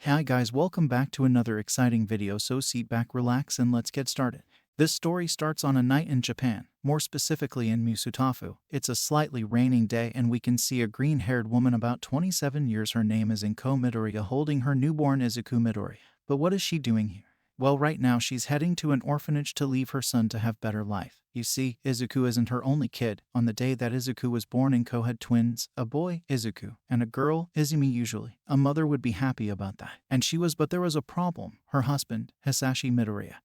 Hi guys, welcome back to another exciting video, so sit back, relax, and let's get started. This story starts on a night in Japan, more specifically in Musutafu. It's a slightly raining day and we can see a green-haired woman about 27 years. Her name is Inko Midoriya, holding her newborn Izuku Midoriya. But what is she doing here? Well, right now she's heading to an orphanage to leave her son to have better life. You see, Izuku isn't her only kid. On the day that Izuku was born, Inko had twins, a boy, Izuku, and a girl, Izumi. Usually, a mother would be happy about that. And she was, but there was a problem. Her husband, Hisashi Midoriya,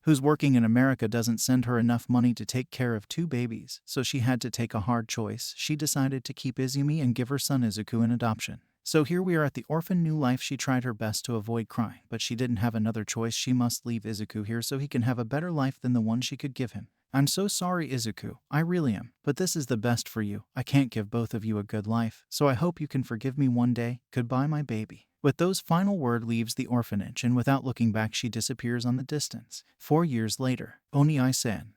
who's working in America, doesn't send her enough money to take care of two babies, so she had to take a hard choice. She decided to keep Izumi and give her son Izuku in adoption. So here we are at the orphan new life. She tried her best to avoid crying, but she didn't have another choice. She must leave Izuku here so he can have a better life than the one she could give him. I'm so sorry, Izuku. I really am. But this is the best for you. I can't give both of you a good life, so I hope you can forgive me one day. Goodbye, my baby. With those final words, leaves the orphanage, and without looking back, she disappears on the distance. 4 years later, Oni-san,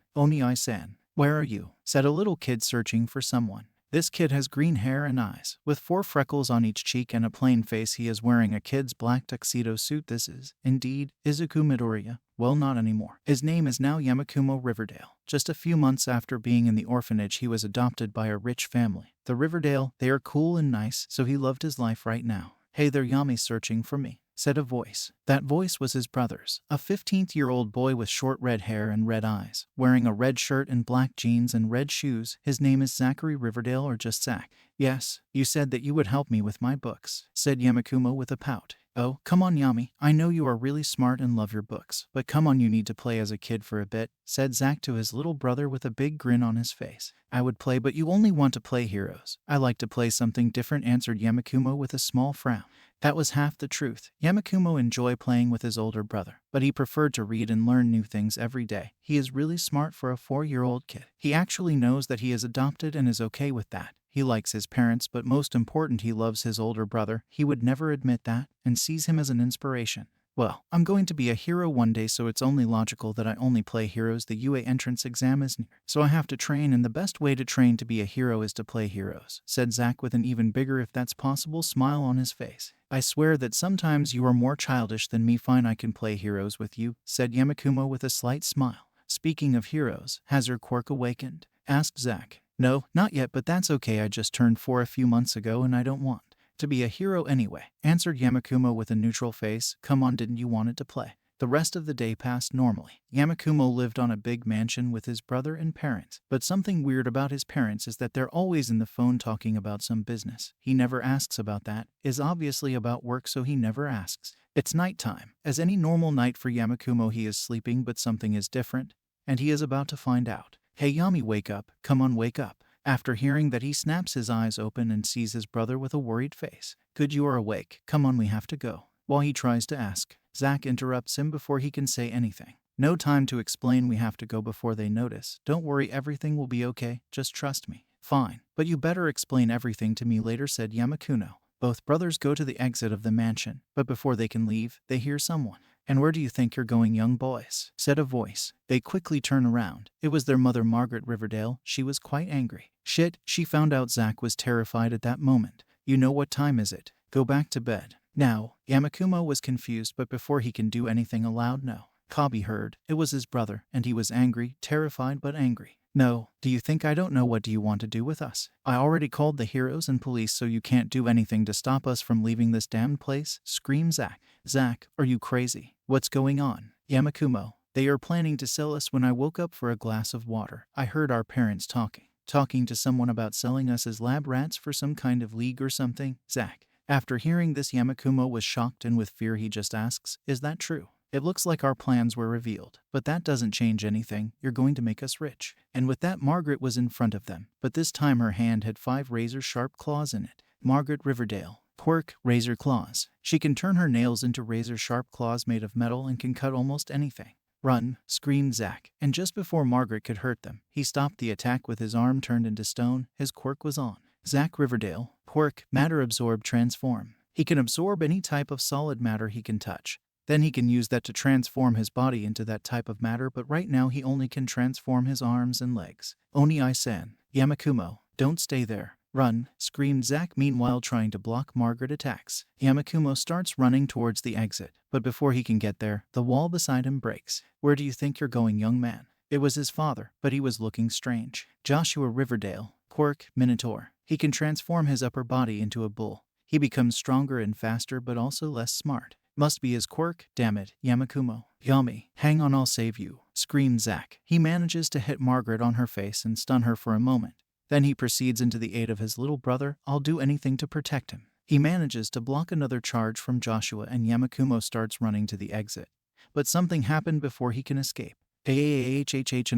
where are you? Said a little kid searching for someone. This kid has green hair and eyes, with 4 freckles on each cheek and a plain face. He is wearing a kid's black tuxedo suit. This is, indeed, Izuku Midoriya. Well, not anymore. His name is now Yamakumo Riverdale. Just a few months after being in the orphanage, he was adopted by a rich family. The Riverdale, they are cool and nice, so he loved his life right now. Hey there, Yami, searching for me, said a voice. That voice was his brother's, a 15-year-old boy with short red hair and red eyes, wearing a red shirt and black jeans and red shoes. His name is Zachary Riverdale, or just Zach. Yes, you said that you would help me with my books, said Yamakumo with a pout. Oh, come on, Yami. I know you are really smart and love your books, but come on, you need to play as a kid for a bit, said Zach to his little brother with a big grin on his face. I would play, but you only want to play heroes. I like to play something different, answered Yamakumo with a small frown. That was half the truth. Yamakumo enjoyed playing with his older brother, but he preferred to read and learn new things every day. He is really smart for a 4-year-old kid. He actually knows that he is adopted and is okay with that. He likes his parents, but most important, he loves his older brother. He would never admit that, and sees him as an inspiration. Well, I'm going to be a hero one day, so it's only logical that I only play heroes. The UA entrance exam is near, so I have to train, and the best way to train to be a hero is to play heroes, said Zach with an even bigger, if that's possible, smile on his face. I swear that sometimes you are more childish than me. Fine, I can play heroes with you, said Yamakumo with a slight smile. Speaking of heroes, has your quirk awakened? Asked Zach. No, not yet, but that's okay. I just turned 4 a few months ago and I don't want to be a hero anyway, answered Yamakumo with a neutral face. Come on, didn't you want it to play? The rest of the day passed normally. Yamakumo lived on a big mansion with his brother and parents, but something weird about his parents is that they're always in the phone talking about some business. He never asks about that. Is obviously about work, so he never asks. It's nighttime. As any normal night for Yamakumo, he is sleeping, but something is different, and he is about to find out. Hey Yami, wake up. Come on, wake up. After hearing that, he snaps his eyes open and sees his brother with a worried face. Good, you are awake. Come on, we have to go. While he tries to ask, Zach interrupts him before he can say anything. No time to explain, we have to go before they notice. Don't worry, everything will be okay. Just trust me. Fine, but you better explain everything to me later, said Yamakuno. Both brothers go to the exit of the mansion, but before they can leave, they hear someone. And where do you think you're going, young boys? Said a voice. They quickly turn around. It was their mother, Margaret Riverdale. She was quite angry. Shit, she found out. Zach was terrified at that moment. You know what time is it? Go back to bed. Now, Yamakumo was confused, but before he can do anything, a loud no. Kabi heard. It was his brother, and he was angry, terrified but angry. No, do you think I don't know? What do you want to do with us? I already called the heroes and police, so you can't do anything to stop us from leaving this damned place, screamed Zach. Zach, are you crazy? What's going on? Yamakumo, they are planning to sell us. When I woke up for a glass of water, I heard our parents talking to someone about selling us as lab rats for some kind of league or something. Zach. After hearing this, Yamakumo was shocked, and with fear he just asks, is that true? It looks like our plans were revealed, but that doesn't change anything. You're going to make us rich. And with that, Margaret was in front of them, but this time her hand had 5 razor-sharp claws in it. Margaret Riverdale. Quirk, razor claws. She can turn her nails into razor-sharp claws made of metal and can cut almost anything. Run, screamed Zach, and just before Margaret could hurt them, he stopped the attack with his arm turned into stone. His quirk was on. Zach Riverdale. Quirk, matter absorb, transform. He can absorb any type of solid matter he can touch. Then he can use that to transform his body into that type of matter, but right now he only can transform his arms and legs. Oni-san, Yamakumo, don't stay there. Run, screamed Zack, meanwhile trying to block Margaret attacks. Yamakumo starts running towards the exit, but before he can get there, the wall beside him breaks. Where do you think you're going, young man? It was his father, but he was looking strange. Joshua Riverdale, quirk, Minotaur. He can transform his upper body into a bull. He becomes stronger and faster but also less smart. Must be his quirk, damn it, Yamakumo. Yami, hang on, I'll save you, screamed Zack. He manages to hit Margaret on her face and stun her for a moment. Then he proceeds into the aid of his little brother. I'll do anything to protect him. He manages to block another charge from Joshua and Yamakumo starts running to the exit. But something happened before he can escape. In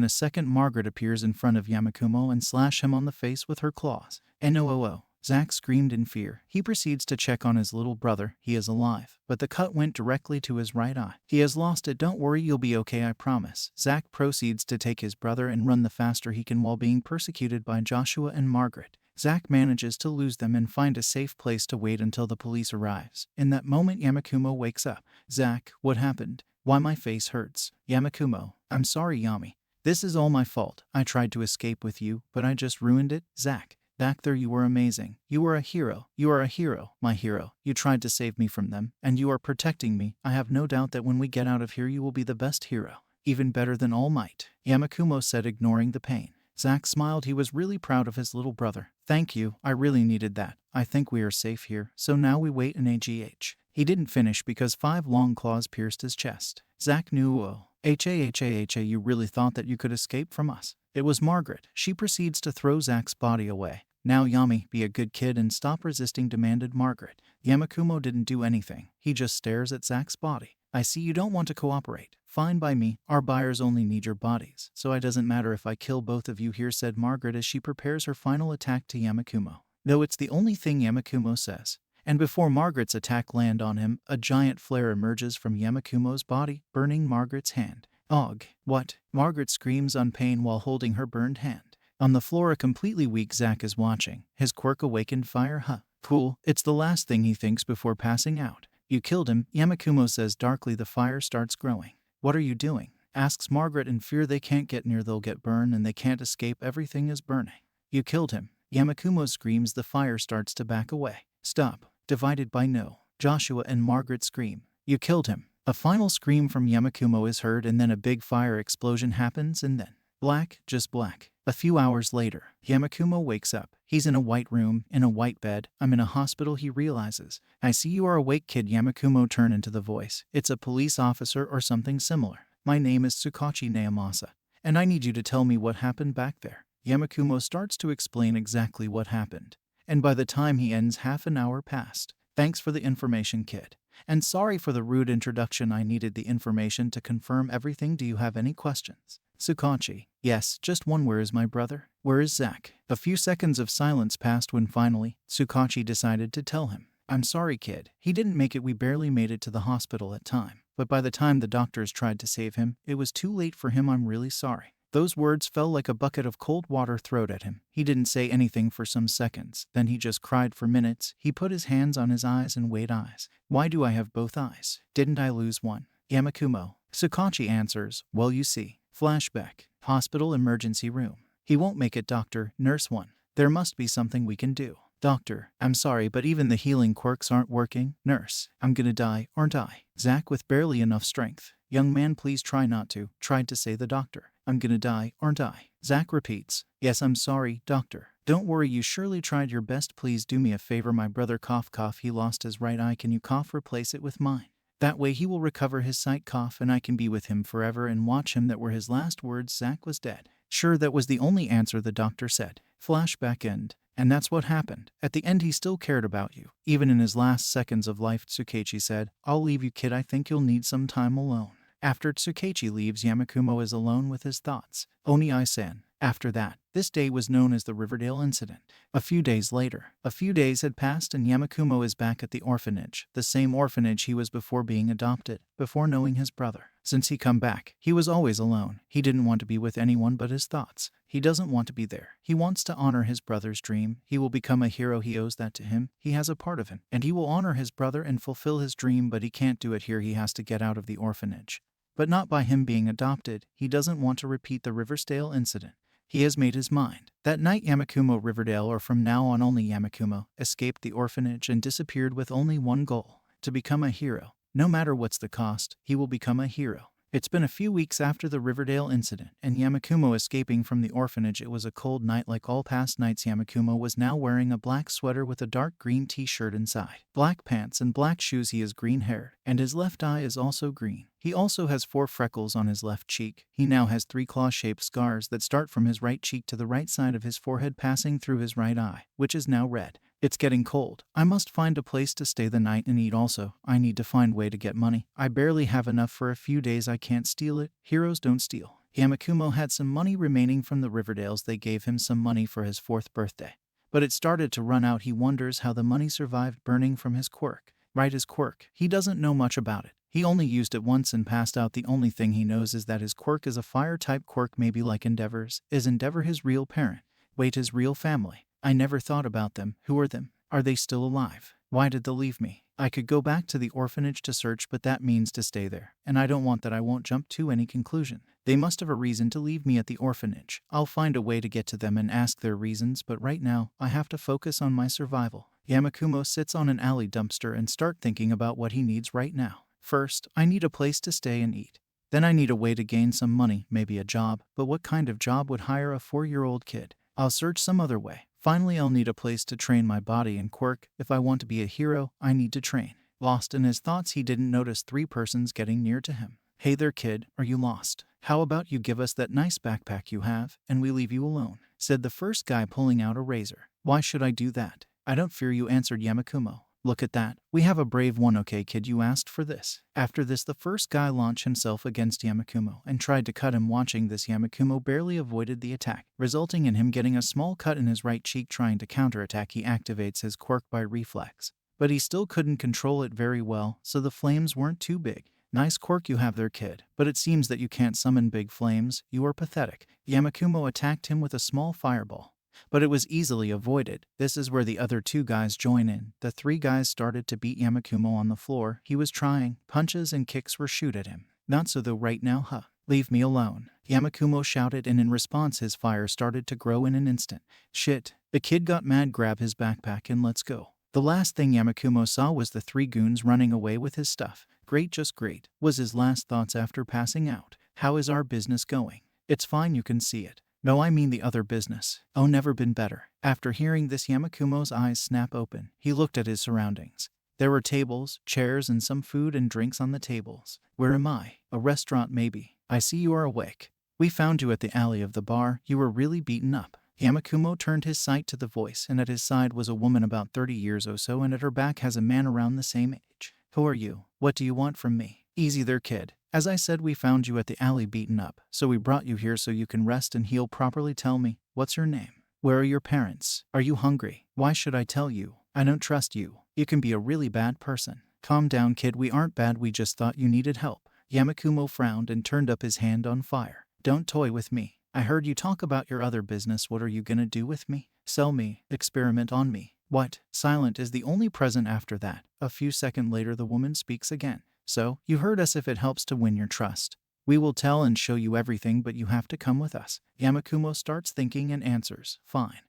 a second, Margaret appears in front of Yamakumo and slashes him on the face with her claws. NOOO. Zack screamed in fear. He proceeds to check on his little brother. He is alive, but the cut went directly to his right eye. He has lost it. Don't worry, you'll be okay, I promise. Zack proceeds to take his brother and run the faster he can while being persecuted by Joshua and Margaret. Zack manages to lose them and find a safe place to wait until the police arrives. In that moment, Yamakumo wakes up. Zack, what happened? Why my face hurts? Yamakumo, I'm sorry, Yami. This is all my fault. I tried to escape with you, but I just ruined it. Zack, back there you were amazing. You were a hero. You are a hero, my hero. You tried to save me from them, and you are protecting me. I have no doubt that when we get out of here you will be the best hero. Even better than All Might, Yamakumo said, ignoring the pain. Zack smiled. He was really proud of his little brother. Thank you, I really needed that. I think we are safe here, so now we wait in AGH. He didn't finish because 5 long claws pierced his chest. Zack knew, oh, you really thought that you could escape from us? It was Margaret. She proceeds to throw Zack's body away. Now Yami, be a good kid and stop resisting, demanded Margaret. Yamakumo didn't do anything. He just stares at Zack's body. I see you don't want to cooperate. Fine by me. Our buyers only need your bodies, so it doesn't matter if I kill both of you here, said Margaret as she prepares her final attack to Yamakumo. Though it's the only thing Yamakumo says. And before Margaret's attack lands on him, a giant flare emerges from Yamakumo's body, burning Margaret's hand. Og, what? Margaret screams on pain while holding her burned hand. On the floor, a completely weak Zack is watching. His quirk awakened fire. Cool. It's the last thing he thinks before passing out. You killed him, Yamakumo says darkly. The fire starts growing. What are you doing? Asks Margaret in fear. They can't get near, they'll get burned, and they can't escape. Everything is burning. You killed him. Yamakumo screams. The fire starts to back away. Stop. Divided by no. Joshua and Margaret scream. You killed him. A final scream from Yamakumo is heard, and then a big fire explosion happens, and then black, just black. A few hours later, Yamakumo wakes up. He's in a white room, in a white bed. I'm in a hospital, he realizes. I see you are awake, kid. Yamakumo turned into the voice. It's a police officer or something similar. My name is Tsukachi Naomasa, and I need you to tell me what happened back there. Yamakumo starts to explain exactly what happened. And by the time he ends, half an hour passed. Thanks for the information, kid. And sorry for the rude introduction. I needed the information to confirm everything. Do you have any questions? Tsukachi. Yes, just one. Where is my brother? Where is Zack? A few seconds of silence passed when finally, Tsukachi decided to tell him. I'm sorry, kid. He didn't make it. We barely made it to the hospital at time. But by the time the doctors tried to save him, it was too late for him. I'm really sorry. Those words fell like a bucket of cold water thrown at him. He didn't say anything for some seconds. Then he just cried for minutes. He put his hands on his eyes and weighed eyes. Why do I have both eyes? Didn't I lose one? Yamakumo. Tsukachi answers, well, you see. Flashback. Hospital emergency room. He won't make it, doctor. Nurse 1. There must be something we can do. Doctor, I'm sorry, but even the healing quirks aren't working. Nurse, I'm gonna die, aren't I? Zack with barely enough strength. Young man, please try not to. Tried to say the doctor. I'm gonna die, aren't I? Zack repeats. Yes, I'm sorry, doctor. Don't worry, you surely tried your best. Please do me a favor. My brother cough. He lost his right eye. Can you cough? Replace it with mine. That way he will recover his sight. Cough, and I can be with him forever and watch him. That were his last words. Zack was dead. Sure, that was the only answer, the doctor said. Flashback end. And that's what happened. At the end, he still cared about you. Even in his last seconds of life, Tsukachi said, I'll leave you, kid. I think you'll need some time alone. After Tsukachi leaves, Yamakumo is alone with his thoughts. Oni-san. After that, this day was known as the Riverdale incident. A few days later, a few days had passed and Yamakumo is back at the orphanage, the same orphanage he was before being adopted, before knowing his brother. Since he come back, he was always alone. He didn't want to be with anyone but his thoughts. He doesn't want to be there. He wants to honor his brother's dream. He will become a hero. He owes that to him. He has a part of him. And he will honor his brother and fulfill his dream, but he can't do it here. He has to get out of the orphanage. But not by him being adopted. He doesn't want to repeat the Riverdale incident. He has made his mind. That night Yamakumo Riverdale, or from now on only Yamakumo, escaped the orphanage and disappeared with only one goal: to become a hero. No matter what's the cost, he will become a hero. It's been a few weeks after the Riverdale incident and Yamakumo escaping from the orphanage. It was a cold night like all past nights. Yamakumo was now wearing a black sweater with a dark green t-shirt inside, black pants and black shoes. He is green haired, and his left eye is also green. He also has 4 freckles on his left cheek. He now has 3 claw-shaped scars that start from his right cheek to the right side of his forehead, passing through his right eye, which is now red. It's getting cold. I must find a place to stay the night and eat also. I need to find a way to get money. I barely have enough for a few days. I can't steal it. Heroes don't steal. Yamakumo had some money remaining from the Riverdales. They gave him some money for his 4th birthday. But it started to run out. He wonders how the money survived burning from his quirk. Right, his quirk. He doesn't know much about it. He only used it once and passed out. The only thing he knows is that his quirk is a fire-type quirk, maybe like Endeavor's. Is Endeavor his real parent? Wait, his real family? I never thought about them. Who are them? Are they still alive? Why did they leave me? I could go back to the orphanage to search, but that means to stay there. And I don't want that. I won't jump to any conclusion. They must have a reason to leave me at the orphanage. I'll find a way to get to them and ask their reasons, but right now, I have to focus on my survival. Yamakumo sits on an alley dumpster and start thinking about what he needs right now. First, I need a place to stay and eat. Then I need a way to gain some money, maybe a job, but what kind of job would hire a 4-year-old kid? I'll search some other way. Finally, I'll need a place to train my body and quirk. If I want to be a hero, I need to train. Lost in his thoughts, he didn't notice 3 persons getting near to him. Hey there, kid, are you lost? How about you give us that nice backpack you have, and we leave you alone, said the first guy, pulling out a razor. Why should I do that? I don't fear you, answered Yamakumo. Look at that. We have a brave one. Okay, kid, you asked for this. After this, the first guy launched himself against Yamakumo and tried to cut him. Watching this, Yamakumo barely avoided the attack, resulting in him getting a small cut in his right cheek. Trying to counterattack, he activates his quirk by reflex. But he still couldn't control it very well, so the flames weren't too big. Nice quirk you have there, kid, but it seems that you can't summon big flames. You are pathetic. Yamakumo attacked him with a small fireball, but it was easily avoided. This is where the other 2 guys join in. The 3 guys started to beat Yamakumo on the floor. He was trying. Punches and kicks were shoot at him. Not so though right now, huh? Leave me alone, Yamakumo shouted, and in response his fire started to grow in an instant. Shit. The kid got mad. Grab his backpack and let's go. The last thing Yamakumo saw was the 3 goons running away with his stuff. Great, just great, was his last thoughts after passing out. How is our business going? It's fine, you can see it. No, I mean the other business. Oh, never been better. After hearing this, Yamakumo's eyes snap open. He looked at his surroundings. There were tables, chairs, and some food and drinks on the tables. Where am I? A restaurant maybe. I see you are awake. We found you at the alley of the bar. You were really beaten up. Yamakumo turned his sight to the voice, and at his side was a woman about 30 years or so, and at her back has a man around the same age. Who are you? What do you want from me? Easy there, kid. As I said, we found you at the alley beaten up, so we brought you here so you can rest and heal properly. Tell me, what's your name? Where are your parents? Are you hungry? Why should I tell you? I don't trust you. You can be a really bad person. Calm down, kid. We aren't bad. We just thought you needed help. Yamakumo frowned and turned up his hand on fire. Don't toy with me. I heard you talk about your other business. What are you gonna do with me? Sell me? Experiment on me? What? Silent is the only present after that. A few seconds later, the woman speaks again. So, you heard us. If it helps to win your trust, we will tell and show you everything, but you have to come with us. Yamakumo starts thinking and answers, fine.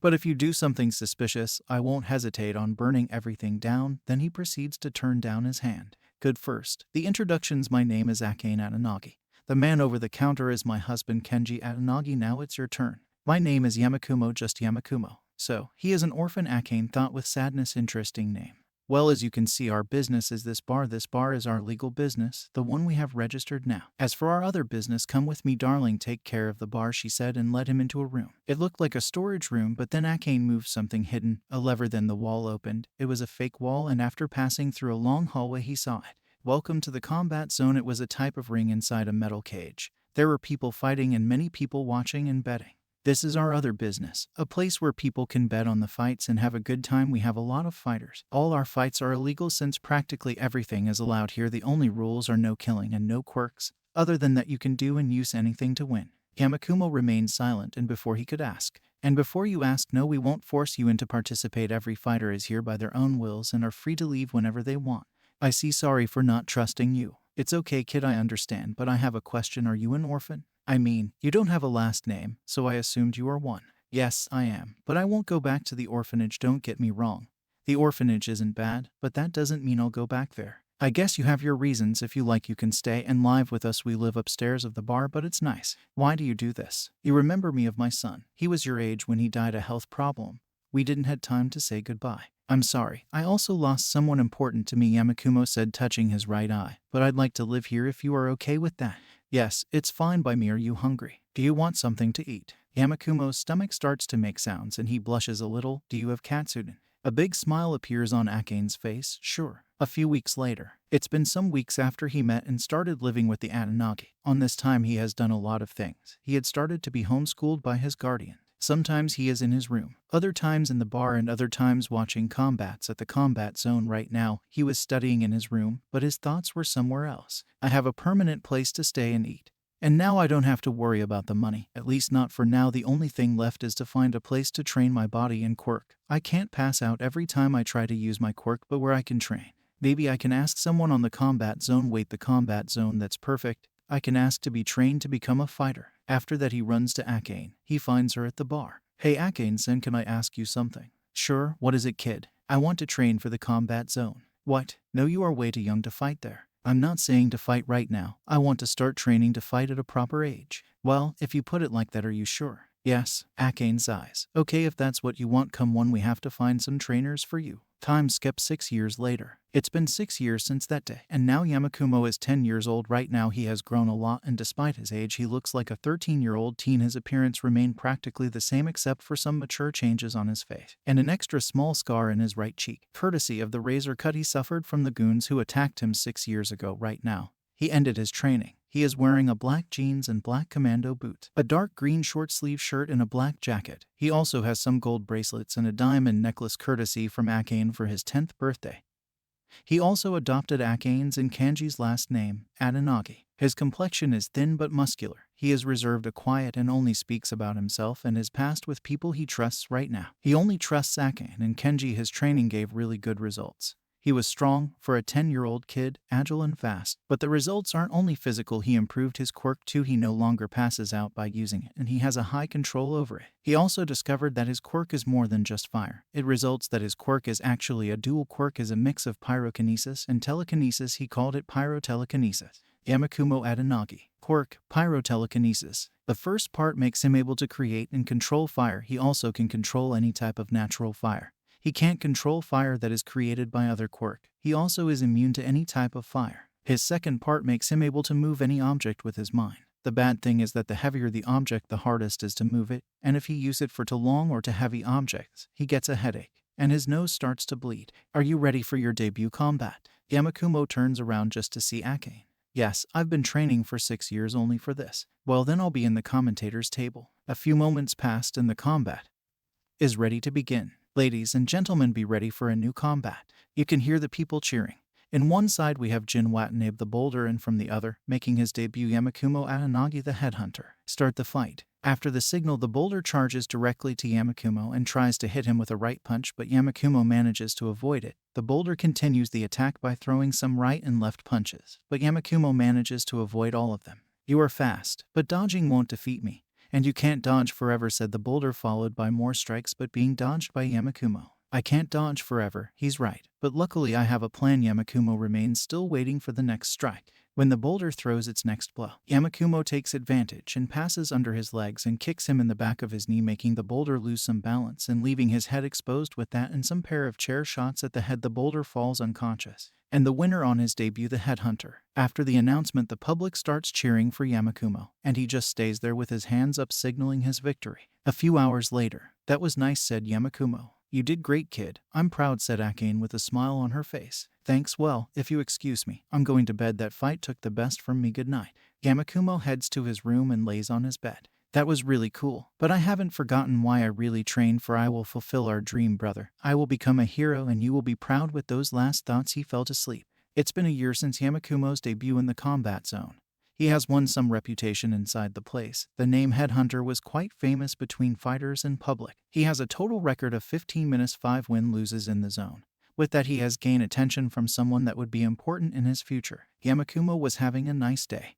But if you do something suspicious, I won't hesitate on burning everything down. Then he proceeds to turn down his hand. Good first. The introductions. My name is Akane Atanagi. The man over the counter is my husband Kenji Atanagi. Now it's your turn. My name is Yamakumo, just Yamakumo. So, he is an orphan, Akane thought with sadness. Interesting name. Well, as you can see, our business is this bar. This bar is our legal business, the one we have registered now. As for our other business, come with me, darling, take care of the bar, she said, and led him into a room. It looked like a storage room, but then Akane moved something hidden, a lever, then the wall opened. It was a fake wall, and after passing through a long hallway, he saw it. Welcome to the combat zone. It was a type of ring inside a metal cage. There were people fighting and many people watching and betting. This is our other business, a place where people can bet on the fights and have a good time. We have a lot of fighters. All our fights are illegal since practically everything is allowed here. The only rules are no killing and no quirks. Other than that, you can do and use anything to win. Yamakumo remained silent, and before he could ask, and before you ask, no, we won't force you into participate. Every fighter is here by their own wills and are free to leave whenever they want. I see. Sorry for not trusting you. It's okay, kid, I understand, but I have a question. Are you an orphan? I mean, you don't have a last name, so I assumed you are one. Yes, I am, but I won't go back to the orphanage, don't get me wrong. The orphanage isn't bad, but that doesn't mean I'll go back there. I guess you have your reasons. If you like, you can stay and live with us. We live upstairs of the bar, but it's nice. Why do you do this? You remember me of my son. He was your age when he died, a health problem. We didn't had time to say goodbye. I'm sorry. I also lost someone important to me, Yamakumo said, touching his right eye. But I'd like to live here if you are okay with that. Yes, it's fine by me. Are you hungry? Do you want something to eat? Yamakumo's stomach starts to make sounds and he blushes a little. Do you have katsudon? A big smile appears on Akane's face. Sure. A few weeks later. It's been some weeks after he met and started living with the Atanagi. On this time he has done a lot of things. He had started to be homeschooled by his guardian. Sometimes he is in his room, other times in the bar, and other times watching combats at the combat zone. Right now, he was studying in his room, but his thoughts were somewhere else. I have a permanent place to stay and eat. And now I don't have to worry about the money, at least not for now. The only thing left is to find a place to train my body and quirk. I can't pass out every time I try to use my quirk, but where I can train. Maybe I can ask someone on the combat zone. Wait, the combat zone, that's perfect. I can ask to be trained to become a fighter. After that he runs to Akane. He finds her at the bar. Hey Akane-sen, can I ask you something? Sure, what is it, kid? I want to train for the combat zone. What? No, you are way too young to fight there. I'm not saying to fight right now. I want to start training to fight at a proper age. Well, if you put it like that, are you sure? Yes, Akane sighs. Okay, if that's what you want, come on, we have to find some trainers for you. Time skip 6 years later. It's been 6 years since that day, and now Yamakumo is 10 years old. Right now he has grown a lot, and despite his age he looks like a 13-year-old teen. His appearance remained practically the same except for some mature changes on his face, and an extra small scar in his right cheek, courtesy of the razor cut he suffered from the goons who attacked him 6 years ago. Right now, he ended his training. He is wearing a black jeans and black commando boots, a dark green short-sleeve shirt and a black jacket. He also has some gold bracelets and a diamond necklace courtesy from Akane for his 10th birthday. He also adopted Akane's and Kanji's last name, Atanagi. His complexion is thin but muscular. He is reserved and quiet and only speaks about himself and his past with people he trusts. Right now, he only trusts Akane and Kenji. His training gave really good results. He was strong for a 10-year-old kid, agile and fast. But the results aren't only physical, he improved his quirk too. He no longer passes out by using it, and he has a high control over it. He also discovered that his quirk is more than just fire. It results that his quirk is actually a dual quirk, is a mix of pyrokinesis and telekinesis. He called it pyrotelekinesis. Yamakumo Atanagi. Quirk, pyrotelekinesis. The first part makes him able to create and control fire. He also can control any type of natural fire. He can't control fire that is created by other quirk. He also is immune to any type of fire. His second part makes him able to move any object with his mind. The bad thing is that the heavier the object, the hardest is to move it, and if he uses it for too long or to heavy objects, he gets a headache, and his nose starts to bleed. Are you ready for your debut combat? Yamakumo turns around just to see Akane. Yes, I've been training for 6 years only for this. Well, then I'll be in the commentator's table. A few moments passed and the combat is ready to begin. Ladies and gentlemen, be ready for a new combat. You can hear the people cheering. In one side we have Jin Watanabe the Boulder, and from the other, making his debut, Yamakumo Atanagi the Headhunter. Start the fight. After the signal, the Boulder charges directly to Yamakumo and tries to hit him with a right punch, but Yamakumo manages to avoid it. The Boulder continues the attack by throwing some right and left punches, but Yamakumo manages to avoid all of them. You are fast, but dodging won't defeat me. And you can't dodge forever, said the Boulder, followed by more strikes but being dodged by Yamakumo. I can't dodge forever, he's right. But luckily I have a plan. Yamakumo remains still waiting for the next strike. When the Boulder throws its next blow, Yamakumo takes advantage and passes under his legs and kicks him in the back of his knee, making the Boulder lose some balance and leaving his head exposed. With that and some pair of chair shots at the head, the Boulder falls unconscious. And the winner on his debut, the Headhunter. After the announcement, the public starts cheering for Yamakumo, and he just stays there with his hands up, signaling his victory. A few hours later, that was nice, said Yamakumo. You did great, kid. I'm proud, said Akane with a smile on her face. Thanks. Well, if you excuse me, I'm going to bed. That fight took the best from me. Good night. Yamakumo heads to his room and lays on his bed. That was really cool, but I haven't forgotten why I really trained for. I will fulfill our dream, brother. I will become a hero and you will be proud. With those last thoughts, he fell to sleep. It's been a year since Yamakumo's debut in the combat zone. He has won some reputation inside the place. The name Headhunter was quite famous between fighters and public. He has a total record of 15 minutes 5 win-loses in the zone. With that, he has gained attention from someone that would be important in his future. Yamakumo was having a nice day.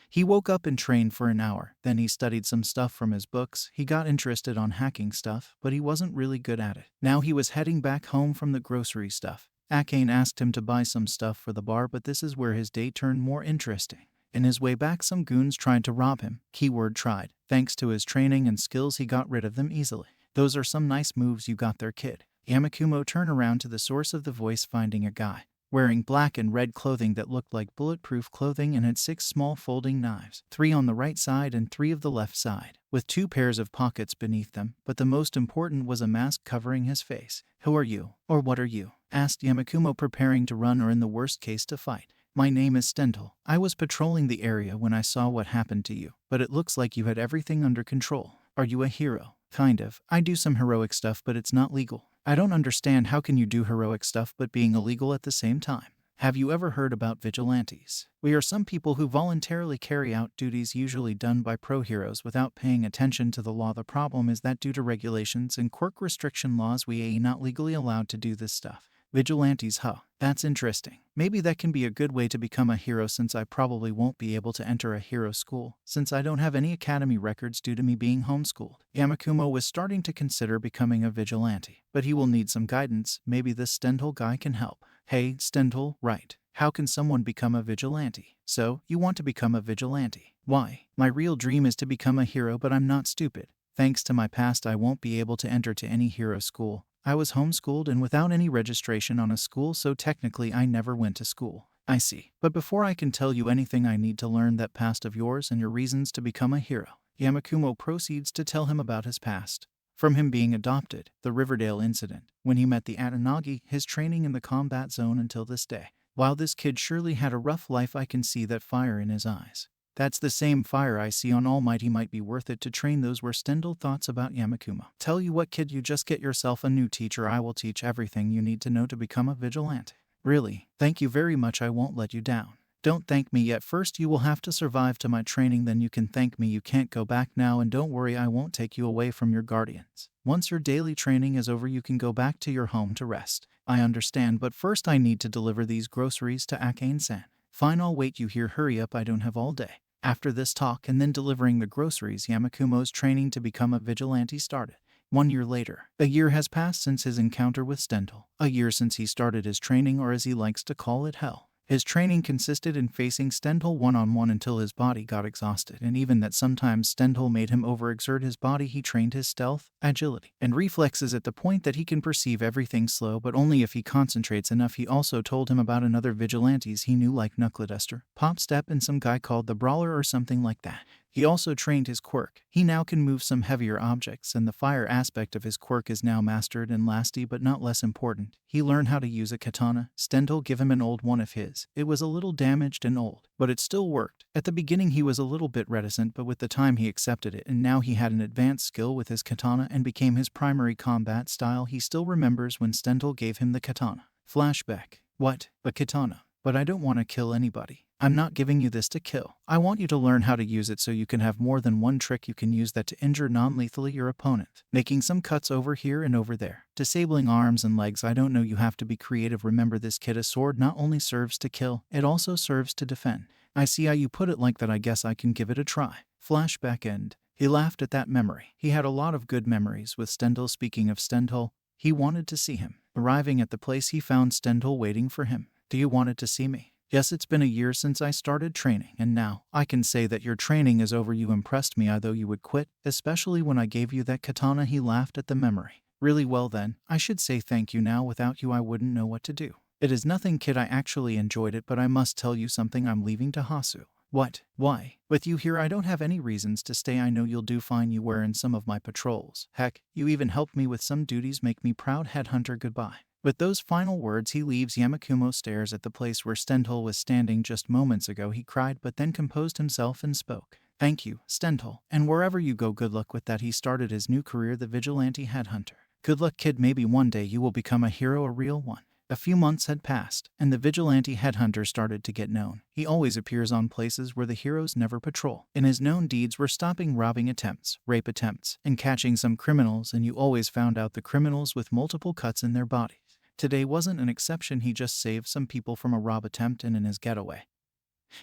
He woke up and trained for an hour, then he studied some stuff from his books. He got interested on hacking stuff, but he wasn't really good at it. Now he was heading back home from the grocery stuff. Akane asked him to buy some stuff for the bar, but this is where his day turned more interesting. In his way back, some goons tried to rob him. Keyword tried. Thanks to his training and skills, he got rid of them easily. Those are some nice moves you got there, kid. Yamakumo turned around to the source of the voice, finding a guy wearing black and red clothing that looked like bulletproof clothing and had 6 small folding knives, 3 on the right side and 3 of the left side, with 2 pairs of pockets beneath them, but the most important was a mask covering his face. "Who are you? Or what are you?" asked Yamakumo, preparing to run or in the worst case to fight. "My name is Stendhal. I was patrolling the area when I saw what happened to you, but it looks like you had everything under control. Are you a hero?" "Kind of. I do some heroic stuff, but it's not legal." "I don't understand, how can you do heroic stuff but being illegal at the same time?" "Have you ever heard about vigilantes? We are some people who voluntarily carry out duties usually done by pro heroes without paying attention to the law. The problem is that due to regulations and quirk restriction laws, we are not legally allowed to do this stuff." "Vigilantes, huh? That's interesting. Maybe that can be a good way to become a hero, since I probably won't be able to enter a hero school, since I don't have any academy records due to me being homeschooled." Yamakumo was starting to consider becoming a vigilante, but he will need some guidance. Maybe this Stendhal guy can help. "Hey, Stendhal, right. How can someone become a vigilante?" "So, you want to become a vigilante?" "Why? My real dream is to become a hero, but I'm not stupid. Thanks to my past, I won't be able to enter to any hero school. I was homeschooled and without any registration on a school, so technically I never went to school." "I see. But before I can tell you anything, I need to learn that past of yours and your reasons to become a hero." Yamakumo proceeds to tell him about his past. From him being adopted, the Riverdale incident, when he met the Atanagi, his training in the combat zone until this day. "Wow, this kid surely had a rough life. I can see that fire in his eyes." "That's the same fire I see on All Might. He might be worth it to train." Those were Stendhal thoughts about Yamakumo. "Tell you what, kid, you just get yourself a new teacher. I will teach everything you need to know to become a vigilante." "Really? Thank you very much. I won't let you down." "Don't thank me yet. First you will have to survive to my training, then you can thank me. You can't go back now, and don't worry, I won't take you away from your guardians. Once your daily training is over, you can go back to your home to rest." "I understand, but first I need to deliver these groceries to Akane-san." "Fine, I'll wait you here. Hurry up, I don't have all day." After this talk and then delivering the groceries, Yamakumo's training to become a vigilante started. 1 year later. A year has passed since his encounter with Stendhal. A year since he started his training, or as he likes to call it, hell. His training consisted in facing Stendhal one-on-one until his body got exhausted, and even that sometimes Stendhal made him overexert his body. He trained his stealth, agility, and reflexes at the point that he can perceive everything slow, but only if he concentrates enough. He also told him about another vigilantes he knew, like Knuckleduster, Pop Step, and some guy called the Brawler or something like that. He also trained his quirk. He now can move some heavier objects, and the fire aspect of his quirk is now mastered. And lastly, but not less important, he learned how to use a katana. Stendhal gave him an old one of his. It was a little damaged and old, but it still worked. At the beginning he was a little bit reticent, but with the time he accepted it, and now he had an advanced skill with his katana and became his primary combat style. He still remembers when Stendhal gave him the katana. Flashback. "What? A katana? But I don't want to kill anybody." "I'm not giving you this to kill. I want you to learn how to use it so you can have more than one trick. You can use that to injure non-lethally your opponent, making some cuts over here and over there, disabling arms and legs. I don't know, you have to be creative. Remember this, kid, a sword not only serves to kill, it also serves to defend." "I see how you put it like that. I guess I can give it a try." Flashback end. He laughed at that memory. He had a lot of good memories with Stendhal. Speaking of Stendhal, he wanted to see him. Arriving at the place, he found Stendhal waiting for him. "Do you wanted to see me?" "Yes, it's been a year since I started training, and now I can say that your training is over. You impressed me. I thought you would quit, especially when I gave you that katana." He laughed at the memory. "Really? Well then, I should say thank you. Now without you I wouldn't know what to do." "It is nothing, kid. I actually enjoyed it, but I must tell you something. I'm leaving to Hasu." "What? Why? With you here I don't have any reasons to stay. I know you'll do fine. You were in some of my patrols. Heck, you even helped me with some duties. Make me proud, headhunter. Goodbye." With those final words he leaves. Yamakumo stares at the place where Stendhal was standing just moments ago. He cried, but then composed himself and spoke. "Thank you, Stendhal, and wherever you go, good luck with that." He started his new career, the vigilante headhunter. "Good luck, kid. Maybe one day you will become a hero, a real one." A few months had passed, and the vigilante headhunter started to get known. He always appears on places where the heroes never patrol. And his known deeds were stopping robbing attempts, rape attempts, and catching some criminals, and you always found out the criminals with multiple cuts in their bodies. Today wasn't an exception. He just saved some people from a rob attempt and in his getaway.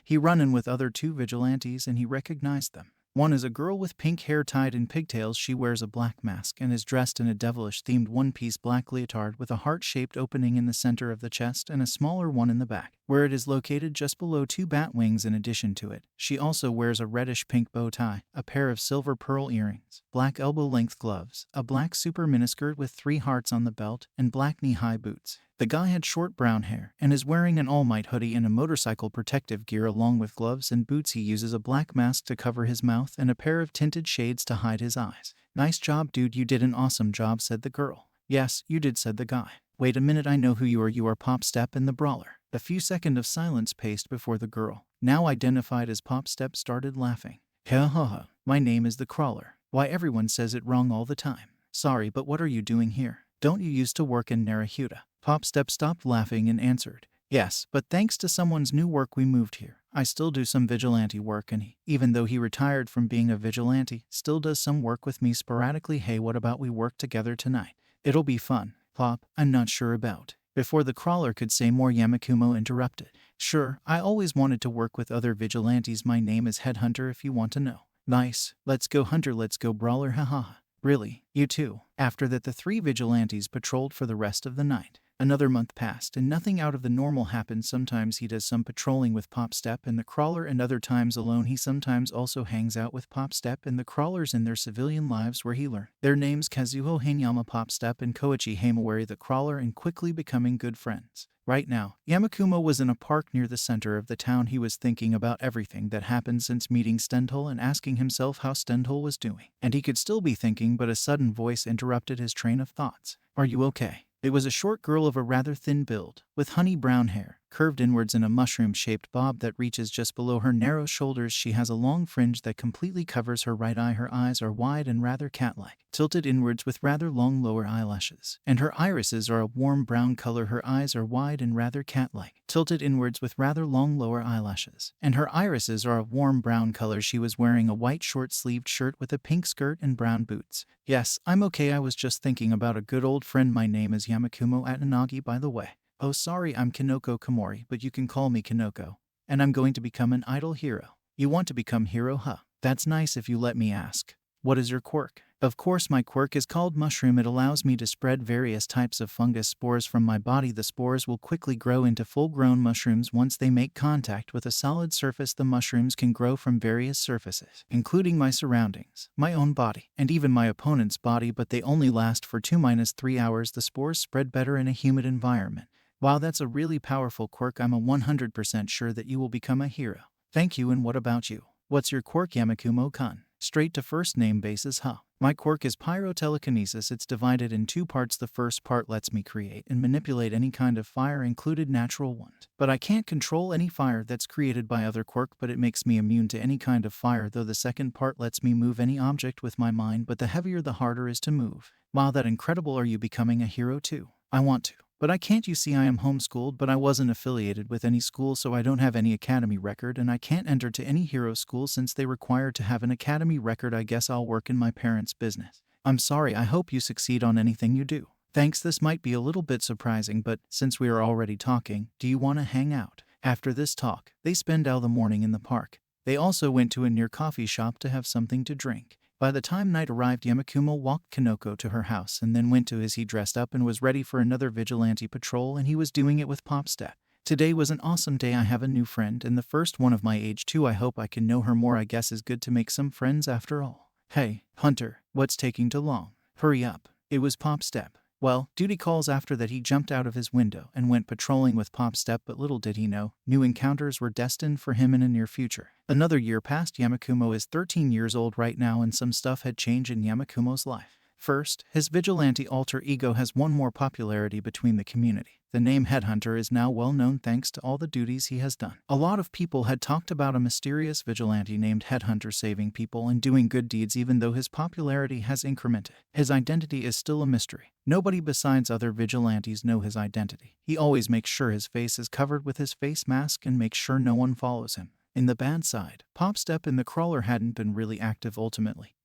He run in with other two vigilantes and he recognized them. One is a girl with pink hair tied in pigtails. She wears a black mask and is dressed in a devilish-themed one-piece black leotard with a heart-shaped opening in the center of the chest and a smaller one in the back, where it is located just below two bat wings. In addition to it, she also wears a reddish-pink bow tie, a pair of silver pearl earrings, black elbow-length gloves, a black super miniskirt with 3 hearts on the belt, and black knee-high boots. The guy had short brown hair and is wearing an All Might hoodie and a motorcycle protective gear along with gloves and boots. He uses a black mask to cover his mouth and a pair of tinted shades to hide his eyes. "Nice job, dude, you did an awesome job," said the girl. "Yes, you did," said the guy. "Wait a minute, I know who you are. You are Pop Step and the Brawler." A few seconds of silence paced before the girl, now identified as Pop Step, started laughing. "Ha ha ha, my name is the Crawler. Why, everyone says it wrong all the time. Sorry, but what are you doing here? Don't you used to work in Naruhodo?" Pop Step stopped laughing and answered, "Yes, but thanks to someone's new work we moved here. I still do some vigilante work and he, even though he retired from being a vigilante, still does some work with me sporadically. Hey, what about we work together tonight? It'll be fun." "Pop, I'm not sure about." Before the Crawler could say more, Yamakumo interrupted. "Sure, I always wanted to work with other vigilantes. My name is Headhunter if you want to know." "Nice. Let's go Hunter, let's go Brawler, haha." "Really? You too?" After that, the 3 vigilantes patrolled for the rest of the night. Another month passed and nothing out of the normal happened. Sometimes he does some patrolling with Pop Step and the Crawler, and other times alone. He sometimes also hangs out with Pop Step and the Crawlers in their civilian lives, where he learned their names: Kazuho Hanyama, Pop Step, and Koichi Hamawari the Crawler, and quickly becoming good friends. Right now, Yamakumo was in a park near the center of the town. He was thinking about everything that happened since meeting Stendhal and asking himself how Stendhal was doing. And he could still be thinking, but a sudden voice interrupted his train of thoughts. "Are you okay?" It was a short girl of a rather thin build, with honey brown hair, curved inwards in a mushroom-shaped bob that reaches just below her narrow shoulders. She has a long fringe that completely covers her right eye. Her eyes are wide and rather cat-like, tilted inwards with rather long lower eyelashes, and her irises are a warm brown color. Her eyes are wide and rather cat-like, tilted inwards with rather long lower eyelashes, and her irises are a warm brown color. She was wearing a white short-sleeved shirt with a pink skirt and brown boots. "Yes, I'm okay. I was just thinking about a good old friend. My name is Yamakumo Atanagi, by the way." "Oh, sorry, I'm Kinoko Komori, but you can call me Kinoko. And I'm going to become an idol hero." "You want to become hero, huh? That's nice. If you let me ask, what is your quirk?" "Of course, my quirk is called Mushroom. It allows me to spread various types of fungus spores from my body. The spores will quickly grow into full-grown mushrooms once they make contact with a solid surface. The mushrooms can grow from various surfaces, including my surroundings, my own body, and even my opponent's body, but they only last for 2-3 hours. The spores spread better in a humid environment." "Wow, that's a really powerful quirk. I'm a 100% sure that you will become a hero." "Thank you, and what about you? What's your quirk, Yamakumo-kun?" "Straight to first name basis, huh? My quirk is pyrotelekinesis. It's divided in 2 parts. The first part lets me create and manipulate any kind of fire, included natural ones. But I can't control any fire that's created by other quirk, but it makes me immune to any kind of fire, though. The second part lets me move any object with my mind, but the heavier the harder is to move." "Wow, that incredible. Are you becoming a hero too?" "I want to. But I can't. You see, I am homeschooled, but I wasn't affiliated with any school, so I don't have any academy record, and I can't enter to any hero school since they require to have an academy record. I guess I'll work in my parents' business." "I'm sorry. I hope you succeed on anything you do." "Thanks. This might be a little bit surprising, but since we are already talking, do you want to hang out?" After this talk, they spend all the morning in the park. They also went to a near coffee shop to have something to drink. By the time night arrived, Yamakumo walked Kinoko to her house and then went to his. He dressed up and was ready for another vigilante patrol, and he was doing it with Pop Step. "Today was an awesome day. I have a new friend, and the first one of my age too. I hope I can know her more. I guess it's good to make some friends after all." "Hey, Hunter, what's taking too long? Hurry up." It was Pop Step. Well, duty calls. After that, he jumped out of his window and went patrolling with Pop Step, but little did he know, new encounters were destined for him in a near future. Another year passed. Yamakumo is 13 years old right now, and some stuff had changed in Yamakumo's life. First, his vigilante alter ego has won more popularity between the community. The name Headhunter is now well known thanks to all the duties he has done. A lot of people had talked about a mysterious vigilante named Headhunter saving people and doing good deeds. Even though his popularity has incremented, his identity is still a mystery. Nobody besides other vigilantes know his identity. He always makes sure his face is covered with his face mask and makes sure no one follows him. In the bad side, Pop Step and the Crawler hadn't been really active ultimately,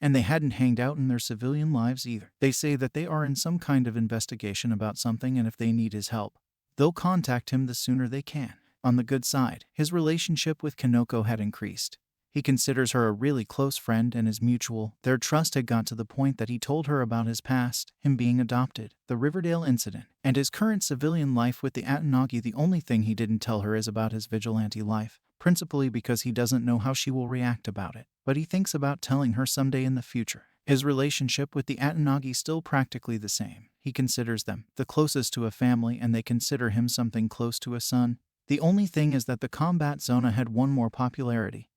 and they hadn't hanged out in their civilian lives either. They say that they are in some kind of investigation about something, and if they need his help, they'll contact him the sooner they can. On the good side, his relationship with Kanoko had increased. He considers her a really close friend and is mutual. Their trust had got to the point that he told her about his past, him being adopted, the Riverdale incident, and his current civilian life with the Atanagi. The only thing he didn't tell her is about his vigilante life, principally because he doesn't know how she will react about it, but he thinks about telling her someday in the future. His relationship with the Atanagi still practically the same. He considers them the closest to a family and they consider him something close to a son. The only thing is that the combat zona had won more popularity,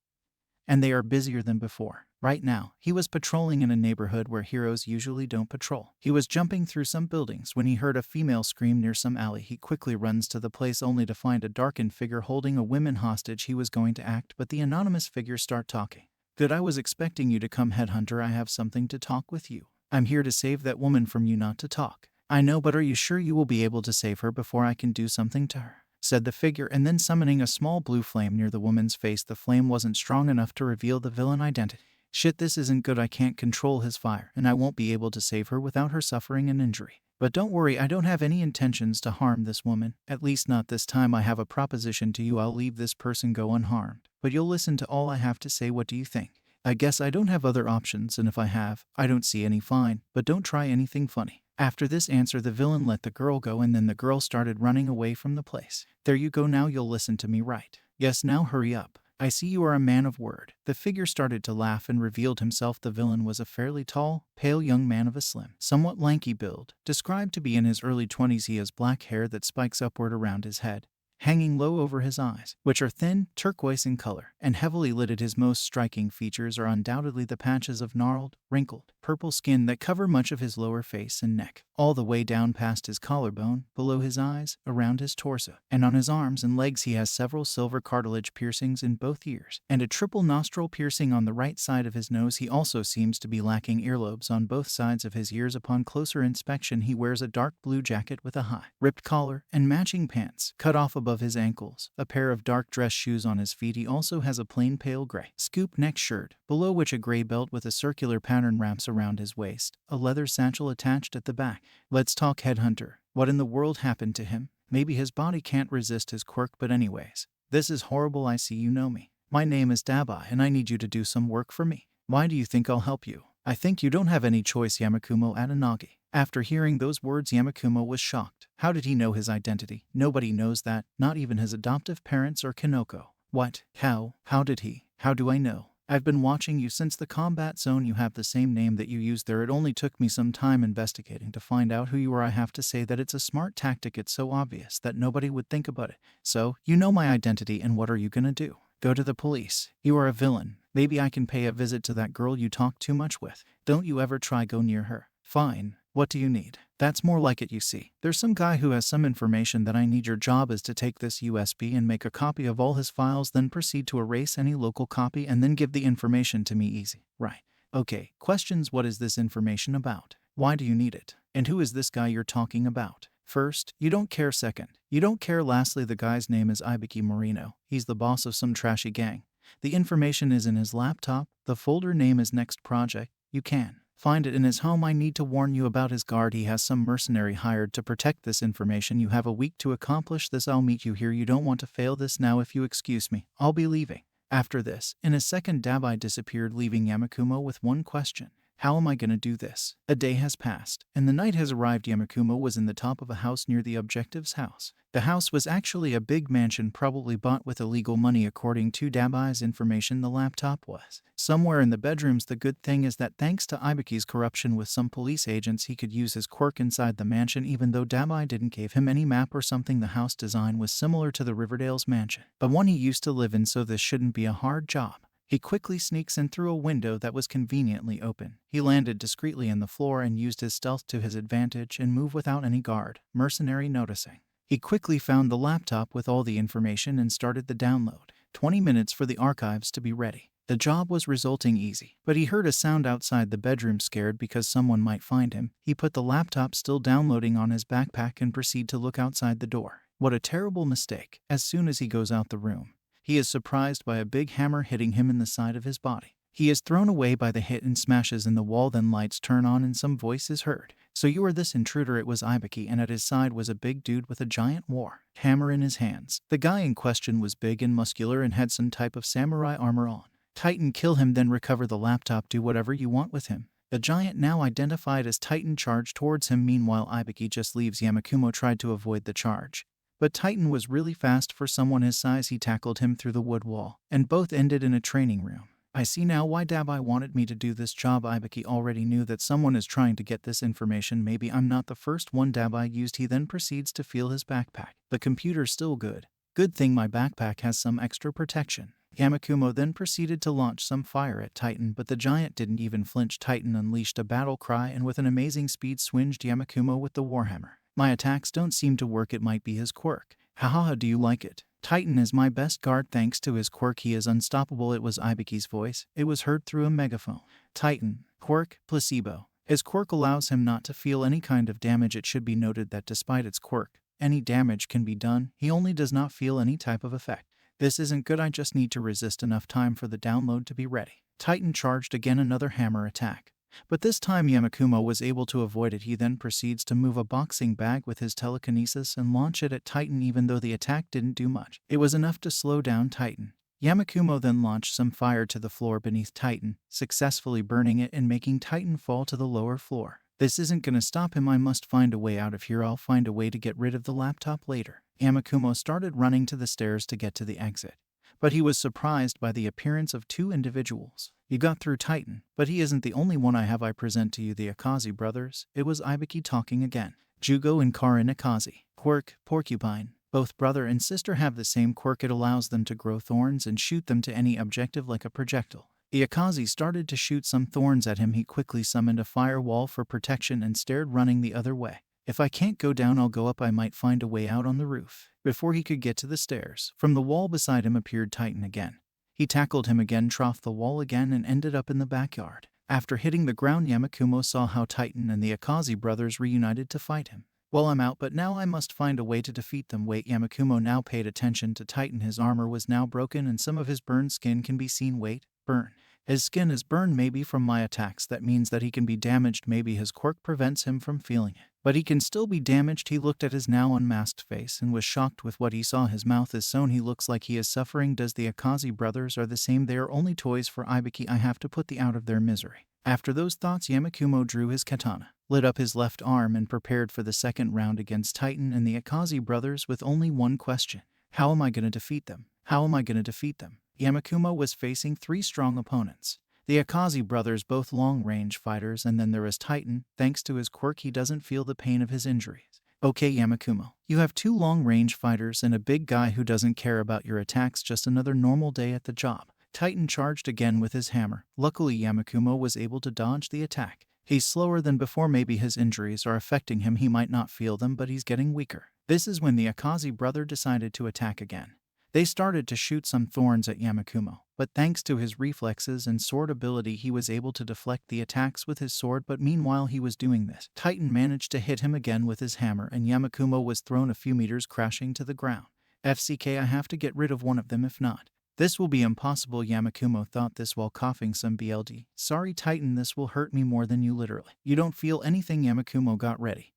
and they are busier than before. Right now, he was patrolling in a neighborhood where heroes usually don't patrol. He was jumping through some buildings when he heard a female scream near some alley. He quickly runs to the place only to find a darkened figure holding a woman hostage. He was going to act, but the anonymous figures start talking. Good, I was expecting you to come, headhunter. I have something to talk with you. I'm here to save that woman from you, not to talk. I know, but are you sure you will be able to save her before I can do something to her? Said the figure, and then summoning a small blue flame near the woman's face. The flame wasn't strong enough to reveal the villain identity. Shit, this isn't good. I can't control his fire, and I won't be able to save her without her suffering an injury. But don't worry, I don't have any intentions to harm this woman. At least not this time. I have a proposition to you. I'll leave this person go unharmed, but you'll listen to all I have to say. What do you think? I guess I don't have other options, and if I have, I don't see any. Fine, but don't try anything funny. After this answer, the villain let the girl go, and then the girl started running away from the place. There you go, now you'll listen to me, right? Yes, now hurry up. I see you are a man of word. The figure started to laugh and revealed himself. The villain was a fairly tall, pale young man of a slim, somewhat lanky build. Described to be in his early 20s, he has black hair that spikes upward around his head, hanging low over his eyes, which are thin, turquoise in color, and heavily lidded. His most striking features are undoubtedly the patches of gnarled, wrinkled, purple skin that cover much of his lower face and neck, all the way down past his collarbone, below his eyes, around his torso, and on his arms and legs. He has several silver cartilage piercings in both ears, and a triple nostril piercing on the right side of his nose. He also seems to be lacking earlobes on both sides of his ears. Upon closer inspection, he wears a dark blue jacket with a high, ripped collar, and matching pants, cut off above his ankles, a pair of dark dress shoes on his feet. He also has a plain pale gray, scoop neck shirt, below which a gray belt with a circular pattern wraps around his waist, a leather satchel attached at the back. Let's talk, headhunter. What in the world happened to him? Maybe his body can't resist his quirk, but anyways, this is horrible. I see you know me. My name is Dabi, and I need you to do some work for me. Why do you think I'll help you? I think you don't have any choice, Yamakumo Atanagi. After hearing those words, Yamakumo was shocked. How did he know his identity? Nobody knows that, not even his adoptive parents or Kanoko. What? How? How did he? How do I know? I've been watching you since the combat zone. You have the same name that you used there. It only took me some time investigating to find out who you are. I have to say that it's a smart tactic. It's so obvious that nobody would think about it. So, you know my identity, and what are you gonna do? Go to the police. You are a villain. Maybe I can pay a visit to that girl you talk too much with. Don't you ever try go near her. Fine. What do you need? That's more like it, you see. There's some guy who has some information that I need. Your job is to take this USB and make a copy of all his files, then proceed to erase any local copy and then give the information to me. Easy. Right. Okay. Questions. What is this information about? Why do you need it? And who is this guy you're talking about? First, you don't care. Second, you don't care. Lastly, the guy's name is Ibuki Morino. He's the boss of some trashy gang. The information is in his laptop. The folder name is Next Project. You can find it in his home. I need to warn you about his guard. He has some mercenary hired to protect this information. You have a week to accomplish this. I'll meet you here. You don't want to fail this now. If you excuse me, I'll be leaving. After this, in a second, Dabi disappeared, leaving Yamakumo with one question. How am I going to do this? A day has passed, and the night has arrived. Yamakumo was in the top of a house near the objective's house. The house was actually a big mansion, probably bought with illegal money. According to Dabi's information, the laptop was somewhere in the bedrooms. The good thing is that thanks to Ibuki's corruption with some police agents, he could use his quirk inside the mansion. Even though Dabi didn't give him any map or something, the house design was similar to the Riverdale's mansion, but one he used to live in, so this shouldn't be a hard job. He quickly sneaks in through a window that was conveniently open. He landed discreetly on the floor and used his stealth to his advantage and moved without any guard, mercenary noticing. He quickly found the laptop with all the information and started the download. 20 minutes for the archives to be ready. The job was resulting easy, but he heard a sound outside the bedroom. Scared because someone might find him, he put the laptop still downloading on his backpack and proceeded to look outside the door. What a terrible mistake. As soon as he goes out the room, he is surprised by a big hammer hitting him in the side of his body. He is thrown away by the hit and smashes in the wall, then lights turn on and some voice is heard. "So you are this intruder." It was Ibuki, and at his side was a big dude with a giant war hammer in his hands. The guy in question was big and muscular and had some type of samurai armor on. "Titan, kill him, then recover the laptop. Do whatever you want with him." The giant, now identified as Titan, charged towards him. Meanwhile, Ibuki just leaves. Yamakumo tried to avoid the charge, but Titan was really fast for someone his size. He tackled him through the wood wall, and both ended in a training room. "I see now why Dabi wanted me to do this job." Ibuki already knew that someone is trying to get this information. "Maybe I'm not the first one." Dabi used. He then proceeds to feel his backpack. "The computer's still good. Good thing my backpack has some extra protection." Yamakumo then proceeded to launch some fire at Titan, but the giant didn't even flinch. Titan unleashed a battle cry and with an amazing speed swinged Yamakumo with the warhammer. "My attacks don't seem to work. It might be his quirk." "Haha, do you like it? Titan is my best guard. Thanks to his quirk, he is unstoppable." It was Ibuki's voice. It was heard through a megaphone. "Titan, quirk, placebo. His quirk allows him not to feel any kind of damage. It should be noted that despite its quirk, any damage can be done. He only does not feel any type of effect. This isn't good. I just need to resist enough time for the download to be ready." Titan charged again, another hammer attack. But this time Yamakumo was able to avoid it. He then proceeds to move a boxing bag with his telekinesis and launch it at Titan. Even though the attack didn't do much, it was enough to slow down Titan. Yamakumo then launched some fire to the floor beneath Titan, successfully burning it and making Titan fall to the lower floor. "This isn't gonna stop him. I must find a way out of here. I'll find a way to get rid of the laptop later." Yamakumo started running to the stairs to get to the exit, but he was surprised by the appearance of two individuals. "You got through, Titan, but he isn't the only one I present to you, the Akazi brothers." It was Ibuki talking again. "Jugo and Karin Akazi. Quirk, porcupine. Both brother and sister have the same quirk. It allows them to grow thorns and shoot them to any objective like a projectile." The Akazi started to shoot some thorns at him. He quickly summoned a firewall for protection and stared, running the other way. "If I can't go down, I'll go up. I might find a way out on the roof." Before he could get to the stairs, from the wall beside him appeared Titan again. He tackled him again, troughed the wall again, and ended up in the backyard. After hitting the ground, Yamakumo saw how Titan and the Akazi brothers reunited to fight him. "Well, I'm out, but now I must find a way to defeat them." "Wait." Yamakumo now paid attention to Titan. His armor was now broken and some of his burned skin can be seen. "Wait, burn. His skin is burned, maybe from my attacks. That means that he can be damaged. Maybe his quirk prevents him from feeling it. But he can still be damaged." He looked at his now unmasked face and was shocked with what he saw. His mouth is sewn. He looks like he is suffering. Does the Akazi brothers are the same? They are only toys for Ibuki. I have to put the out of their misery. After those thoughts, Yamakumo drew his katana, lit up his left arm, and prepared for the second round against Titan and the Akazi brothers with only one question. "How am I going to defeat them? How am I going to defeat them?" Yamakumo was facing three strong opponents. The Akazi brothers, both long-range fighters, and then there is Titan. Thanks to his quirk, he doesn't feel the pain of his injuries. "Okay, Yamakumo, you have two long-range fighters and a big guy who doesn't care about your attacks. Just another normal day at the job." Titan charged again with his hammer. Luckily, Yamakumo was able to dodge the attack. He's slower than before. Maybe his injuries are affecting him. He might not feel them, but he's getting weaker. This is when the Akazi brother decided to attack again. They started to shoot some thorns at Yamakumo, but thanks to his reflexes and sword ability, he was able to deflect the attacks with his sword. But meanwhile he was doing this, Titan managed to hit him again with his hammer, and Yamakumo was thrown a few meters, crashing to the ground. "FCK, I have to get rid of one of them. If not, this will be impossible." Yamakumo thought this while coughing some BLD. "Sorry, Titan, this will hurt me more than you literally." "You don't feel anything." Yamakumo got ready.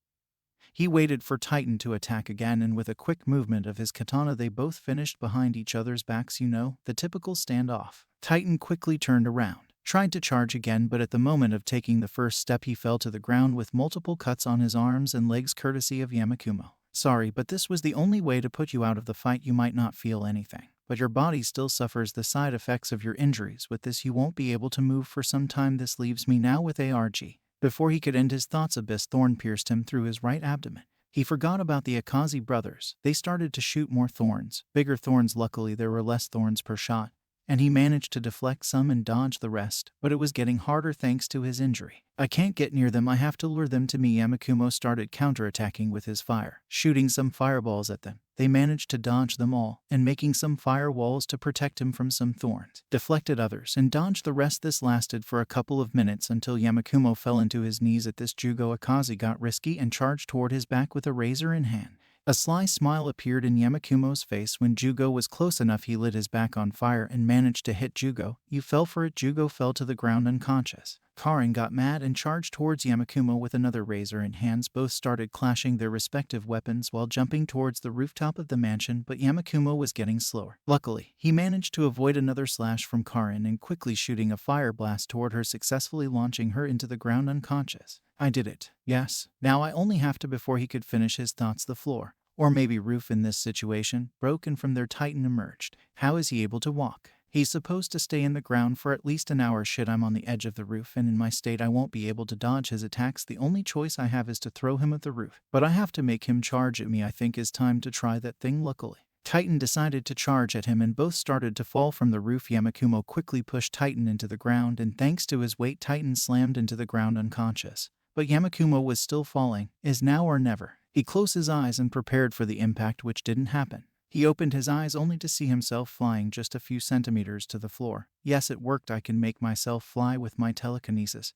He waited for Titan to attack again, and with a quick movement of his katana they both finished behind each other's backs. You know, the typical standoff. Titan quickly turned around, tried to charge again, but at the moment of taking the first step he fell to the ground with multiple cuts on his arms and legs courtesy of Yamakumo. "Sorry, but this was the only way to put you out of the fight. You might not feel anything, but your body still suffers the side effects of your injuries. With this you won't be able to move for some time. This leaves me now with ARG." Before he could end his thoughts, Abyss Thorn pierced him through his right abdomen. He forgot about the Akazi brothers. They started to shoot more thorns, bigger thorns. Luckily there were less thorns per shot, and he managed to deflect some and dodge the rest, but it was getting harder thanks to his injury. "I can't get near them. I have to lure them to me." Yamakumo started counterattacking with his fire, shooting some fireballs at them. They managed to dodge them all, and making some firewalls to protect him from some thorns, deflected others, and dodged the rest. This lasted for a couple of minutes until Yamakumo fell into his knees. At this, Jugo Akazi got risky and charged toward his back with a razor in hand. A sly smile appeared in Yamakumo's face when Jugo was close enough. He lit his back on fire and managed to hit Jugo. You fell for it. Jugo fell to the ground unconscious. Karin got mad and charged towards Yamakumo with another razor in hands. Both started clashing their respective weapons while jumping towards the rooftop of the mansion, but Yamakumo was getting slower. Luckily, he managed to avoid another slash from Karin and quickly shooting a fire blast toward her, successfully launching her into the ground unconscious. I did it. Yes. Now I only have to. Before he could finish his thoughts, the floor, or maybe roof in this situation, broken from their Titan emerged. How is he able to walk? He's supposed to stay in the ground for at least an hour. Shit, I'm on the edge of the roof, and in my state I won't be able to dodge his attacks. The only choice I have is to throw him at the roof. But I have to make him charge at me. I think it's time to try that thing. Luckily, Titan decided to charge at him and both started to fall from the roof. Yamakumo quickly pushed Titan into the ground, and thanks to his weight, Titan slammed into the ground unconscious. But Yamakumo was still falling. Is now or never. He closed his eyes and prepared for the impact, which didn't happen. He opened his eyes only to see himself flying just a few centimeters to the floor. Yes, it worked. I can make myself fly with my telekinesis.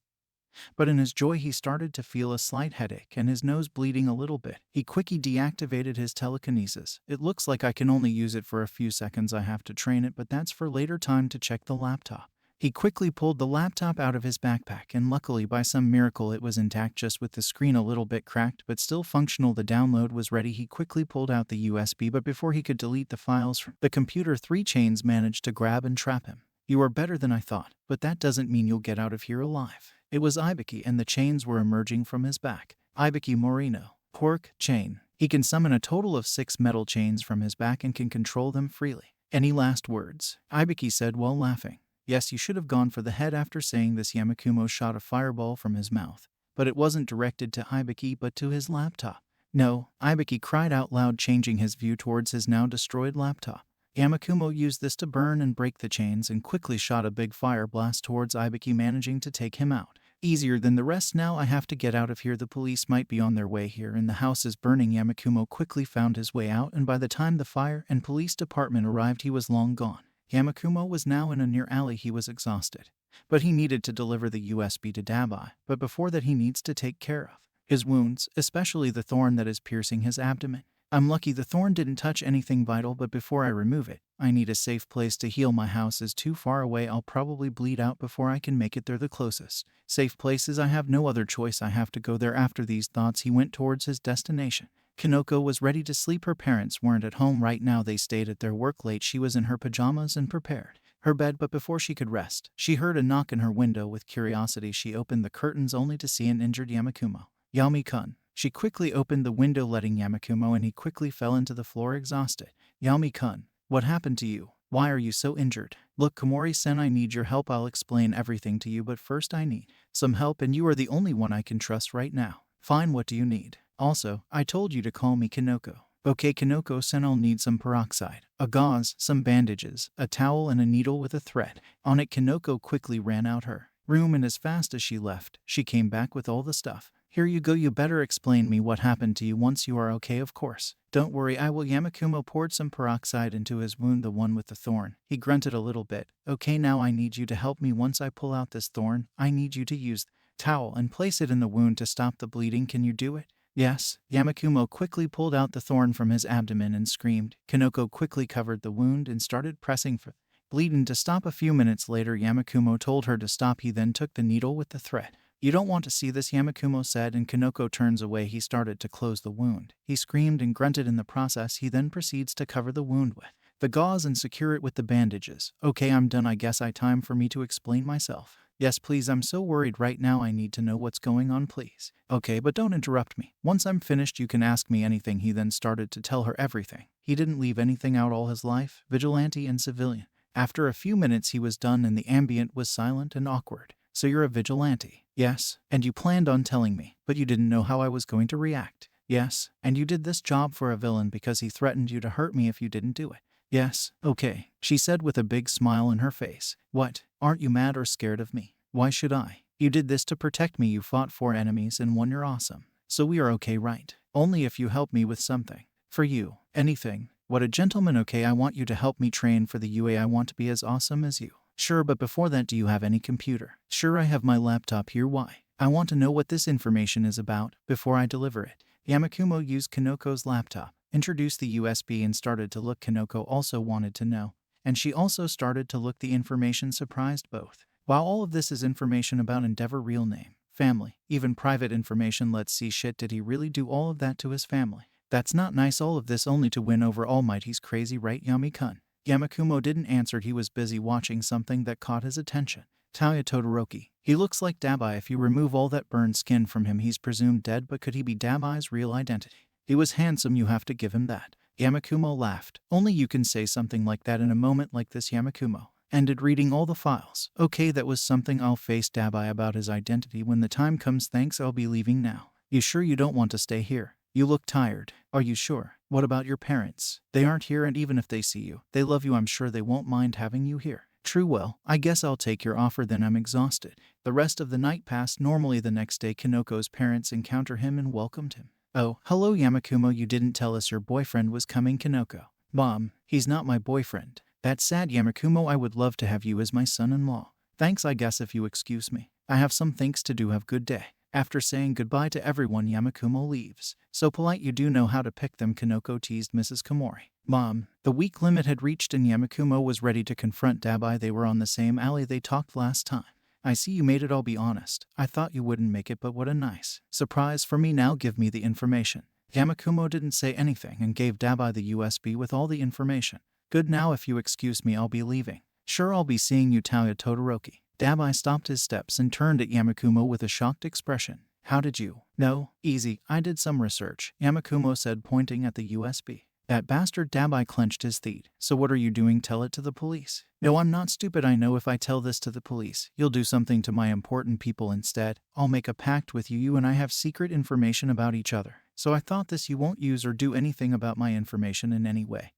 But in his joy, he started to feel a slight headache and his nose bleeding a little bit. He quickly deactivated his telekinesis. It looks like I can only use it for a few seconds. I have to train it, but that's for later. Time to check the laptop. He quickly pulled the laptop out of his backpack, and luckily by some miracle it was intact, just with the screen a little bit cracked but still functional. The download was ready. He quickly pulled out the USB, but before he could delete the files from the computer, 3 chains managed to grab and trap him. You are better than I thought, but that doesn't mean you'll get out of here alive. It was Ibuki, and the chains were emerging from his back. Ibuki Morino. Pork chain. He can summon a total of 6 metal chains from his back and can control them freely. Any last words? Ibuki said while laughing. Yes, you should have gone for the head. After saying this, Yamakumo shot a fireball from his mouth. But it wasn't directed to Ibuki but to his laptop. No, Ibuki cried out loud, changing his view towards his now destroyed laptop. Yamakumo used this to burn and break the chains and quickly shot a big fire blast towards Ibuki, managing to take him out. Easier than the rest. Now I have to get out of here. The police might be on their way here and the house is burning. Yamakumo quickly found his way out, and by the time the fire and police department arrived, he was long gone. Yamakumo was now in a near alley. He was exhausted, but he needed to deliver the USB to Dabi. But before that, he needs to take care of his wounds, especially the thorn that is piercing his abdomen. I'm lucky the thorn didn't touch anything vital, but before I remove it, I need a safe place to heal. My house is too far away. I'll probably bleed out before I can make it there. The closest safe places. I have no other choice. I have to go there. After these thoughts, he went towards his destination. Kanoko was ready to sleep. Her parents weren't at home right now. They stayed at their work late. She was in her pajamas and prepared her bed, but before she could rest, she heard a knock in her window. With curiosity, she opened the curtains only to see an injured Yamakumo. Yaomi-kun. She quickly opened the window, letting Yamakumo, and he quickly fell into the floor exhausted. Yaomi-kun, what happened to you? Why are you so injured? Look, Komori-sen, I need your help. I'll explain everything to you, but first I need some help, and you are the only one I can trust right now. Fine, what do you need? Also, I told you to call me Kanoko. Okay, Kanoko-sen, I'll need some peroxide, a gauze, some bandages, a towel, and a needle with a thread on it. Kanoko quickly ran out her room, and as fast as she left, she came back with all the stuff. Here you go. You better explain me what happened to you once you are okay. Of course. Don't worry, I will. Yamakumo poured some peroxide into his wound, the one with the thorn. He grunted a little bit. Okay, now I need you to help me. Once I pull out this thorn, I need you to use the towel and place it in the wound to stop the bleeding. Can you do it? Yes. Yamakumo quickly pulled out the thorn from his abdomen and screamed. Kanoko quickly covered the wound and started pressing for bleeding to stop. A few minutes later, Yamakumo told her to stop. He then took the needle with the thread. You don't want to see this, Yamakumo said, and Kanoko turns away. He started to close the wound. He screamed and grunted in the process. He then proceeds to cover the wound with the gauze and secure it with the bandages. Okay, I'm done. I guess time for me to explain myself. Yes, please. I'm so worried right now. I need to know what's going on, please. Okay, but don't interrupt me. Once I'm finished, you can ask me anything. He then started to tell her everything. He didn't leave anything out all his life, vigilante and civilian. After a few minutes, he was done and the ambient was silent and awkward. So you're a vigilante? Yes. And you planned on telling me, but you didn't know how I was going to react? Yes. And you did this job for a villain because he threatened you to hurt me if you didn't do it? Yes. Okay, she said with a big smile in her face. What? Aren't you mad or scared of me? Why should I? You did this to protect me. You fought 4 enemies and won. You're awesome. So we are okay, right? Only if you help me with something. For you. Anything. What a gentleman. Okay, I want you to help me train for the UA. I want to be as awesome as you. Sure, but before that, do you have any computer? Sure, I have my laptop here. Why? I want to know what this information is about before I deliver it. Yamakumo used Kanoko's laptop Introduced the USB and started to look. Kanoko also wanted to know. And she also started to look. The information surprised both. While all of this is information about Endeavor, real name, family, even private information, let's see. Shit, did he really do all of that to his family? That's not nice. All of this only to win over All Might. He's crazy, right, Yami-kun? Yamakumo didn't answer. He was busy watching something that caught his attention. Tauya Todoroki. He looks like Dabi. If you remove all that burned skin from him, he's presumed dead, but could he be Dabi's real identity? He was handsome, you have to give him that. Yamakumo laughed. Only you can say something like that in a moment like this. Yamakumo ended reading all the files. Okay, that was something. I'll face Dabi about his identity when the time comes. Thanks, I'll be leaving now. You sure you don't want to stay here? You look tired. Are you sure? What about your parents? They aren't here, and even if they see you, they love you. I'm sure they won't mind having you here. True, well, I guess I'll take your offer then. I'm exhausted. The rest of the night passed normally. The next day, Kanoko's parents encountered him and welcomed him. Oh, hello Yamakumo, you didn't tell us your boyfriend was coming. Kanoko. Mom, he's not my boyfriend. That's sad, Yamakumo. I would love to have you as my son-in-law. Thanks, I guess, if you excuse me. I have some things to do. Have good day. After saying goodbye to everyone, Yamakumo leaves. So polite, you do know how to pick them, Kanoko teased Mrs. Komori. Mom, the week limit had reached and Yamakumo was ready to confront Dabi. They were on the same alley they talked last time. I see you made it. I'll be honest. I thought you wouldn't make it, but what a nice surprise for me. Now give me the information. Yamakumo didn't say anything and gave Dabi the USB with all the information. Good, now if you excuse me, I'll be leaving. Sure, I'll be seeing you, Tauya Todoroki. Dabi stopped his steps and turned at Yamakumo with a shocked expression. How did you know? Easy, I did some research, Yamakumo said, pointing at the USB. That bastard. Dabi clenched his teeth. So what are you doing? Tell it to the police. No, I'm not stupid. I know if I tell this to the police, you'll do something to my important people instead. I'll make a pact with you. You and I have secret information about each other. So I thought this: you won't use or do anything about my information in any way.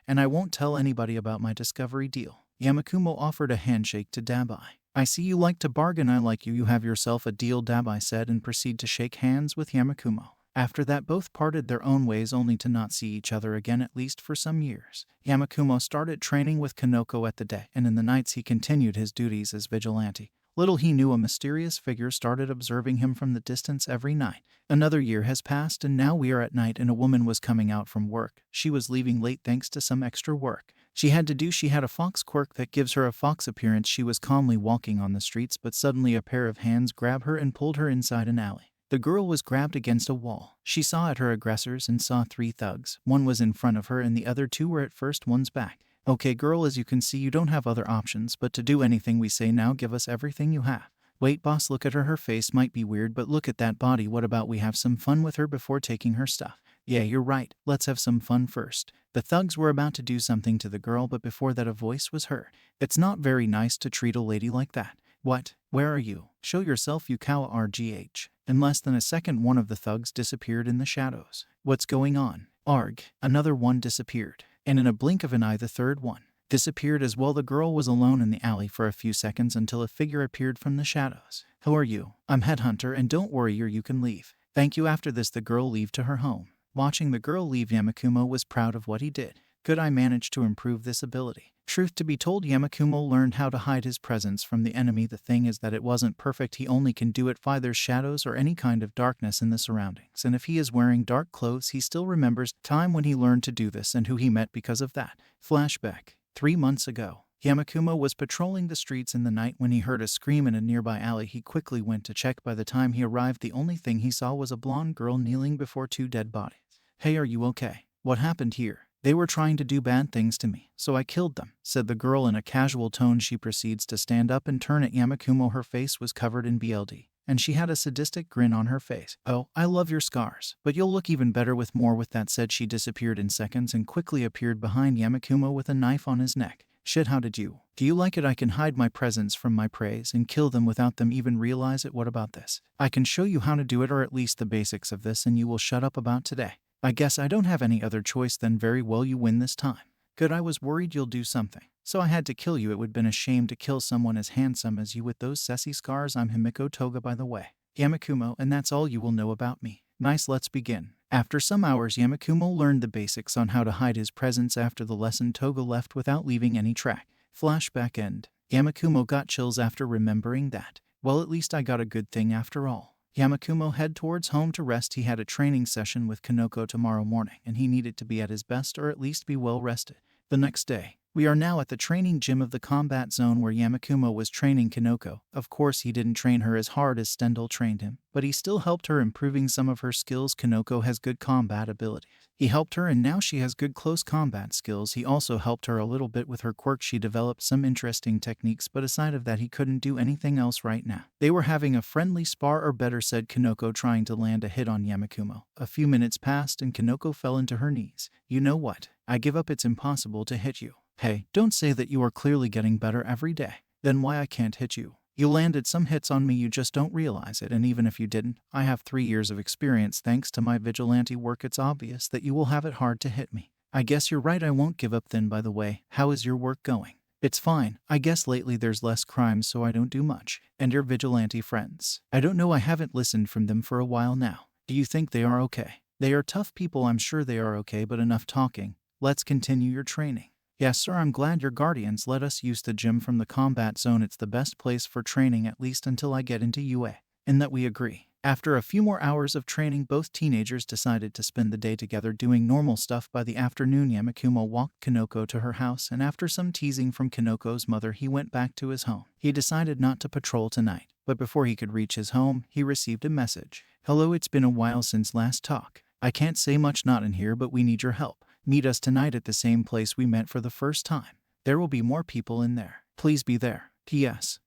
And I won't tell anybody about my discovery deal. Yamakumo offered a handshake to Dabi. I see you like to bargain. I like you. You have yourself a deal, Dabi said, and proceeded to shake hands with Yamakumo. After that, both parted their own ways, only to not see each other again, at least for some years. Yamakumo started training with Kanoko at the day, and in the nights he continued his duties as vigilante. Little he knew, a mysterious figure started observing him from the distance every night. Another year has passed, and now we are at night, and a woman was coming out from work. She was leaving late thanks to some extra work she had to do. She had a fox quirk that gives her a fox appearance. She was calmly walking on the streets, but suddenly a pair of hands grabbed her and pulled her inside an alley. The girl was grabbed against a wall. She saw at her aggressors and saw 3 thugs. One was in front of her and the other 2 were at first one's back. Okay girl, as you can see, you don't have other options but to do anything we say. Now give us everything you have. Wait boss, look at her. Her face might be weird, but look at that body. What about we have some fun with her before taking her stuff? Yeah, you're right. Let's have some fun first. The thugs were about to do something to the girl, but before that a voice was heard. It's not very nice to treat a lady like that. What? Where are you? Show yourself, you cow. RGH. In less than a second, one of the thugs disappeared in the shadows. What's going on? Arg. Another one disappeared. And in a blink of an eye, the third one disappeared as well. The girl was alone in the alley for a few seconds until a figure appeared from the shadows. Who are you? I'm Headhunter, and don't worry, you can leave. Thank you. After this, the girl left to her home. Watching the girl leave, Yamakumo was proud of what he did. Good, I managed to improve this ability. Truth to be told, Yamakumo learned how to hide his presence from the enemy. The thing is that it wasn't perfect. He only can do it if there's shadows or any kind of darkness in the surroundings. And if he is wearing dark clothes, he still remembers time when he learned to do this and who he met because of that. Flashback. 3 months ago. Yamakumo was patrolling the streets in the night when he heard a scream in a nearby alley. He quickly went to check. By the time he arrived, the only thing he saw was a blonde girl kneeling before 2 dead bodies. Hey, are you okay? What happened here? They were trying to do bad things to me, so I killed them, said the girl in a casual tone. She proceeds to stand up and turn at Yamakumo. Her face was covered in BLD, and she had a sadistic grin on her face. Oh, I love your scars, but you'll look even better with more. With that said, she disappeared in seconds and quickly appeared behind Yamakumo with a knife on his neck. Shit, how did you? Do you like it? I can hide my presence from my preys and kill them without them even realize it. What about this? I can show you how to do it, or at least the basics of this, and you will shut up about today. I guess I don't have any other choice then. Very well, you win this time. Good, I was worried you'll do something, so I had to kill you. It would have been a shame to kill someone as handsome as you with those sassy scars. I'm Himiko Toga, by the way. Yamakumo, and that's all you will know about me. Nice, let's begin. After some hours, Yamakumo learned the basics on how to hide his presence. After the lesson, Toga left without leaving any track. Flashback end. Yamakumo got chills after remembering that. Well, at least I got a good thing after all. Yamakumo head towards home to rest. He had a training session with Kanoko tomorrow morning, and he needed to be at his best or at least be well rested. The next day, we are now at the training gym of the combat zone where Yamakumo was training Kanoko. Of course, he didn't train her as hard as Stendhal trained him, but he still helped her improving some of her skills. Kanoko has good combat ability. He helped her and now she has good close combat skills. He also helped her a little bit with her quirk. She developed some interesting techniques, but aside of that he couldn't do anything else right now. They were having a friendly spar, or better said, Kanoko trying to land a hit on Yamakumo. A few minutes passed and Kanoko fell into her knees. You know what? I give up. It's impossible to hit you. Hey, don't say that. You are clearly getting better every day. Then why I can't hit you? You landed some hits on me, you just don't realize it, and even if you didn't, I have 3 years of experience thanks to my vigilante work. It's obvious that you will have it hard to hit me. I guess you're right, I won't give up then. By the way, how is your work going? It's fine. I guess lately there's less crime so I don't do much. And your vigilante friends? I don't know, I haven't listened from them for a while now. Do you think they are okay? They are tough people, I'm sure they are okay, but enough talking. Let's continue your training. Yes, sir, I'm glad your guardians let us use the gym from the combat zone. It's the best place for training, at least until I get into UA. In that we agree. After a few more hours of training, both teenagers decided to spend the day together doing normal stuff. By the afternoon, Yamakumo walked Kanoko to her house, and after some teasing from Kanoko's mother, he went back to his home. He decided not to patrol tonight, but before he could reach his home, he received a message. Hello, it's been a while since last talk. I can't say much not in here, but we need your help. Meet us tonight at the same place we met for the first time. There will be more people in there. Please be there. P.S.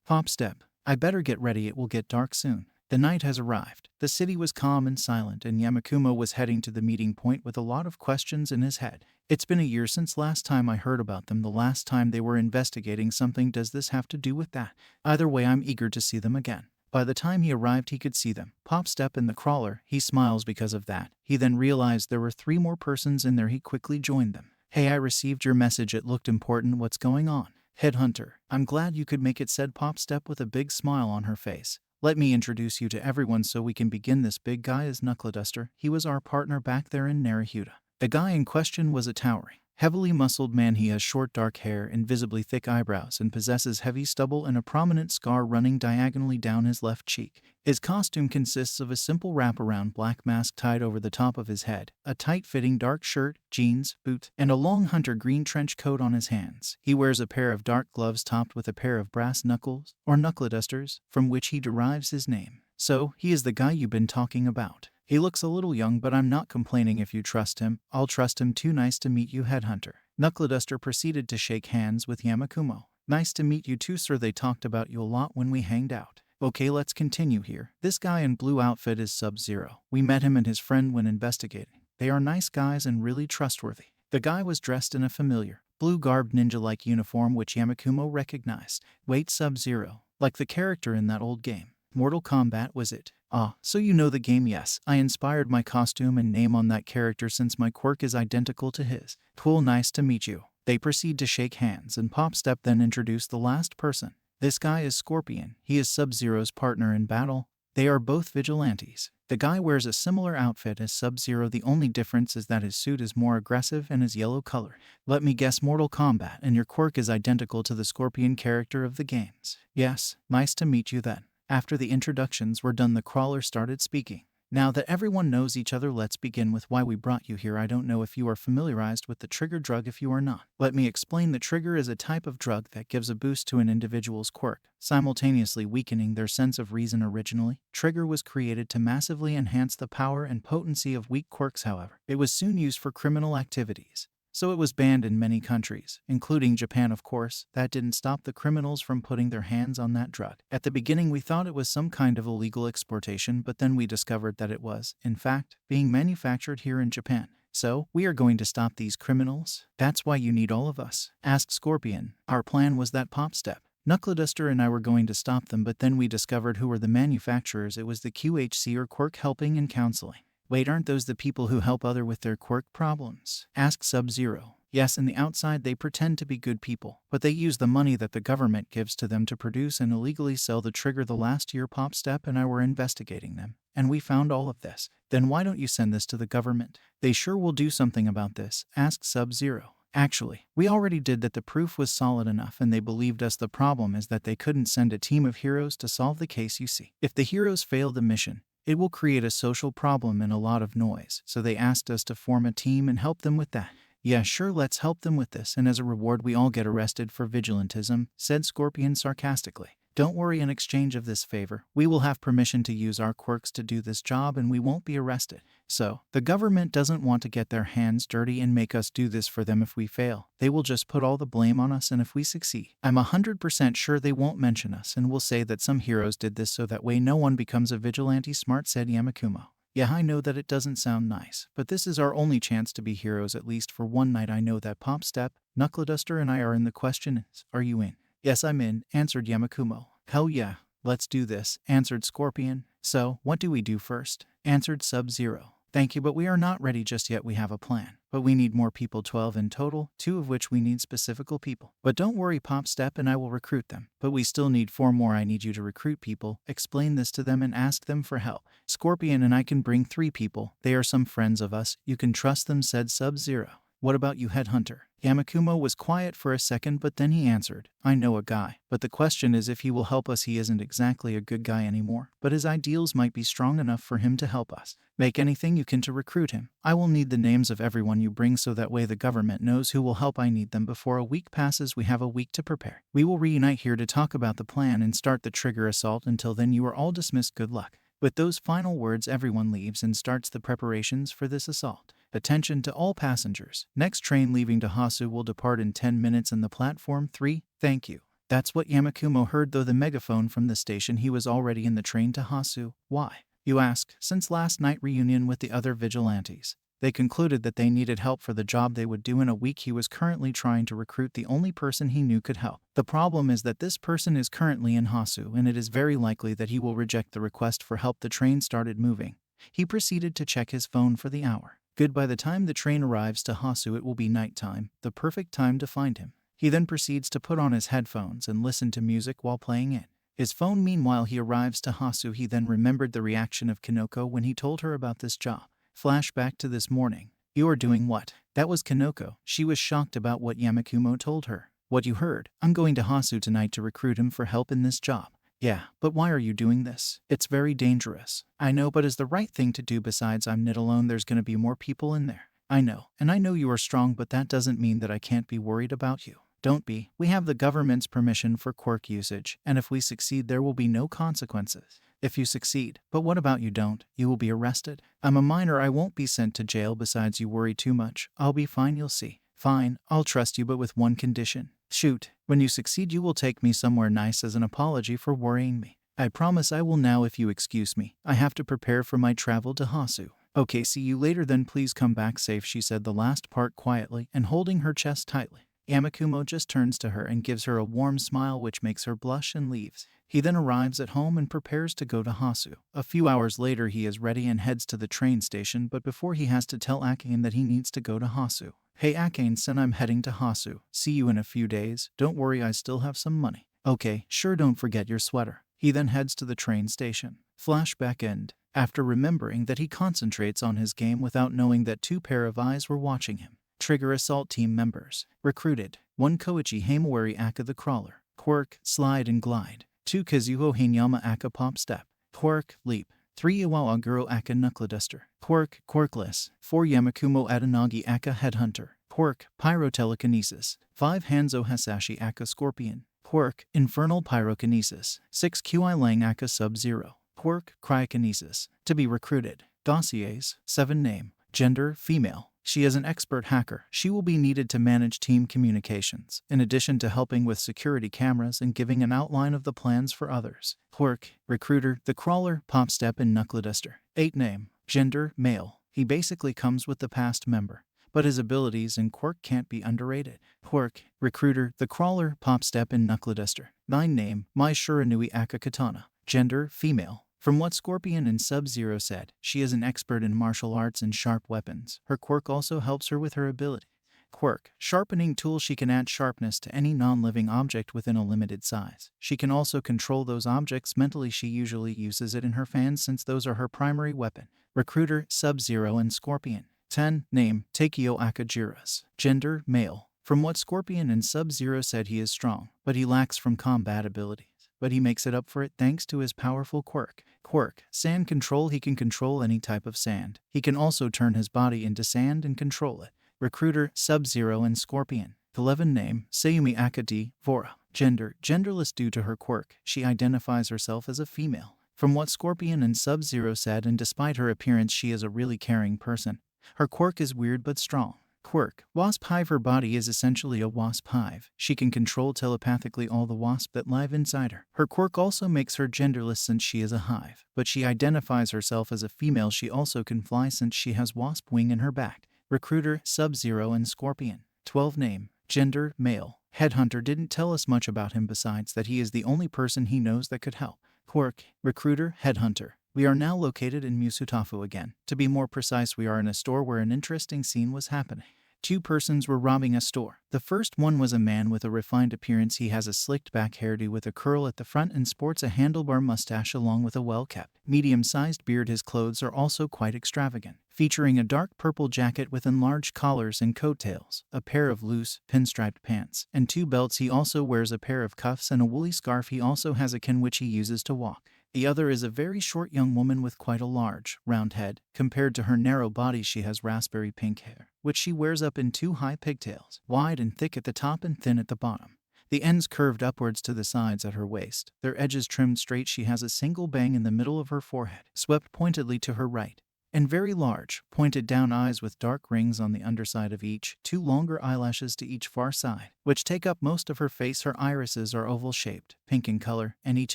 Pop step. I better get ready, it will get dark soon. The night has arrived. The city was calm and silent, and Yamakumo was heading to the meeting point with a lot of questions in his head. It's been a year since last time I heard about them. The last time they were investigating something. Does this have to do with that? Either way, I'm eager to see them again. By the time he arrived, he could see them. Pop step in the crawler. He smiles because of that. He then realized there were 3 more persons in there. He quickly joined them. Hey, I received your message. It looked important. What's going on? Headhunter. I'm glad you could make it, said Pop step with a big smile on her face. Let me introduce you to everyone so we can begin. This big guy is Knuckleduster. He was our partner back there in Naruhuda. The guy in question was a towering, heavily muscled man. He has short dark hair, invisibly thick eyebrows, and possesses heavy stubble and a prominent scar running diagonally down his left cheek. His costume consists of a simple wraparound black mask tied over the top of his head, a tight-fitting dark shirt, jeans, boot, and a long hunter green trench coat on his hands. He wears a pair of dark gloves topped with a pair of brass knuckles, or knuckledusters, from which he derives his name. So, he is the guy you've been talking about. He looks a little young, but I'm not complaining. If you trust him, I'll trust him too. Nice to meet you, Headhunter. Knuckleduster proceeded to shake hands with Yamakumo. Nice to meet you too, sir. They talked about you a lot when we hanged out. Okay, let's continue here. This guy in blue outfit is Sub-Zero. We met him and his friend when investigating. They are nice guys and really trustworthy. The guy was dressed in a familiar, blue-garbed ninja-like uniform which Yamakumo recognized. Wait, Sub-Zero. Like the character in that old game. Mortal Kombat, was it? Ah, so you know the game. Yes, I inspired my costume and name on that character since my quirk is identical to his. Cool, nice to meet you. They proceed to shake hands and Pop Step then introduced the last person. This guy is Scorpion. He is Sub-Zero's partner in battle. They are both vigilantes. The guy wears a similar outfit as Sub-Zero. The only difference is that his suit is more aggressive and is yellow color. Let me guess, Mortal Kombat, and your quirk is identical to the Scorpion character of the games. Yes, nice to meet you then. After the introductions were done, the crawler started speaking. Now that everyone knows each other, let's begin with why we brought you here. I don't know if you are familiarized with the trigger drug. If you are not, let me explain. The trigger is a type of drug that gives a boost to an individual's quirk, simultaneously weakening their sense of reason. Originally, trigger was created to massively enhance the power and potency of weak quirks. However, it was soon used for criminal activities. So it was banned in many countries, including Japan, of course. That didn't stop the criminals from putting their hands on that drug. At the beginning, we thought it was some kind of illegal exportation, but then we discovered that it was, in fact, being manufactured here in Japan. So, we are going to stop these criminals? That's why you need all of us? Asked Scorpion. Our plan was that Pop Step, Knuckleduster and I were going to stop them, but then we discovered who were the manufacturers. It was the QHC, or Quirk Helping and Counseling. Wait, aren't those the people who help other with their quirk problems? Asked Sub-Zero. Yes, in the outside they pretend to be good people, but they use the money that the government gives to them to produce and illegally sell the trigger. The last year Pop Step and I were investigating them, and we found all of this. Then why don't you send this to the government? They sure will do something about this, asked Sub-Zero. Actually, we already did that. The proof was solid enough and they believed us. The problem is that they couldn't send a team of heroes to solve the case, you see. If the heroes fail the mission, it will create a social problem and a lot of noise, so they asked us to form a team and help them with that. Yeah, sure, let's help them with this, and as a reward we all get arrested for vigilantism, said Scorpion sarcastically. Don't worry, in exchange of this favor, we will have permission to use our quirks to do this job and we won't be arrested. So, the government doesn't want to get their hands dirty and make us do this for them if we fail. They will just put all the blame on us, and if we succeed, I'm 100% sure they won't mention us and will say that some heroes did this so that way no one becomes a vigilante, smart, said Yamakumo. Yeah, I know that it doesn't sound nice, but this is our only chance to be heroes, at least for one night. I know that Pop Step, Knuckleduster and I are in. The question is, are you in? Yes, I'm in, answered Yamakumo. Hell yeah, let's do this, answered Scorpion. So, what do we do first? Answered Sub-Zero. Thank you, but we are not ready just yet. We have a plan, but we need more people, 12 in total, 2 of which we need specific people. But don't worry, Pop Step and I will recruit them. But we still need 4 more. I need you to recruit people, explain this to them and ask them for help. Scorpion and I can bring 3 people. They are some friends of us. You can trust them, said Sub-Zero. What about you, Headhunter? Yamakumo was quiet for a second, but then he answered, I know a guy, but the question is if he will help us. He isn't exactly a good guy anymore, but his ideals might be strong enough for him to help us. Make anything you can to recruit him. I will need the names of everyone you bring so that way the government knows who will help. I need them before a week passes. We have a week to prepare. We will reunite here to talk about the plan and start the trigger assault. Until then, you are all dismissed. Good luck. With those final words, everyone leaves and starts the preparations for this assault. Attention to all passengers. Next train leaving to Hasu will depart in 10 minutes in the platform 3. Thank you. That's what Yamakumo heard through the megaphone from the station. He was already in the train to Hasu. Why, you ask? Since last night reunion with the other vigilantes, they concluded that they needed help for the job they would do in a week. He was currently trying to recruit the only person he knew could help. The problem is that this person is currently in Hasu, and it is very likely that he will reject the request for help. The train started moving. He proceeded to check his phone for the hour. Good, by the time the train arrives to Hasu it will be nighttime, the perfect time to find him. He then proceeds to put on his headphones and listen to music while playing it. His phone. Meanwhile, he arrives to Hasu. He then remembered the reaction of Kanoko when he told her about this job. Flashback to this morning. You are doing what? That was Kanoko. She was shocked about what Yamakumo told her. What you heard? I'm going to Hasu tonight to recruit him for help in this job. Yeah, but why are you doing this? It's very dangerous. I know, but it's the right thing to do. Besides, I'm not alone. There's gonna be more people in there. I know, and I know you are strong, but that doesn't mean that I can't be worried about you. Don't be. We have the government's permission for quirk usage, and if we succeed there will be no consequences. If you succeed, but what about you don't? You will be arrested. I'm a minor. I won't be sent to jail. Besides, you worry too much. I'll be fine, you'll see. Fine, I'll trust you, but with one condition. Shoot. When you succeed you will take me somewhere nice as an apology for worrying me. I promise I will. Now if you excuse me, I have to prepare for my travel to Hasu. Okay, see you later then. Please come back safe, she said the last part quietly and holding her chest tightly. Yamakumo just turns to her and gives her a warm smile which makes her blush and leaves. He then arrives at home and prepares to go to Hasu. A few hours later he is ready and heads to the train station, but before he has to tell Akane that he needs to go to Hasu. Hey Akane-san, I'm heading to Hasu. See you in a few days. Don't worry, I still have some money. Okay, sure, don't forget your sweater. He then heads to the train station. Flashback end. After remembering that he concentrates on his game without knowing that 2 pair of eyes were watching him. Trigger assault team members. Recruited. 1 Koichi Hamawari Aka the Crawler. Quirk, Slide and Glide. 2 Kazuho Hanyama Aka Pop Step. Quirk, Leap. 3 Iwawa Guru Aka Knuckleduster. Quirk, Quirkless. 4 Yamakumo Adanagi Aka Headhunter. Quirk, Pyrotelekinesis. 5 Hanzo Hasashi Aka Scorpion. Quirk, Infernal Pyrokinesis. 6 Qi Lang Aka Sub-Zero. Quirk, Cryokinesis. To be recruited. Dossiers. 7 Name. Gender, female. She is an expert hacker. She will be needed to manage team communications, in addition to helping with security cameras and giving an outline of the plans for others. Quirk, Recruiter, the Crawler, Pop Step and Knuckleduster. 8 Name. Gender, male. He basically comes with the past member, but his abilities and quirk can't be underrated. Quirk, Recruiter, the Crawler, Pop Step and Knuckleduster. 9 Name. Mai Shiranui Aka Katana. Gender, female. From what Scorpion and Sub-Zero said, she is an expert in martial arts and sharp weapons. Her quirk also helps her with her ability. Quirk, Sharpening Tool. She can add sharpness to any non-living object within a limited size. She can also control those objects mentally. She usually uses it in her fans since those are her primary weapon. Recruiter, Sub-Zero and Scorpion. 10. Name, Takeo Akajiras. Gender, male. From what Scorpion and Sub-Zero said, he is strong, but he lacks from combat abilities. But he makes it up for it thanks to his powerful quirk. Quirk, sand control. He can control any type of sand. He can also turn his body into sand and control it. Recruiter, Sub-Zero and Scorpion. 11. Name, Sayumi Akadi, Vora. Gender, genderless due to her quirk. She identifies herself as a female. From what Scorpion and Sub-Zero said, and despite her appearance, she is a really caring person. Her quirk is weird but strong. Quirk, Wasp Hive. Her body is essentially a wasp hive. She can control telepathically all the wasps that live inside her. Her quirk also makes her genderless since she is a hive, but she identifies herself as a female. She also can fly since she has wasp wing in her back. Recruiter, Sub-Zero and Scorpion. 12. Name, gender, male. Headhunter didn't tell us much about him besides that he is the only person he knows that could help. Quirk, Recruiter, Headhunter. We are now located in Musutafu again. To be more precise, we are in a store where an interesting scene was happening. Two persons were robbing a store. The first one was a man with a refined appearance. He has a slicked back hairdo with a curl at the front and sports a handlebar mustache along with a well-kept, medium-sized beard. His clothes are also quite extravagant, featuring a dark purple jacket with enlarged collars and coattails, a pair of loose, pinstriped pants, and 2 belts. He also wears a pair of cuffs and a woolly scarf. He also has a cane which he uses to walk. The other is a very short young woman with quite a large, round head. Compared to her narrow body, she has raspberry pink hair, which she wears up in 2 high pigtails, wide and thick at the top and thin at the bottom. The ends curved upwards to the sides at her waist, their edges trimmed straight. She has a single bang in the middle of her forehead, swept pointedly to her right, and very large, pointed down eyes with dark rings on the underside of each, 2 longer eyelashes to each far side, which take up most of her face. Her irises are oval-shaped, pink in color, and each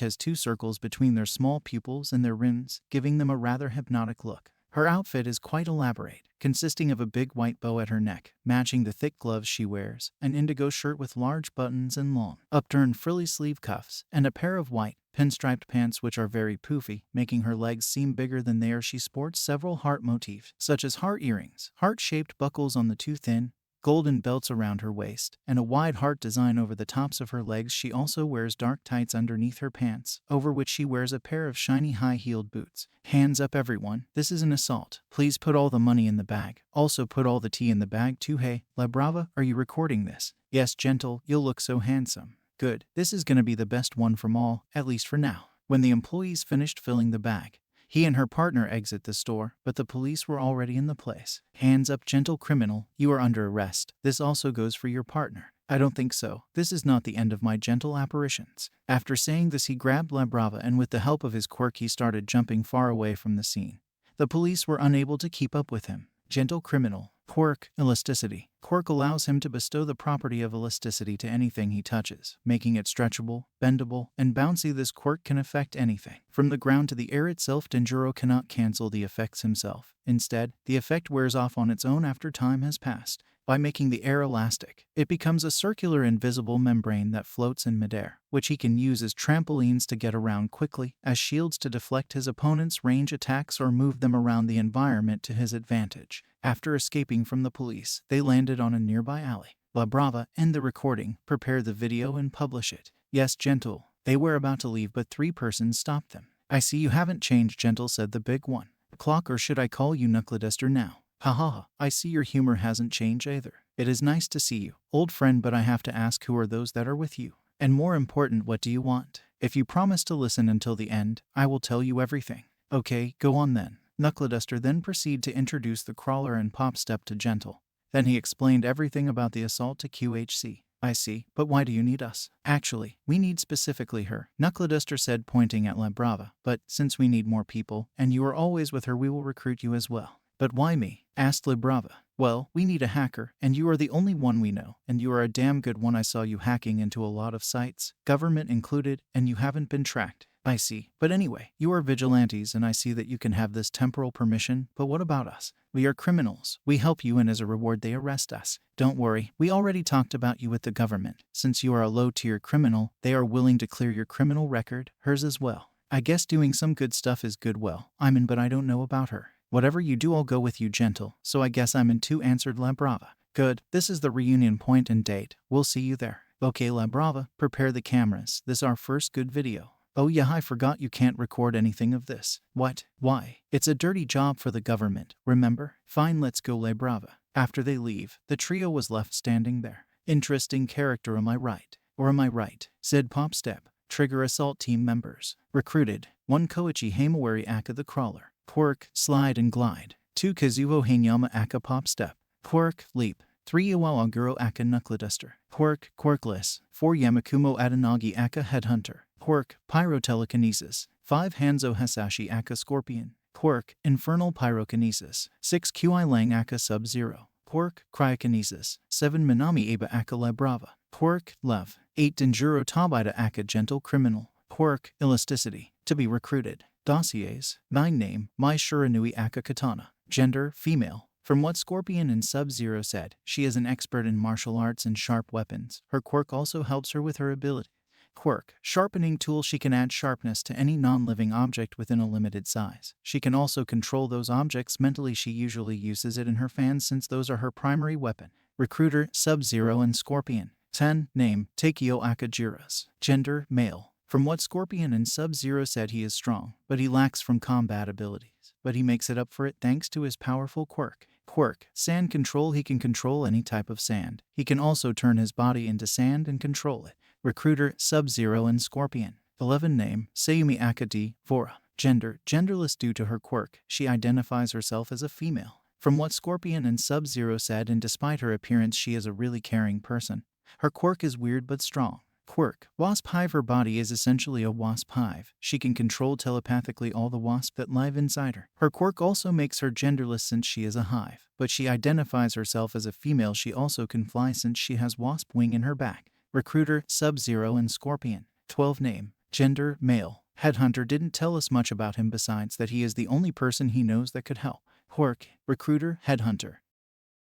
has 2 circles between their small pupils and their rims, giving them a rather hypnotic look. Her outfit is quite elaborate, consisting of a big white bow at her neck, matching the thick gloves she wears, an indigo shirt with large buttons and long, upturned frilly sleeve cuffs, and a pair of white, pinstriped pants which are very poofy, making her legs seem bigger than they are. She sports several heart motifs, such as heart earrings, heart-shaped buckles on the 2 thin, golden belts around her waist, and a wide heart design over the tops of her legs. She also wears dark tights underneath her pants, over which she wears a pair of shiny high-heeled boots. Hands up everyone, this is an assault. Please put all the money in the bag. Also put all the tea in the bag too. Hey, La Brava, are you recording this? Yes, gentle, you'll look so handsome. Good, this is gonna be the best one from all, at least for now. When the employees finished filling the bag, he and her partner exit the store, but the police were already in the place. Hands up, gentle criminal, you are under arrest. This also goes for your partner. I don't think so. This is not the end of my gentle apparitions. After saying this, he grabbed La Brava and with the help of his quirk he started jumping far away from the scene. The police were unable to keep up with him. Gentle criminal. Quirk, elasticity. Quirk allows him to bestow the property of elasticity to anything he touches, making it stretchable, bendable, and bouncy. This quirk can affect anything, from the ground to the air itself. Denjuro cannot cancel the effects himself. Instead, the effect wears off on its own after time has passed. By making the air elastic, it becomes a circular invisible membrane that floats in midair, which he can use as trampolines to get around quickly, as shields to deflect his opponent's range attacks or move them around the environment to his advantage. After escaping from the police, they landed on a nearby alley. La Brava, end the recording, prepare the video and publish it. Yes, gentle. They were about to leave but 3 persons stopped them. I see you haven't changed, gentle, said the big one. Clock, or should I call you Knuckleduster now? Ha ha ha, I see your humor hasn't changed either. It is nice to see you, old friend, but I have to ask, who are those that are with you? And more important, what do you want? If you promise to listen until the end, I will tell you everything. Okay, go on then. Knuckleduster then proceeded to introduce the crawler and pop step to Gentle. Then he explained everything about the assault to QHC. I see, but why do you need us? Actually, we need specifically her, Knuckleduster said, pointing at La Brava. But since we need more people, and you are always with her, we will recruit you as well. But why me? Asked La Brava. Well, we need a hacker, and you are the only one we know, and you are a damn good one. I saw you hacking into a lot of sites, government included, and you haven't been tracked. I see. But anyway, you are vigilantes and I see that you can have this temporal permission, but what about us? We are criminals. We help you and as a reward they arrest us. Don't worry, we already talked about you with the government. Since you are a low-tier criminal, they are willing to clear your criminal record, hers as well. I guess doing some good stuff is good. Well, I'm in, but I don't know about her. Whatever you do, I'll go with you, Gentle, so I guess I'm in too, answered La Brava. Good, this is the reunion point and date. We'll see you there. Okay, La Brava, prepare the cameras. This is our first good video. Oh yeah, I forgot you can't record anything of this. What? Why? It's a dirty job for the government, remember? Fine, let's go La Brava. After they leave, the trio was left standing there. Interesting character, am I right? Or am I right? Said Popstep. Trigger assault team members. Recruited. 1 Koichi Hamawari Aka the Crawler. Quirk, Slide and Glide. 2 Kazuo Hanyama Aka Popstep. Quirk, Leap. 3 Iwao Aguro Aka Knuckleduster. Quirk, Quirkless. 4 Yamakumo Adanagi Aka Headhunter. Quirk, Pyrotelekinesis. 5 Hanzo Hasashi Aka Scorpion. Quirk, Infernal Pyrokinesis. 6 Qi Lang Aka Sub-Zero. Quirk, Cryokinesis. 7 Minami Aba Aka La Brava. Quirk, Love. 8 Denjuro Tabita Aka Gentle Criminal. Quirk, Elasticity. To be recruited. Dossiers. 9 Name, Mai Shiranui Aka Katana. Gender, female. From what Scorpion and Sub-Zero said, she is an expert in martial arts and sharp weapons. Her quirk also helps her with her ability. Quirk, Sharpening Tool. She can add sharpness to any non-living object within a limited size. She can also control those objects mentally. She usually uses it in her fans since those are her primary weapon. Recruiter, Sub-Zero and Scorpion. 10. Name, Takeo Akajiras. Gender, male. From what Scorpion and Sub-Zero said, he is strong, but he lacks from combat abilities. But he makes it up for it thanks to his powerful quirk. Quirk, Sand Control. He can control any type of sand. He can also turn his body into sand and control it. Recruiter, Sub-Zero and Scorpion. 11. Name, Sayumi Akadi, Vora. Gender, genderless due to her quirk. She identifies herself as a female. From what Scorpion and Sub-Zero said, and despite her appearance, she is a really caring person. Her quirk is weird but strong. Quirk, Wasp Hive. Her body is essentially a wasp hive. She can control telepathically all the wasps that live inside her. Her quirk also makes her genderless since she is a hive, but she identifies herself as a female. She also can fly since she has wasp wing in her back. Recruiter, Sub-Zero and Scorpion. 12. Name, gender, male. Headhunter. Didn't tell us much about him besides that he is the only person he knows that could help. Quirk, Recruiter, Headhunter.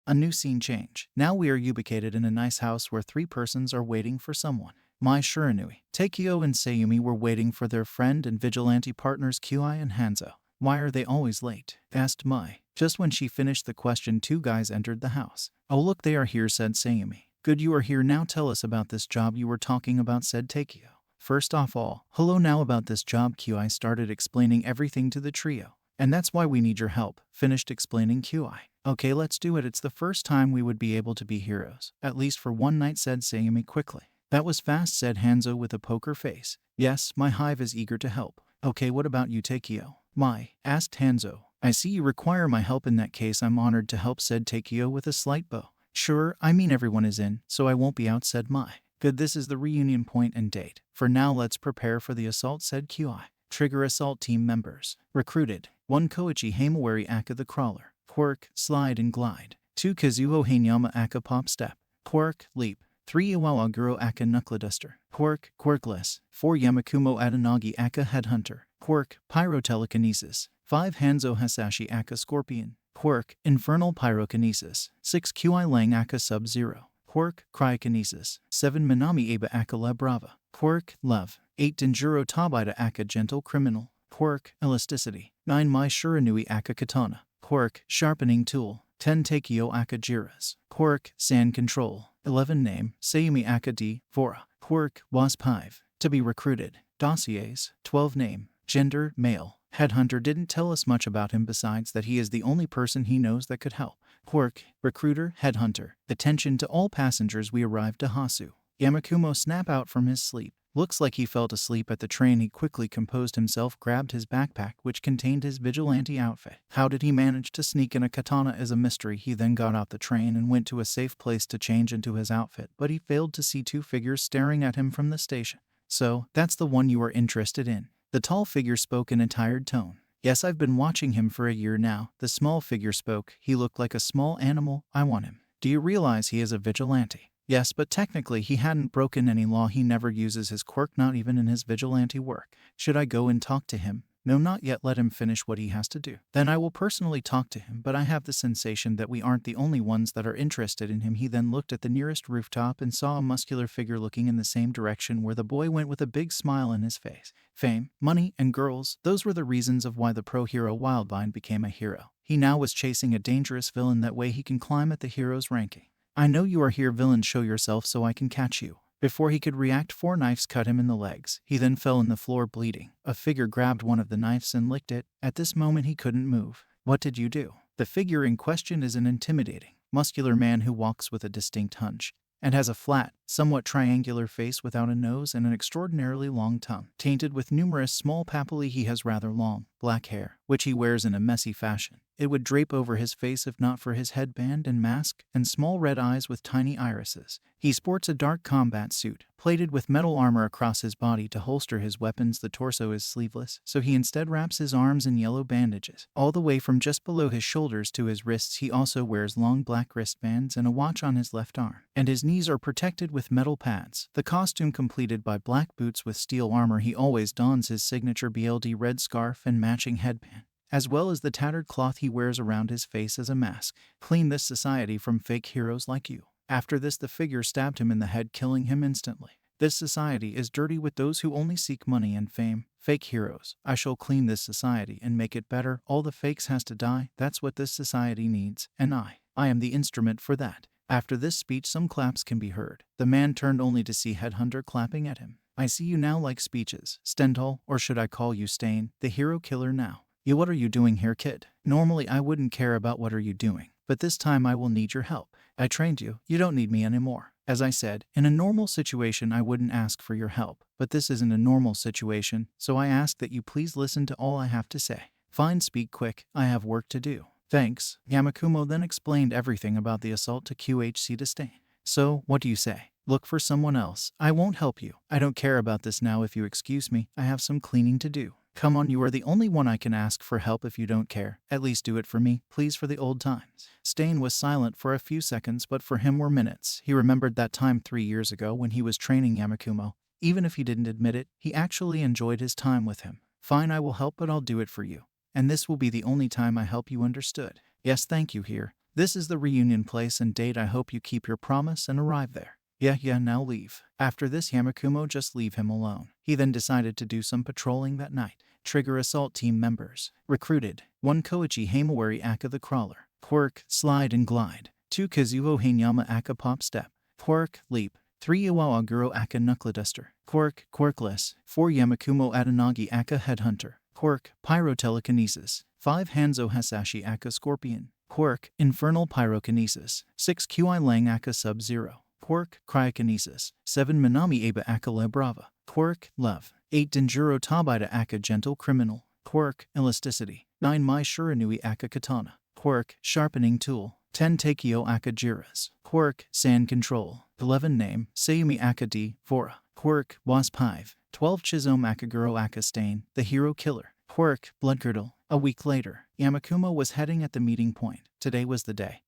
A new scene change. Now we are ubicated in a nice house where 3 persons are waiting for someone. Mai Shiranui, Takeo and Sayumi were waiting for their friend and vigilante partners Qi and Hanzo. Why are they always late? Asked Mai. Just when she finished the question, 2 guys entered the house. Oh look, they are here, said Sayumi. Good, you are here now. Tell us about this job you were talking about, said Takeo. First off all, hello. Now about this job, Qi started explaining everything to the trio. And that's why we need your help, finished explaining Qi. Okay, let's do it. It's the first time we would be able to be heroes. At least for one night, said Sayumi quickly. That was fast, said Hanzo with a poker face. Yes, my hive is eager to help. Okay, what about you, Takeo? Mai, asked Hanzo. I see you require my help. In that case, I'm honored to help, said Takeo with a slight bow. Sure, I mean everyone is in, so I won't be out, said Mai. Good, this is the reunion point and date. For now, let's prepare for the assault, said Qi. Trigger assault team members. Recruited. 1 Koichi Hamawari Aka the Crawler. Quirk, Slide and Glide. 2 Kazuo Hanyama Aka Popstep. Quirk, Leap. 3 Iwao Aguro Aka Knuckleduster. Quirk, Quirkless. 4 Yamakumo Adanagi Aka Headhunter. Quirk, Pyrotelekinesis. 5 Hanzo Hasashi Aka Scorpion. Quirk, Infernal Pyrokinesis. 6 Qi Lang Aka Sub-Zero. Quirk, Cryokinesis. 7 Minami Aba Aka La Brava. Quirk, Love. 8 Denjuro Tabita Aka Gentle Criminal. Quirk, Elasticity. 9 Mai Shiranui Aka Katana. Quirk, Sharpening Tool. 10 Takeo Aka Jiras. Quirk, Sand Control. 11 Name, Sayumi Akadi, Vora. Quirk, Wasp Hive. To be recruited. Dossiers. 12 Name, Gender, Male. Headhunter. Didn't tell us much about him besides that he is the only person he knows that could help. Quirk, Recruiter, Headhunter. Attention to all passengers, we arrived to Hasu. Yamakumo snap out from his sleep. Looks like he fell asleep at the train. He quickly composed himself, grabbed his backpack which contained his vigilante outfit. How did he manage to sneak in a katana is a mystery. He then got out the train and went to a safe place to change into his outfit, but he failed to see 2 figures staring at him from the station. So, that's the one you are interested in. The tall figure spoke in a tired tone. Yes, I've been watching him for a year now. The small figure spoke. He looked like a small animal. I want him. Do you realize he is a vigilante? Yes, but technically he hadn't broken any law. He never uses his quirk, not even in his vigilante work. Should I go and talk to him? No, not yet. Let him finish what he has to do. Then I will personally talk to him, but I have the sensation that we aren't the only ones that are interested in him. He then looked at the nearest rooftop and saw a muscular figure looking in the same direction where the boy went with a big smile on his face. Fame, money, and girls, those were the reasons of why the pro-hero Wildvine became a hero. He now was chasing a dangerous villain. That way he can climb at the hero's ranking. I know you are here, villain. Show yourself so I can catch you. Before he could react, 4 knives cut him in the legs. He then fell on the floor bleeding. A figure grabbed one of the knives and licked it. At this moment he couldn't move. What did you do? The figure in question is an intimidating, muscular man who walks with a distinct hunch and has a flat, somewhat triangular face without a nose and an extraordinarily long tongue. Tainted with numerous small papillae, he has rather long, black hair, which he wears in a messy fashion. It would drape over his face if not for his headband and mask, and small red eyes with tiny irises. He sports a dark combat suit, plated with metal armor across his body to holster his weapons. The torso is sleeveless, so he instead wraps his arms in yellow bandages. All the way from just below his shoulders to his wrists, he also wears long black wristbands and a watch on his left arm, and his knees are protected with metal pads. The costume completed by black boots with steel armor. He always dons his signature BLD red scarf and matching headband, as well as the tattered cloth he wears around his face as a mask. Clean this society from fake heroes like you. After this, the figure stabbed him in the head, killing him instantly. This society is dirty with those who only seek money and fame. Fake heroes. I shall clean this society and make it better. All the fakes has to die. That's what this society needs. And I am the instrument for that. After this speech, some claps can be heard. The man turned only to see Headhunter clapping at him. I see you now like speeches. Stendhal, or should I call you Stain, the hero killer now. You, what are you doing here, kid? Normally I wouldn't care about what are you doing, but this time I will need your help. I trained you. You don't need me anymore. As I said, in a normal situation I wouldn't ask for your help, but this isn't a normal situation, so I ask that you please listen to all I have to say. Fine, speak quick. I have work to do. Thanks. Yamakumo then explained everything about the assault to QHC to Stain. So, what do you say? Look for someone else. I won't help you. I don't care about this now. If you excuse me, I have some cleaning to do. Come on, you are the only one I can ask for help. If you don't care, at least do it for me, please, for the old times. Stain was silent for a few seconds, but for him were minutes. He remembered that time 3 years ago when he was training Yamakumo. Even if he didn't admit it, he actually enjoyed his time with him. Fine, I will help, but I'll do it for you. And this will be the only time I help you, understood? Yes, thank you. Here. This is the reunion place and date. I hope you keep your promise and arrive there. Yeah, now leave. After this, Yamakumo just leave him alone. He then decided to do some patrolling that night. Trigger assault team members. Recruited. 1 Koichi Hamawari Aka the Crawler. Quirk, Slide and Glide. 2 Kazuo Hanyama Aka Pop Step. Quirk, Leap. 3 Iwao Aguro Aka Knuckleduster. Quirk, Quirkless. 4 Yamakumo Adanagi Aka Headhunter. Quirk, Pyrotelekinesis. 5 Hanzo Hasashi Aka Scorpion. Quirk, Infernal Pyrokinesis. 6 Qi Lang Aka Sub-Zero. Quirk, Cryokinesis. 7 Minami Aba Aka Lebrava. Quirk, Love. 8 Denjuro Tabita Aka Gentle Criminal. Quirk, Elasticity. 9 Mai Shiranui Aka Katana. Quirk, Sharpening Tool. 10 Takeo Aka Jiras. Quirk, Sand Control. 11 Name, Sayumi Aka D. Vora. Quirk, Wasp Hive. 12 Chizome Aka Guro Aka Stain, the Hero Killer. Quirk, Bloodgirdle. A week later, Yamakumo was heading at the meeting point. Today was the day.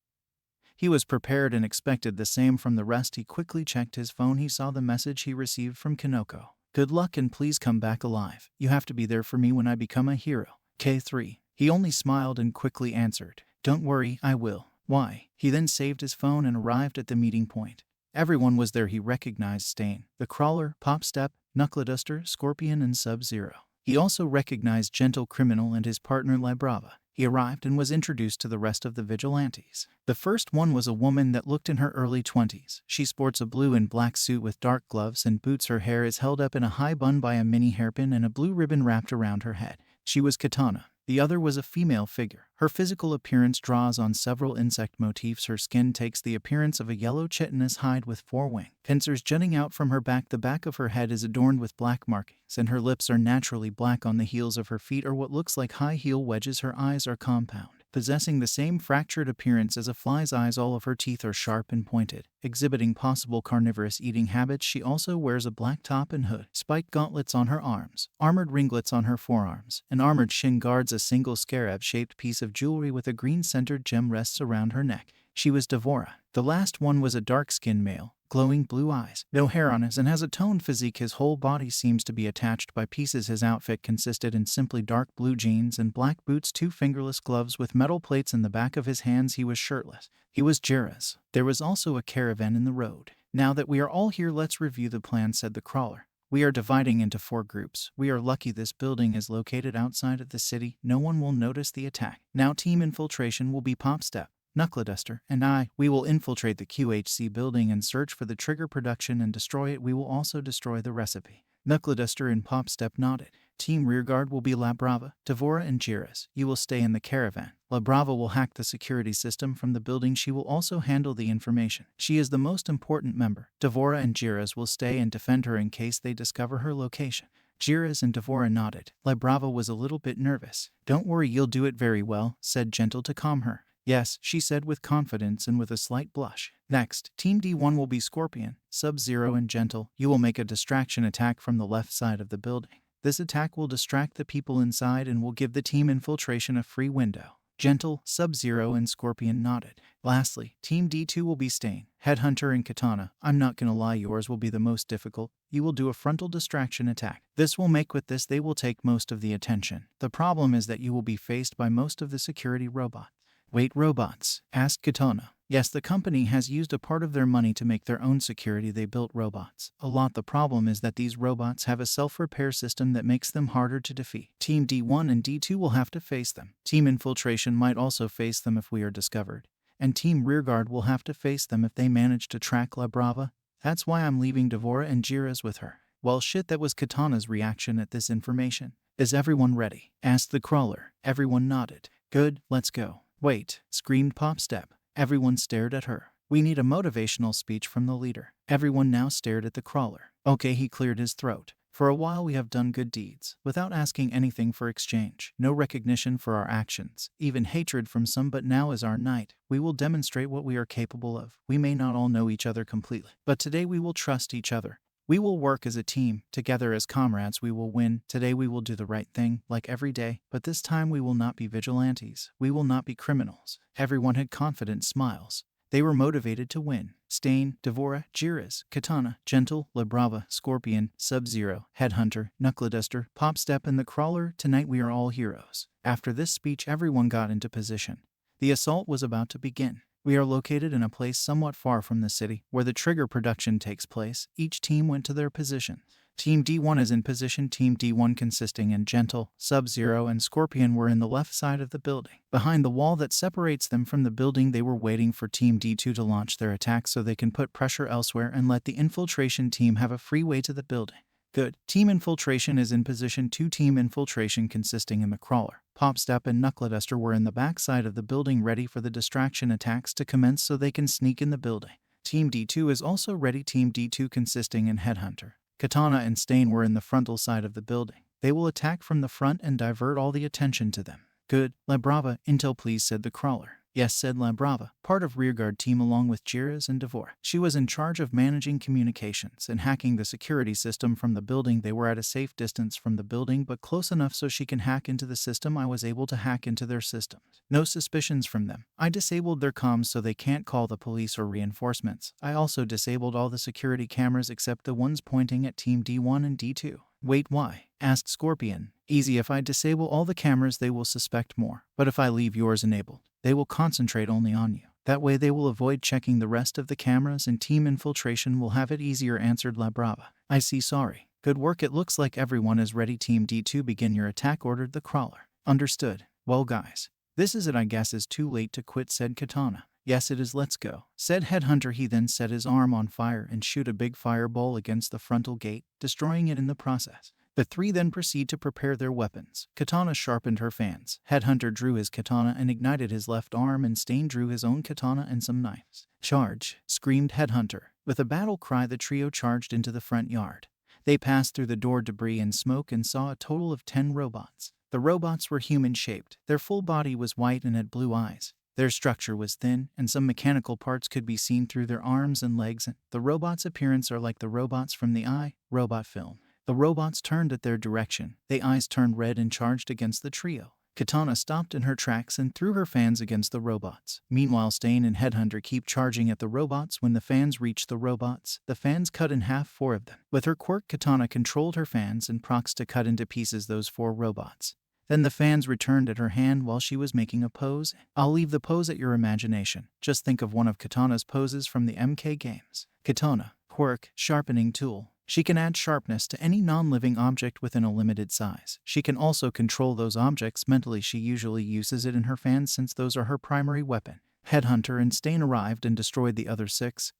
He was prepared and expected the same from the rest. He quickly checked his phone. He saw the message he received from Kinoko. Good luck and please come back alive. You have to be there for me when I become a hero. K3. He only smiled and quickly answered, Don't worry, I will. Why? He then saved his phone and arrived at the meeting point. Everyone was there. He recognized Stain, the Crawler, Popstep, Knuckleduster, Scorpion, and Sub-Zero. He also recognized Gentle Criminal and his partner Lebrava. He arrived and was introduced to the rest of the vigilantes. The first one was a woman that looked in her early 20s. She sports a blue and black suit with dark gloves and boots. Her hair is held up in a high bun by a mini hairpin and a blue ribbon wrapped around her head. She was Katana. The other was a female figure. Her physical appearance draws on several insect motifs. Her skin takes the appearance of a yellow chitinous hide with 4 wing pincers jutting out from her back. The back of her head is adorned with black markings, and her lips are naturally black. On the heels of her feet are what looks like high heel wedges. Her eyes are compound, possessing the same fractured appearance as a fly's eyes. All of her teeth are sharp and pointed, exhibiting possible carnivorous eating habits. She also wears a black top and hood, spiked gauntlets on her arms, armored ringlets on her forearms, and armored shin guards. A single scarab-shaped piece of jewelry with a green-centered gem rests around her neck. She was Devora. The last one was a dark-skinned male, glowing blue eyes, no hair on his, and has a toned physique. His whole body seems to be attached by pieces. His outfit consisted in simply dark blue jeans and black boots, 2 fingerless gloves with metal plates in the back of his hands. He was shirtless. He was Jiras. There was also a caravan in the road. Now that we are all here, let's review the plan, said the Crawler. We are dividing into 4 groups. We are lucky this building is located outside of the city. No one will notice the attack. Now Team Infiltration will be Popstep, Knuckleduster, and I, we will infiltrate the QHC building and search for the trigger production and destroy it. We will also destroy the recipe. Knuckleduster and Popstep nodded. Team Rearguard will be La Brava, Devora, and Jiras. You will stay in the caravan. La Brava will hack the security system from the building. She will also handle the information. She is the most important member. Devora and Jiras will stay and defend her in case they discover her location. Jiras and Devora nodded. La Brava was a little bit nervous. Don't worry, you'll do it very well, said Gentle to calm her. Yes, she said with confidence and with a slight blush. Next, Team D1 will be Scorpion, Sub-Zero, and Gentle. You will make a distraction attack from the left side of the building. This attack will distract the people inside and will give the team infiltration a free window. Gentle, Sub-Zero, and Scorpion nodded. Lastly, Team D2 will be Stain, Headhunter, and Katana. I'm not gonna lie, yours will be the most difficult. You will do a frontal distraction attack. This will make with this they will take most of the attention. The problem is that you will be faced by most of the security robots. Wait, robots? Asked Katana. Yes, the company has used a part of their money to make their own security. They built robots. A lot. The problem is that these robots have a self-repair system that makes them harder to defeat. Team D1 and D2 will have to face them. Team Infiltration might also face them if we are discovered. And Team Rearguard will have to face them if they manage to track La Brava. That's why I'm leaving Devora and Jiras with her. Well, shit, that was Katana's reaction at this information. Is everyone ready? Asked the crawler. Everyone nodded. Good, let's go. Wait, screamed Popstep. Everyone stared at her. We need a motivational speech from the leader. Everyone now stared at the crawler. Okay, he cleared his throat. For a while we have done good deeds, without asking anything for exchange. No recognition for our actions, even hatred from some, but now is our night. We will demonstrate what we are capable of. We may not all know each other completely, but today we will trust each other. We will work as a team. Together as comrades we will win. Today we will do the right thing, like every day, but this time we will not be vigilantes. We will not be criminals. Everyone had confident smiles. They were motivated to win. Stain, Devora, Jiras, Katana, Gentle, La Brava, Scorpion, Sub-Zero, Headhunter, Knuckleduster, Popstep, and the Crawler. Tonight we are all heroes. After this speech everyone got into position. The assault was about to begin. We are located in a place somewhat far from the city, where the trigger production takes place. Each team went to their position. Team D1 is in position. Team D1 consisting in Gentle, Sub-Zero, and Scorpion were in the left side of the building. Behind the wall that separates them from the building they were waiting for Team D2 to launch their attack so they can put pressure elsewhere and let the infiltration team have a free way to the building. Good. Team Infiltration is in position 2. Team Infiltration consisting in the Crawler, Popstep, and Knuckleduster were in the back side of the building ready for the distraction attacks to commence so they can sneak in the building. Team D2 is also ready. Team D2 consisting in Headhunter, Katana, and Stain were in the frontal side of the building. They will attack from the front and divert all the attention to them. Good. La Brava, intel please, said the Crawler. Yes, said La Brava, part of Rearguard team along with Jiras and Devora. She was in charge of managing communications and hacking the security system from the building. They were at a safe distance from the building but close enough so she can hack into the system. I was able to hack into their systems. No suspicions from them. I disabled their comms so they can't call the police or reinforcements. I also disabled all the security cameras except the ones pointing at Team D1 and D2. Wait, why? Asked Scorpion. Easy, if I disable all the cameras they will suspect more. But if I leave yours enabled, they will concentrate only on you. That way they will avoid checking the rest of the cameras and Team Infiltration will have it easier, answered La Brava. I see, sorry. Good work, it looks like everyone is ready. Team D2, begin your attack, ordered the Crawler. Understood. Well guys, this is it. I guess it's too late to quit, said Katana. Yes it is, let's go, said Headhunter. He then set his arm on fire and shoot a big fireball against the frontal gate, destroying it in the process. The three then proceed to prepare their weapons. Katana sharpened her fans. Headhunter drew his katana and ignited his left arm, and Stain drew his own katana and some knives. Charge! Screamed Headhunter. With a battle cry the trio charged into the front yard. They passed through the door, debris and smoke, and saw a total of 10 robots. The robots were human-shaped. Their full body was white and had blue eyes. Their structure was thin, and some mechanical parts could be seen through their arms and legs. The robots' appearance are like the robots from the robot film. The robots turned at their direction. The eyes turned red and charged against the trio. Katana stopped in her tracks and threw her fans against the robots. Meanwhile, Stain and Headhunter keep charging at the robots. When the fans reach the robots, the fans cut in half 4 of them. With her quirk, Katana controlled her fans and procs to cut into pieces those 4 robots. Then the fans returned at her hand while she was making a pose. I'll leave the pose at your imagination. Just think of one of Katana's poses from the MK games. Katana, quirk, sharpening tool. She can add sharpness to any non-living object within a limited size. She can also control those objects mentally. She usually uses it in her fans since those are her primary weapon. Headhunter and Stain arrived and destroyed the other 6.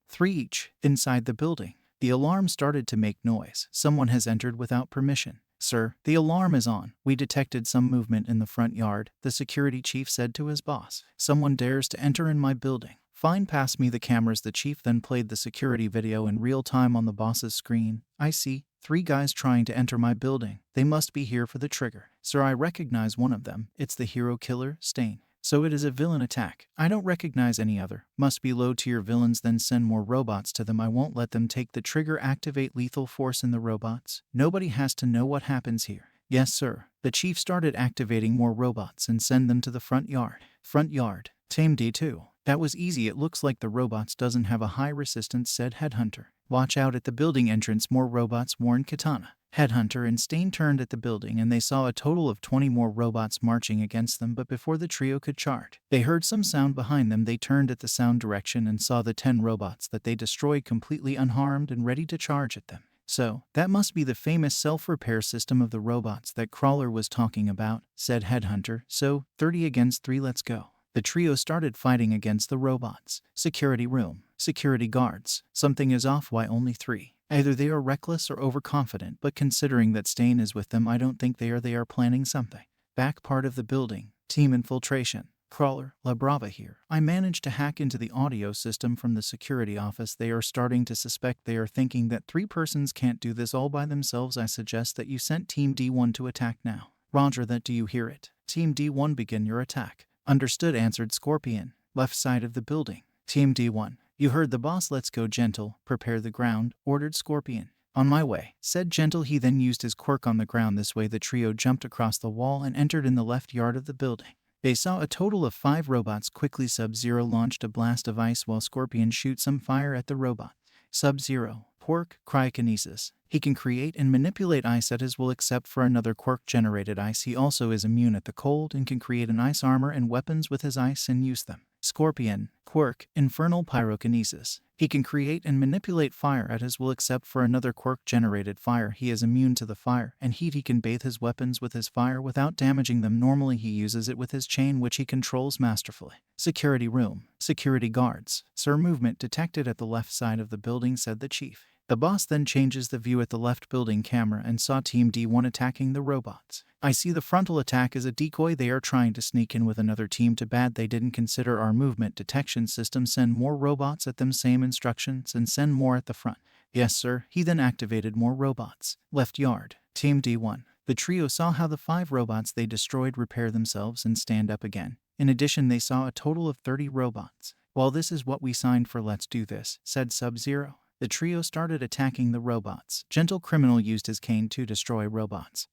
3 each. Inside the building, the alarm started to make noise. Someone has entered without permission. Sir, the alarm is on. We detected some movement in the front yard, the security chief said to his boss. Someone dares to enter in my building. Fine, pass me the cameras. The chief then played the security video in real time on the boss's screen. I see 3 guys trying to enter my building. They must be here for the trigger. Sir, I recognize one of them. It's the hero killer, Stain. So it is a villain attack. I don't recognize any other. Must be low-tier villains, then send more robots to them. I won't let them take the trigger. Activate lethal force in the robots. Nobody has to know what happens here. Yes, sir. The chief started activating more robots and send them to the front yard. Front yard. Tame D2. That was easy. It looks like the robots doesn't have a high resistance, said Headhunter. Watch out at the building entrance. More robots, warned Katana. Headhunter and Stain turned at the building and they saw a total of 20 more robots marching against them, but before the trio could charge, they heard some sound behind them. They turned at the sound direction and saw the 10 robots that they destroyed completely unharmed and ready to charge at them. So, that must be the famous self-repair system of the robots that Crawler was talking about, said Headhunter. So, 30 against 3, let's go. The trio started fighting against the robots. Security room. Security guards. Something is off. Why only 3? Either they are reckless or overconfident, but considering that Stain is with them, I don't think they are planning something. Back part of the building. Team infiltration. Crawler, La Brava here. I managed to hack into the audio system from the security office. They are starting to suspect. They are thinking that 3 persons can't do this all by themselves. I suggest that you sent Team D1 to attack now. Roger that. Do you hear it? Team D1, begin your attack. Understood, answered Scorpion. Left side of the building. Team D1. You heard the boss. Let's go. Gentle, prepare the ground, ordered Scorpion. On my way, said Gentle. He then used his quirk on the ground. This way the trio jumped across the wall and entered in the left yard of the building. They saw a total of 5 robots. Quickly Sub-Zero launched a blast of ice while Scorpion shoots some fire at the robot. Sub-Zero, quirk, cryokinesis. He can create and manipulate ice at his will except for another quirk-generated ice. He also is immune at the cold and can create an ice armor and weapons with his ice and use them. Scorpion, quirk, infernal pyrokinesis. He can create and manipulate fire at his will except for another quirk-generated fire. He is immune to the fire and heat. He can bathe his weapons with his fire without damaging them. Normally he uses it with his chain, which he controls masterfully. Security room. Security guards. Sir, movement detected at the left side of the building, said the chief. The boss then changes the view at the left building camera and saw Team D1 attacking the robots. I see the frontal attack is a decoy. They are trying to sneak in with another team. Too bad they didn't consider our movement detection system. Send more robots at them. Same instructions, and send more at the front. Yes, sir. He then activated more robots. Left yard. Team D1. The trio saw how the 5 robots they destroyed repair themselves and stand up again. In addition, they saw a total of 30 robots. Well, this is what we signed for. Let's do this, said Sub-Zero. The trio started attacking the robots. Gentle Criminal used his cane to destroy robots.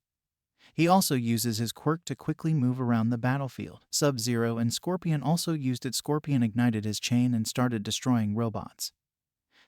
He also uses his quirk to quickly move around the battlefield. Sub-Zero and Scorpion also used it. Scorpion ignited his chain and started destroying robots.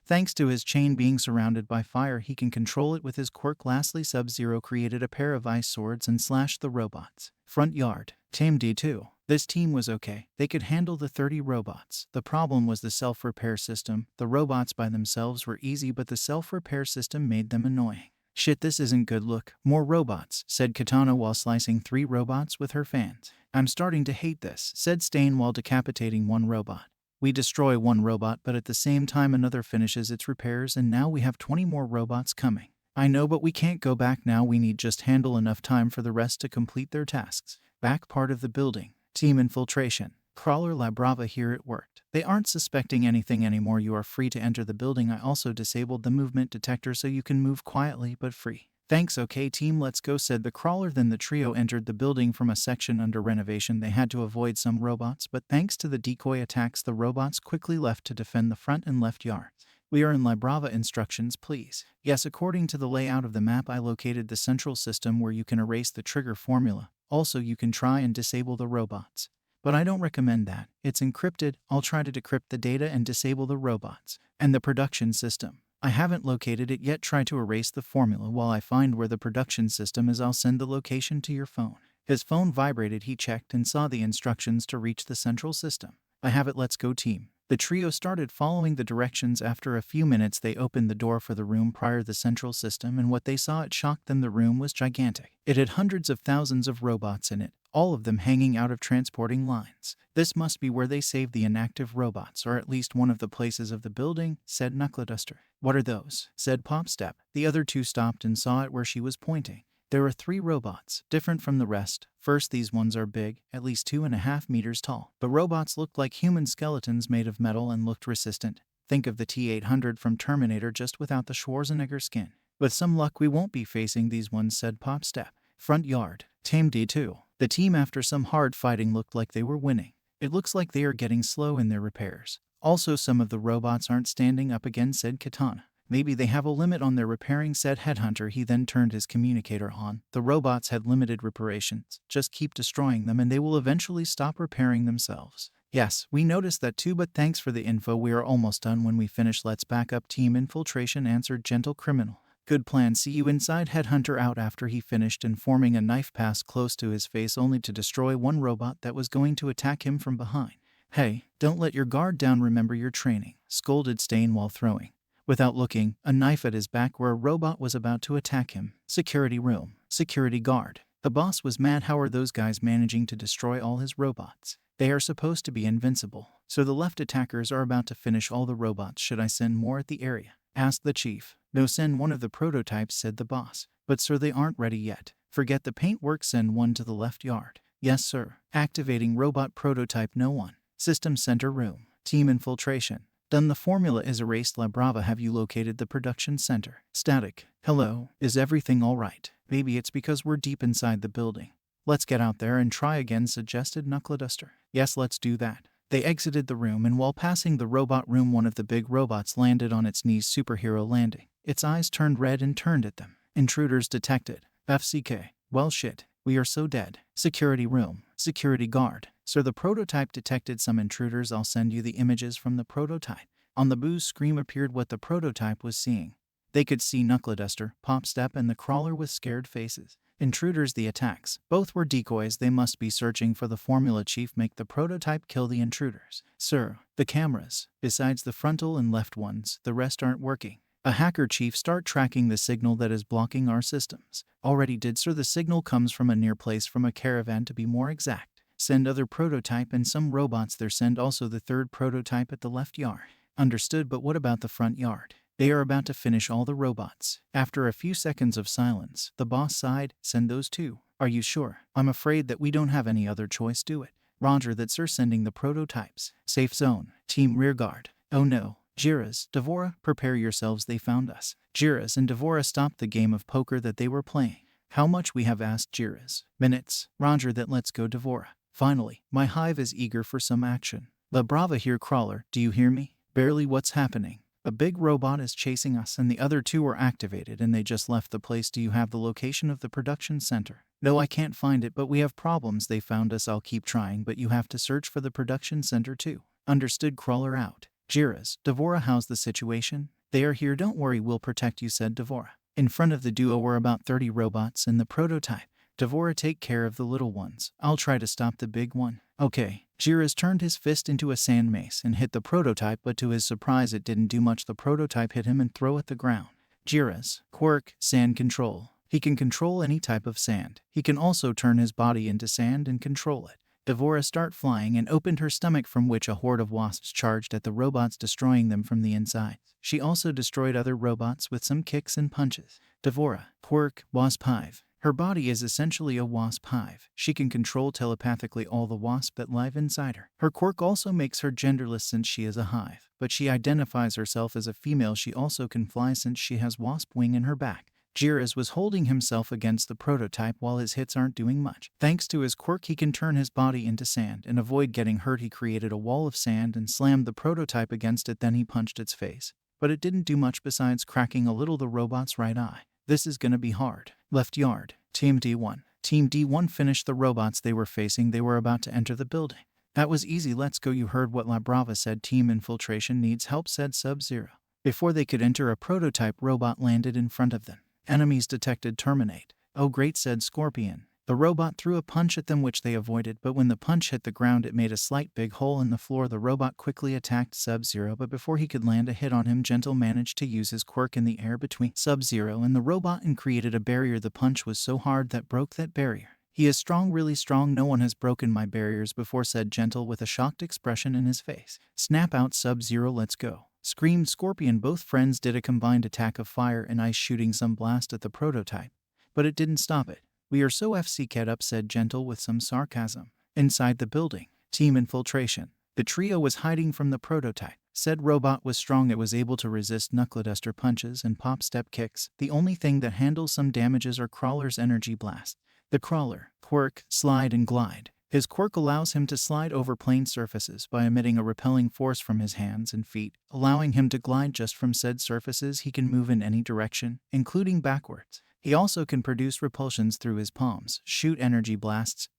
Thanks to his chain being surrounded by fire, he can control it with his quirk. Lastly, Sub-Zero created a pair of ice swords and slashed the robots. Front yard. Team D2. This team was okay. They could handle the 30 robots. The problem was the self-repair system. The robots by themselves were easy, but the self-repair system made them annoying. Shit, this isn't good. Look, more robots, said Katana while slicing 3 robots with her fans. I'm starting to hate this, said Stain while decapitating 1 robot. We destroy 1 robot, but at the same time another finishes its repairs, and now we have 20 more robots coming. I know, but we can't go back now. We need just handle enough time for the rest to complete their tasks. Back part of the building. Team infiltration. Crawler, La Brava, here it worked. They aren't suspecting anything anymore. You are free to enter the building. I also disabled the movement detector so you can move quietly but free. Thanks. Okay team, let's go, said the Crawler. Then the trio entered the building from a section under renovation. They had to avoid some robots, but thanks to the decoy attacks, the robots quickly left to defend the front and left yards. We are in La Brava. Instructions, please. Yes, according to the layout of the map, I located the central system where you can erase the trigger formula. Also, you can try and disable the robots. But I don't recommend that. It's encrypted. I'll try to decrypt the data and disable the robots. And the production system. I haven't located it yet. Try to erase the formula while I find where the production system is. I'll send the location to your phone. His phone vibrated. He checked and saw the instructions to reach the central system. I have it. Let's go team. The trio started following the directions. After a few minutes they opened the door for the room prior to the central system, and what they saw, it shocked them. The room was gigantic. It had hundreds of thousands of robots in it, all of them hanging out of transporting lines. This must be where they saved the inactive robots, or at least one of the places of the building, said Knuckleduster. What are those? Said Popstep. The other two stopped and saw it where she was pointing. There are 3 robots, different from the rest. First, these ones are big, at least 2.5 meters tall. The robots looked like human skeletons made of metal and looked resistant. Think of the T-800 from Terminator, just without the Schwarzenegger skin. With some luck we won't be facing these ones, said Popstep. Front yard. Team D2. The team, after some hard fighting, looked like they were winning. It looks like they are getting slow in their repairs. Also, some of the robots aren't standing up again, said Katana. Maybe they have a limit on their repairing, said Headhunter. He then turned his communicator on. The robots had limited reparations. Just keep destroying them and they will eventually stop repairing themselves. Yes, we noticed that too, but thanks for the info. We are almost done. When we finish, let's back up. Team Infiltration answered Gentle Criminal. Good plan. See you inside. Headhunter out after he finished, informing a knife passed close to his face only to destroy one robot that was going to attack him from behind. Hey, don't let your guard down. Remember your training, scolded Stain while throwing, without looking, a knife at his back where a robot was about to attack him. Security room. Security guard. The boss was mad. How are those guys managing to destroy all his robots? They are supposed to be invincible. So the left attackers are about to finish all the robots. Should I send more at the area? Asked the chief. No, send one of the prototypes, said the boss. But sir, they aren't ready yet. Forget the paintwork. Send one to the left yard. Yes sir. Activating robot prototype. No one. System center room. Team Infiltration. Done. The formula is erased. La Brava, have you located the production center? Static. Hello, is everything alright? Maybe it's because we're deep inside the building. Let's get out there and try again, suggested Knuckleduster. Yes, let's do that. They exited the room, and while passing the robot room, one of the big robots landed on its knees. Superhero landing. Its eyes turned red and turned at them. Intruders detected. FCK. Well shit. We are so dead. Security room. Security guard. Sir, the prototype detected some intruders. I'll send you the images from the prototype. On the boo's screen appeared what the prototype was seeing. They could see Knuckleduster, Popstep, and the crawler with scared faces. Intruders, the attacks. Both were decoys. They must be searching for the formula. Chief, make the prototype kill the intruders. Sir, the cameras. Besides the frontal and left ones, the rest aren't working. A hacker. Chief, start tracking the signal that is blocking our systems. Already did, sir. The signal comes from a near place, from a caravan to be more exact. Send other prototype and some robots there. Send also the third prototype at the left yard. Understood, but what about the front yard? They are about to finish all the robots. After a few seconds of silence, the boss sighed. Send those too. Are you sure? I'm afraid that we don't have any other choice. Do it. Roger that, sir. Sending the prototypes. Safe zone. Team rearguard. Oh no. Jiras, Devora, prepare yourselves. They found us. Jiras and Devora stopped the game of poker that they were playing. How much we have, asked Jiras. Minutes. Roger that, let's go. Devora. Finally, my hive is eager for some action. La Brava here. Crawler, do you hear me? Barely. What's happening? A big robot is chasing us, and the other two are activated and they just left the place. Do you have the location of the production center? No, I can't find it, but we have problems. They found us. I'll keep trying, but you have to search for the production center too. Understood. Crawler out. Jiras, Devora, how's the situation? They are here. Don't worry, we'll protect you, said Devora. In front of the duo were about 30 robots and the prototype. Devora, take care of the little ones. I'll try to stop the big one. Okay. Jiras turned his fist into a sand mace and hit the prototype, but to his surprise it didn't do much. The prototype hit him and throw at the ground. Jiras, quirk, sand control. He can control any type of sand. He can also turn his body into sand and control it. Devora start flying and opened her stomach, from which a horde of wasps charged at the robots, destroying them from the inside. She also destroyed other robots with some kicks and punches. Devora, quirk, wasp hive. Her body is essentially a wasp hive. She can control telepathically all the wasps that live inside her. Her quirk also makes her genderless since she is a hive, but she identifies herself as a female. She also can fly since she has wasp wing in her back. Jiras was holding himself against the prototype while his hits aren't doing much. Thanks to his quirk, he can turn his body into sand and avoid getting hurt. He created a wall of sand and slammed the prototype against it. Then he punched its face, but it didn't do much besides cracking a little the robot's right eye. This is gonna be hard. Left yard. Team D1. Team D1 finished the robots they were facing. They were about to enter the building. That was easy. Let's go. You heard what La Brava said. Team Infiltration needs help, said Sub-Zero. Before they could enter, a prototype robot landed in front of them. Enemies detected. Terminate. Oh great, said Scorpion. The robot threw a punch at them which they avoided, but when the punch hit the ground it made a slight big hole in the floor. The robot quickly attacked Sub-Zero, but before he could land a hit on him, Gentle managed to use his quirk in the air between Sub-Zero and the robot and created a barrier. The punch was so hard that broke that barrier. He is strong, really strong. No one has broken my barriers before, said Gentle with a shocked expression in his face. Snap out, Sub-Zero, let's go, screamed Scorpion. Both friends did a combined attack of fire and ice, shooting some blast at the prototype, but it didn't stop it. We are so FC up, said Gentle with some sarcasm. Inside the building, team infiltration. The trio was hiding from the prototype. Said robot was strong. It was able to resist Knuckleduster punches and pop step kicks. The only thing that handles some damages are Crawler's energy blast. The Crawler quirk, slide and glide. His quirk allows him to slide over plane surfaces by emitting a repelling force from his hands and feet, allowing him to glide just from said surfaces. He can move in any direction, including backwards. He also can produce repulsions through his palms, shoot energy blasts,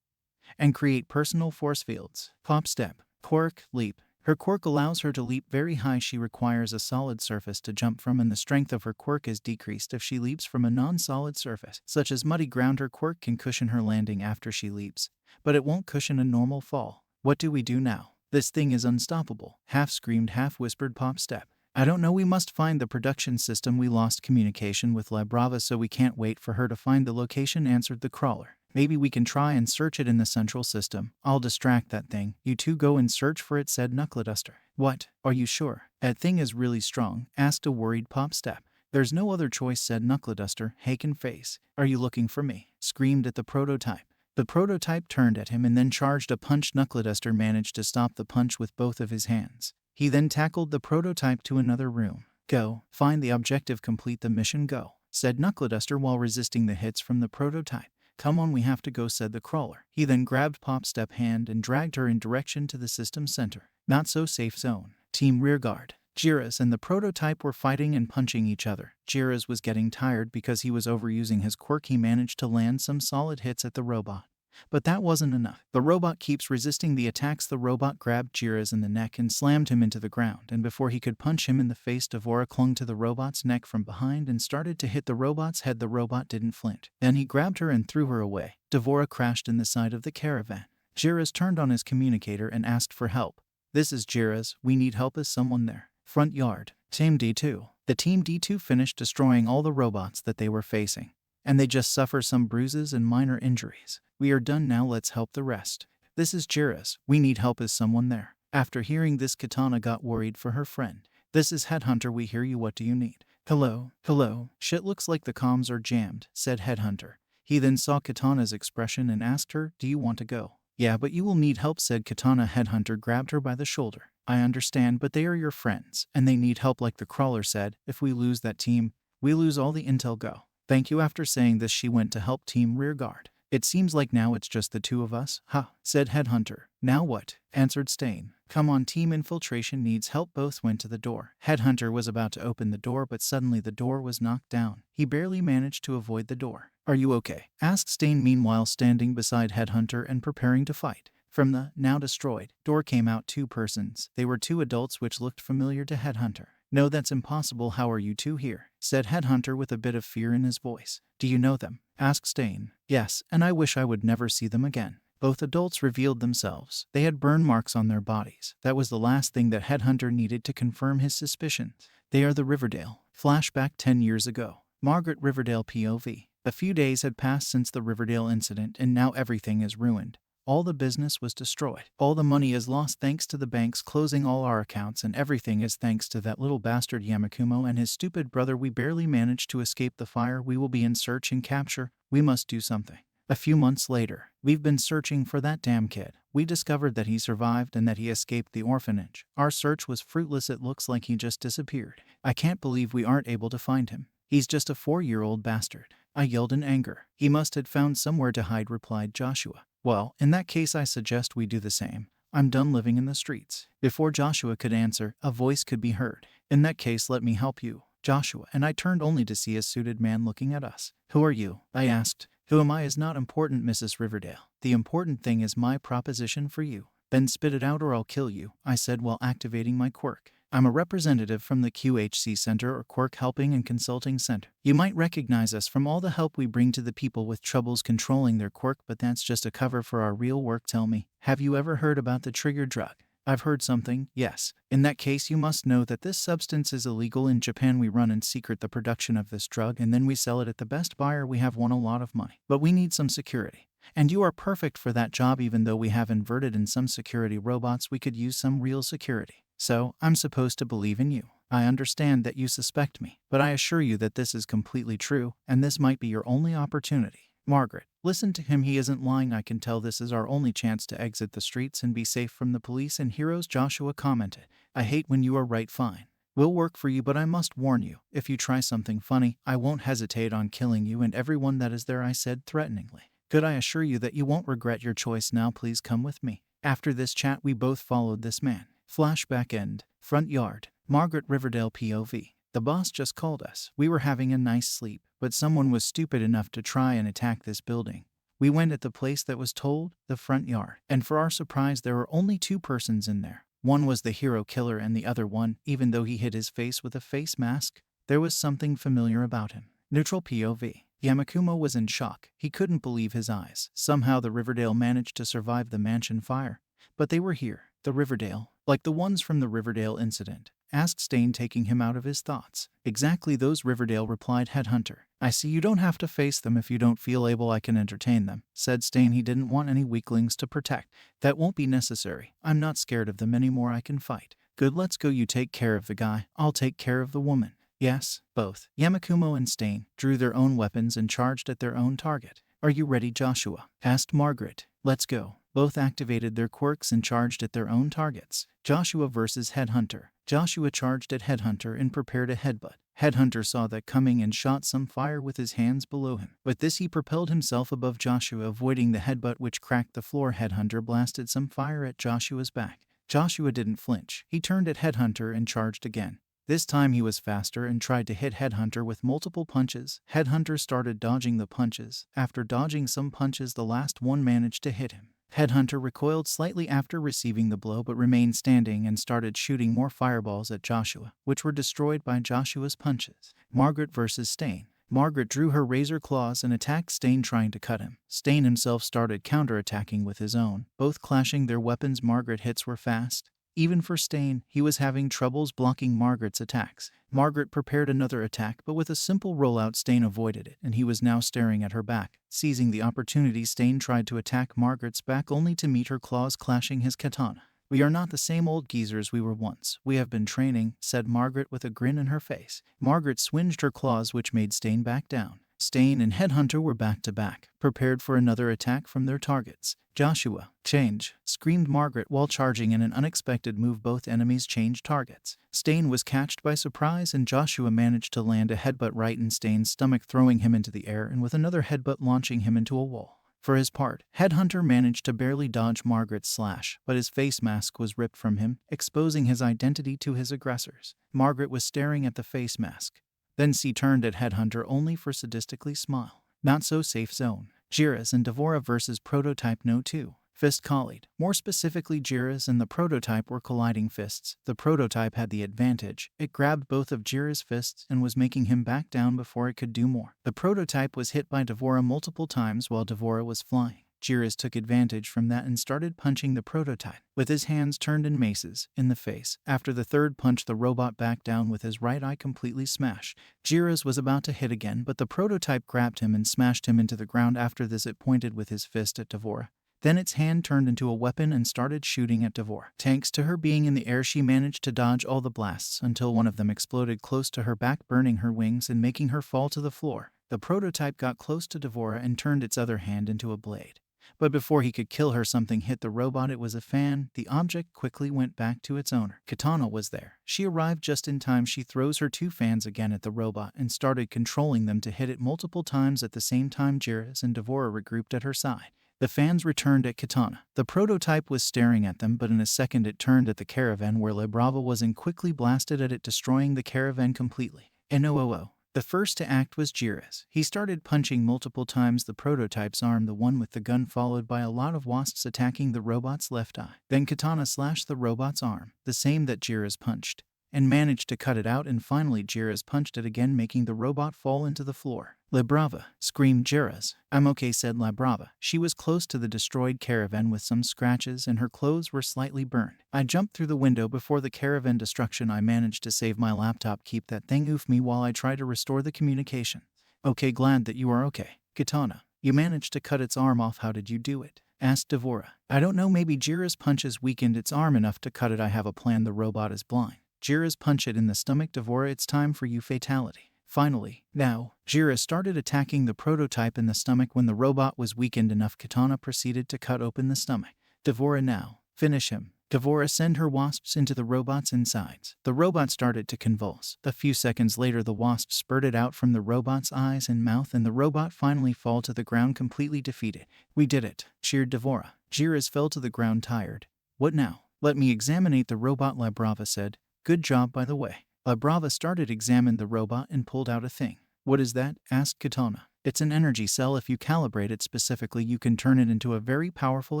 and create personal force fields. Pop step, quirk, leap. Her quirk allows her to leap very high. She requires a solid surface to jump from, and the strength of her quirk is decreased if she leaps from a non-solid surface, such as muddy ground. Her quirk can cushion her landing after she leaps, but it won't cushion a normal fall. What do we do now? This thing is unstoppable, half screamed, half whispered Pop Step. I don't know, we must find the production system. We lost communication with La Brava, so we can't wait for her to find the location, answered the Crawler. Maybe we can try and search it in the central system. I'll distract that thing. You two go and search for it, said Knuckleduster. What? Are you sure? That thing is really strong, asked a worried Pop Step. There's no other choice, said Knuckleduster, Haken face. Are you looking for me? Screamed at the prototype. The prototype turned at him and then charged a punch. Knuckleduster managed to stop the punch with both of his hands. He then tackled the prototype to another room. Go, find the objective, complete the mission, go, said Knuckleduster while resisting the hits from the prototype. Come on, we have to go, said the Crawler. He then grabbed Pop Step's hand and dragged her in direction to the system center. Not so safe zone. Team Rearguard. Jiras and the prototype were fighting and punching each other. Jiras was getting tired because he was overusing his quirk. He managed to land some solid hits at the robot, but that wasn't enough. The robot keeps resisting the attacks. The robot grabbed Jiras in the neck and slammed him into the ground, and before he could punch him in the face, Devora clung to the robot's neck from behind and started to hit the robot's head. The robot didn't flint. Then he grabbed her and threw her away. Devora crashed in the side of the caravan. Jiras turned on his communicator and asked for help. This is Jiras, we need help. Is someone there? Front yard. Team D2. The Team D2 finished destroying all the robots that they were facing, and they just suffer some bruises and minor injuries. We are done now, let's help the rest. This is Jiras, we need help. Is someone there? After hearing this, Katana got worried for her friend. This is Headhunter, we hear you, what do you need? Hello, hello. Shit, looks like the comms are jammed, said Headhunter. He then saw Katana's expression and asked her, do you want to go? Yeah, but you will need help, said Katana. Headhunter grabbed her by the shoulder. I understand, but they are your friends, and they need help. Like the Crawler said, if we lose that team, we lose all the intel. Go. Thank you. After saying this, she went to help Team Rearguard. It seems like now it's just the two of us. Ha, said Headhunter. Now what? Answered Stain. Come on, Team Infiltration needs help. Both went to the door. Headhunter was about to open the door, but suddenly the door was knocked down. He barely managed to avoid the door. Are you okay? Asked Stain, meanwhile standing beside Headhunter and preparing to fight. From the, now destroyed, door came out two persons. They were two adults which looked familiar to Headhunter. No, that's impossible. How are you two here? Said Headhunter with a bit of fear in his voice. Do you know them? Asked Stain. Yes, and I wish I would never see them again. Both adults revealed themselves. They had burn marks on their bodies. That was the last thing that Headhunter needed to confirm his suspicions. They are the Riverdale. Flashback 10 years ago. Margaret Riverdale POV. A few days had passed since the Riverdale incident, and now everything is ruined. All the business was destroyed. All the money is lost thanks to the banks closing all our accounts, and everything is thanks to that little bastard Yamakumo and his stupid brother. We barely managed to escape the fire. We will be in search and capture. We must do something. A few months later, we've been searching for that damn kid. We discovered that he survived and that he escaped the orphanage. Our search was fruitless. It looks like he just disappeared. I can't believe we aren't able to find him. He's just a 4-year-old bastard. I yelled in anger. He must have found somewhere to hide, replied Joshua. Well, in that case I suggest we do the same. I'm done living in the streets. Before Joshua could answer, a voice could be heard. In that case let me help you, Joshua, and I turned only to see a suited man looking at us. Who are you? I asked. Who am I is not important, Mrs. Riverdale. The important thing is my proposition for you. Then spit it out or I'll kill you, I said while activating my quirk. I'm a representative from the QHC Center or Quirk Helping and Consulting Center. You might recognize us from all the help we bring to the people with troubles controlling their quirk, but that's just a cover for our real work. Tell me, have you ever heard about the trigger drug? I've heard something, yes. In that case, you must know that this substance is illegal in Japan. We run in secret the production of this drug and then we sell it at the best buyer. We have won a lot of money, but we need some security. And you are perfect for that job. Even though we have inverted in some security robots, we could use some real security. So, I'm supposed to believe in you. I understand that you suspect me, but I assure you that this is completely true, and this might be your only opportunity. Margaret, listen to him. He isn't lying. I can tell this is our only chance to exit the streets and be safe from the police and heroes. Joshua commented. I hate when you are right. Fine. We'll work for you, but I must warn you, if you try something funny, I won't hesitate on killing you and everyone that is there, I said threateningly. Good, I assure you that you won't regret your choice. Now please come with me. After this chat, we both followed this man. Flashback end. Front yard. Margaret, Riverdale POV. The boss just called us. We were having a nice sleep, but someone was stupid enough to try and attack this building. We went at the place that was told, the front yard, and for our surprise there were only 2 persons in there. One was the hero killer and the other one, even though he hid his face with a face mask, there was something familiar about him. Neutral POV. Yamakumo was in shock. He couldn't believe his eyes. Somehow the Riverdale managed to survive the mansion fire. But they were here. The Riverdale, like the ones from the Riverdale incident, asked Stain, taking him out of his thoughts. Exactly those, Riverdale replied. Headhunter. I see you don't have to face them. If you don't feel able, I can entertain them, said Stain. He didn't want any weaklings to protect. That won't be necessary. I'm not scared of them anymore. I can fight. Good, let's go. You take care of the guy. I'll take care of the woman. Yes, both. Yamakumo and Stain drew their own weapons and charged at their own target. Are you ready, Joshua? Asked Margaret. Let's go. Both activated their quirks and charged at their own targets. Joshua versus Headhunter. Joshua charged at Headhunter and prepared a headbutt. Headhunter saw that coming and shot some fire with his hands below him. With this, he propelled himself above Joshua, avoiding the headbutt which cracked the floor. Headhunter blasted some fire at Joshua's back. Joshua didn't flinch. He turned at Headhunter and charged again. This time he was faster and tried to hit Headhunter with multiple punches. Headhunter started dodging the punches. After dodging some punches, the last one managed to hit him. Headhunter recoiled slightly after receiving the blow but remained standing and started shooting more fireballs at Joshua, which were destroyed by Joshua's punches. Margaret versus Stain. Margaret drew her razor claws and attacked Stain, trying to cut him. Stain himself started counterattacking with his own, both clashing their weapons. Margaret's hits were fast. Even for Stain, he was having troubles blocking Margaret's attacks. Margaret prepared another attack, but with a simple rollout, Stain avoided it, and he was now staring at her back. Seizing the opportunity, Stain tried to attack Margaret's back, only to meet her claws clashing his katana. We are not the same old geezers we were once. We have been training, said Margaret with a grin in her face. Margaret swinged her claws, which made Stain back down. Stain and Headhunter were back to back, prepared for another attack from their targets. Joshua, change, screamed Margaret while charging. In an unexpected move, both enemies changed targets. Stain was catched by surprise and Joshua managed to land a headbutt right in Stain's stomach, throwing him into the air, and with another headbutt launching him into a wall. For his part, Headhunter managed to barely dodge Margaret's slash, but his face mask was ripped from him, exposing his identity to his aggressors. Margaret was staring at the face mask. Then she turned at Headhunter only for sadistically smile. Not so safe zone. Jiras and Devora versus Prototype. No 2. Fist collide. More specifically, Jiras and the Prototype were colliding fists. The Prototype had the advantage. It grabbed both of Jiras' fists and was making him back down before it could do more. The Prototype was hit by Devora multiple times while Devora was flying. Jiras took advantage from that and started punching the Prototype, with his hands turned in maces, in the face. After the third punch, the robot backed down with his right eye completely smashed. Jiras was about to hit again, but the Prototype grabbed him and smashed him into the ground. After this, it pointed with his fist at Devora. Then its hand turned into a weapon and started shooting at Devora. Thanks to her being in the air, she managed to dodge all the blasts until one of them exploded close to her back, burning her wings and making her fall to the floor. The Prototype got close to Devora and turned its other hand into a blade. But before he could kill her, something hit the robot. It was a fan. The object quickly went back to its owner. Katana was there. She arrived just in time. She throws her 2 fans again at the robot and started controlling them to hit it multiple times at the same time. Jiras and Devora regrouped at her side. The fans returned at Katana. The Prototype was staring at them, but in a second it turned at the caravan where Le Bravo was and quickly blasted at it, destroying the caravan completely. NOOO. The first to act was Jiras. He started punching multiple times the Prototype's arm, the one with the gun, followed by a lot of wasps attacking the robot's left eye. Then Katana slashed the robot's arm, the same that Jiras punched. and managed to cut it out, and finally Jiras punched it again, making the robot fall into the floor. "La Brava!" screamed Jiras. "I'm okay," said La Brava. She was close to the destroyed caravan with some scratches and her clothes were slightly burned. "I jumped through the window before the caravan destruction. I managed to save my laptop. Keep that thing off me while I try to restore the communication." "Okay, glad that you are okay. Katana, you managed to cut its arm off. How did you do it?" asked Devora. "I don't know, maybe Jiras' punches weakened its arm enough to cut it. I have a plan. The robot is blind. Jiras, punch it in the stomach. Devora, it's time for you. Fatality." Finally, now, Jiras started attacking the prototype in the stomach. When the robot was weakened enough, Katana proceeded to cut open the stomach. "Devora, now, finish him." Devora, send her wasps into the robot's insides. The robot started to convulse. A few seconds later, the wasp spurted out from the robot's eyes and mouth, and the robot finally fell to the ground completely defeated. "We did it," cheered Devora. Jiras fell to the ground tired. "What now?" "Let me examine the robot," La Brava said. "Good job, by the way." La Brava started examine the robot and pulled out a thing. "What is that?" asked Katana. "It's an energy cell. If you calibrate it specifically, you can turn it into a very powerful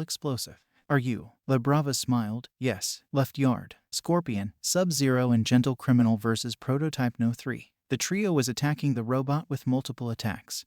explosive." "Are you?" La Brava smiled. "Yes." Left yard. Scorpion, Sub-Zero, and Gentle Criminal versus Prototype No. 3. The trio was attacking the robot with multiple attacks.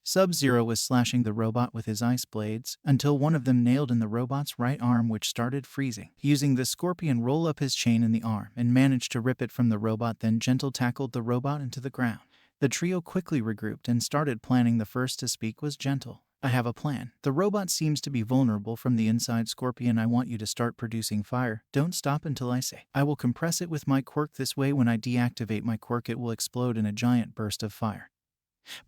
Sub-Zero was slashing the robot with his ice blades until one of them nailed in the robot's right arm, which started freezing. Using the Scorpion, roll up his chain in the arm and managed to rip it from the robot. Then Gentle tackled the robot into the ground. The trio quickly regrouped and started planning. The first to speak was Gentle. "I have a plan. The robot seems to be vulnerable from the inside. Scorpion, I want you to start producing fire. Don't stop until I say. I will compress it with my quirk. This way, when I deactivate my quirk, it will explode in a giant burst of fire.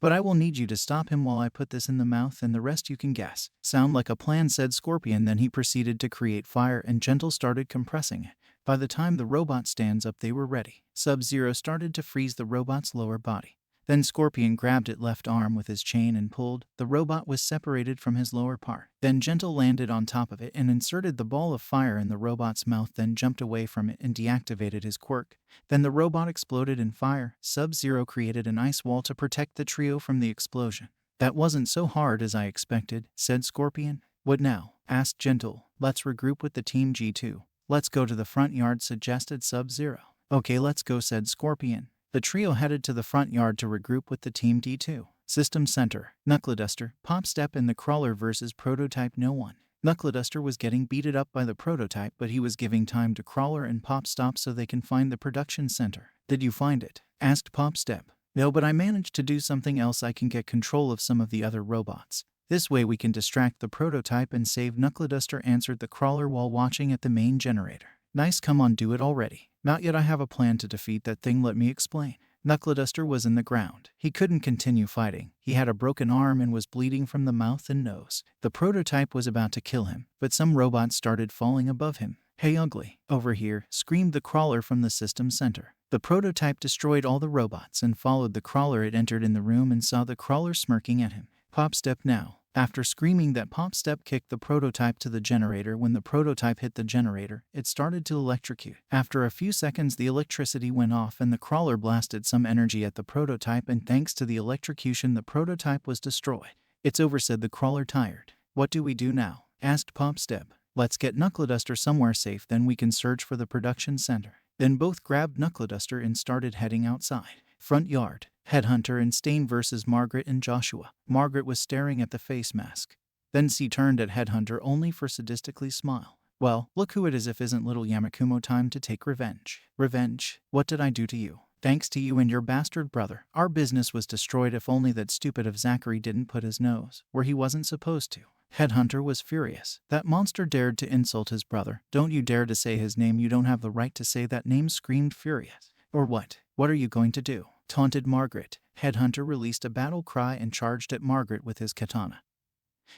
But I will need you to stop him while I put this in the mouth, and the rest you can guess." "Sound like a plan," said Scorpion. Then he proceeded to create fire, and Gentle started compressing it. By the time the robot stands up, they were ready. Sub-Zero started to freeze the robot's lower body. Then Scorpion grabbed its left arm with his chain and pulled. The robot was separated from his lower part. Then Gentle landed on top of it and inserted the ball of fire in the robot's mouth, then jumped away from it and deactivated his quirk. Then the robot exploded in fire. Sub-Zero created an ice wall to protect the trio from the explosion. "That wasn't so hard as I expected," said Scorpion. "What now?" asked Gentle. "Let's regroup with the Team G2. Let's go to the front yard," suggested Sub-Zero. "Okay, let's go," said Scorpion. The trio headed to the front yard to regroup with the Team D2. System Center, Knuckleduster, Popstep, and the Crawler versus Prototype No. 1. Knuckleduster was getting beaten up by the prototype, but he was giving time to Crawler and Popstop so they can find the production center. "Did you find it?" asked Popstep. "No, but I managed to do something else. I can get control of some of the other robots. This way we can distract the prototype and save Knuckleduster," answered the Crawler while watching at the main generator. "Nice, come on, do it already." "Not yet. I have a plan to defeat that thing. Let me explain." Knuckleduster was in the ground. He couldn't continue fighting. He had a broken arm and was bleeding from the mouth and nose. The prototype was about to kill him, but some robots started falling above him. "Hey, Ugly, over here," screamed the Crawler from the system center. The prototype destroyed all the robots and followed the Crawler. It entered in the room and saw the Crawler smirking at him. "Popstep now." After screaming that, Popstep kicked the prototype to the generator. When the prototype hit the generator, it started to electrocute. After a few seconds, the electricity went off and the Crawler blasted some energy at the prototype, and thanks to the electrocution, the prototype was destroyed. "It's over," said the Crawler, tired. "What do we do now?" asked Popstep. "Let's get Knuckleduster somewhere safe, then we can search for the production center." Then both grabbed Knuckleduster and started heading outside. Front yard, Headhunter and Stain versus Margaret and Joshua. Margaret was staring at the face mask. Then she turned at Headhunter only for sadistically smile. "Well, look who it is. If isn't little Yamakumo time to take revenge." "Revenge? What did I do to you?" "Thanks to you and your bastard brother, our business was destroyed. If only that stupid of Zachary didn't put his nose where he wasn't supposed to." Headhunter was furious. That monster dared to insult his brother. "Don't you dare to say his name. You don't have the right to say that name," screamed Furious. "Or what? What are you going to do?" taunted Margaret. Headhunter released a battle cry and charged at Margaret with his katana.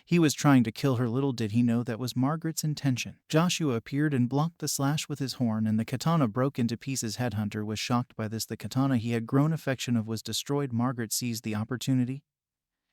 He was trying to kill her. Little did he know that was Margaret's intention. Joshua appeared and blocked the slash with his horn, and the katana broke into pieces. Headhunter was shocked by this. The katana he had grown affection of was destroyed. Margaret seized the opportunity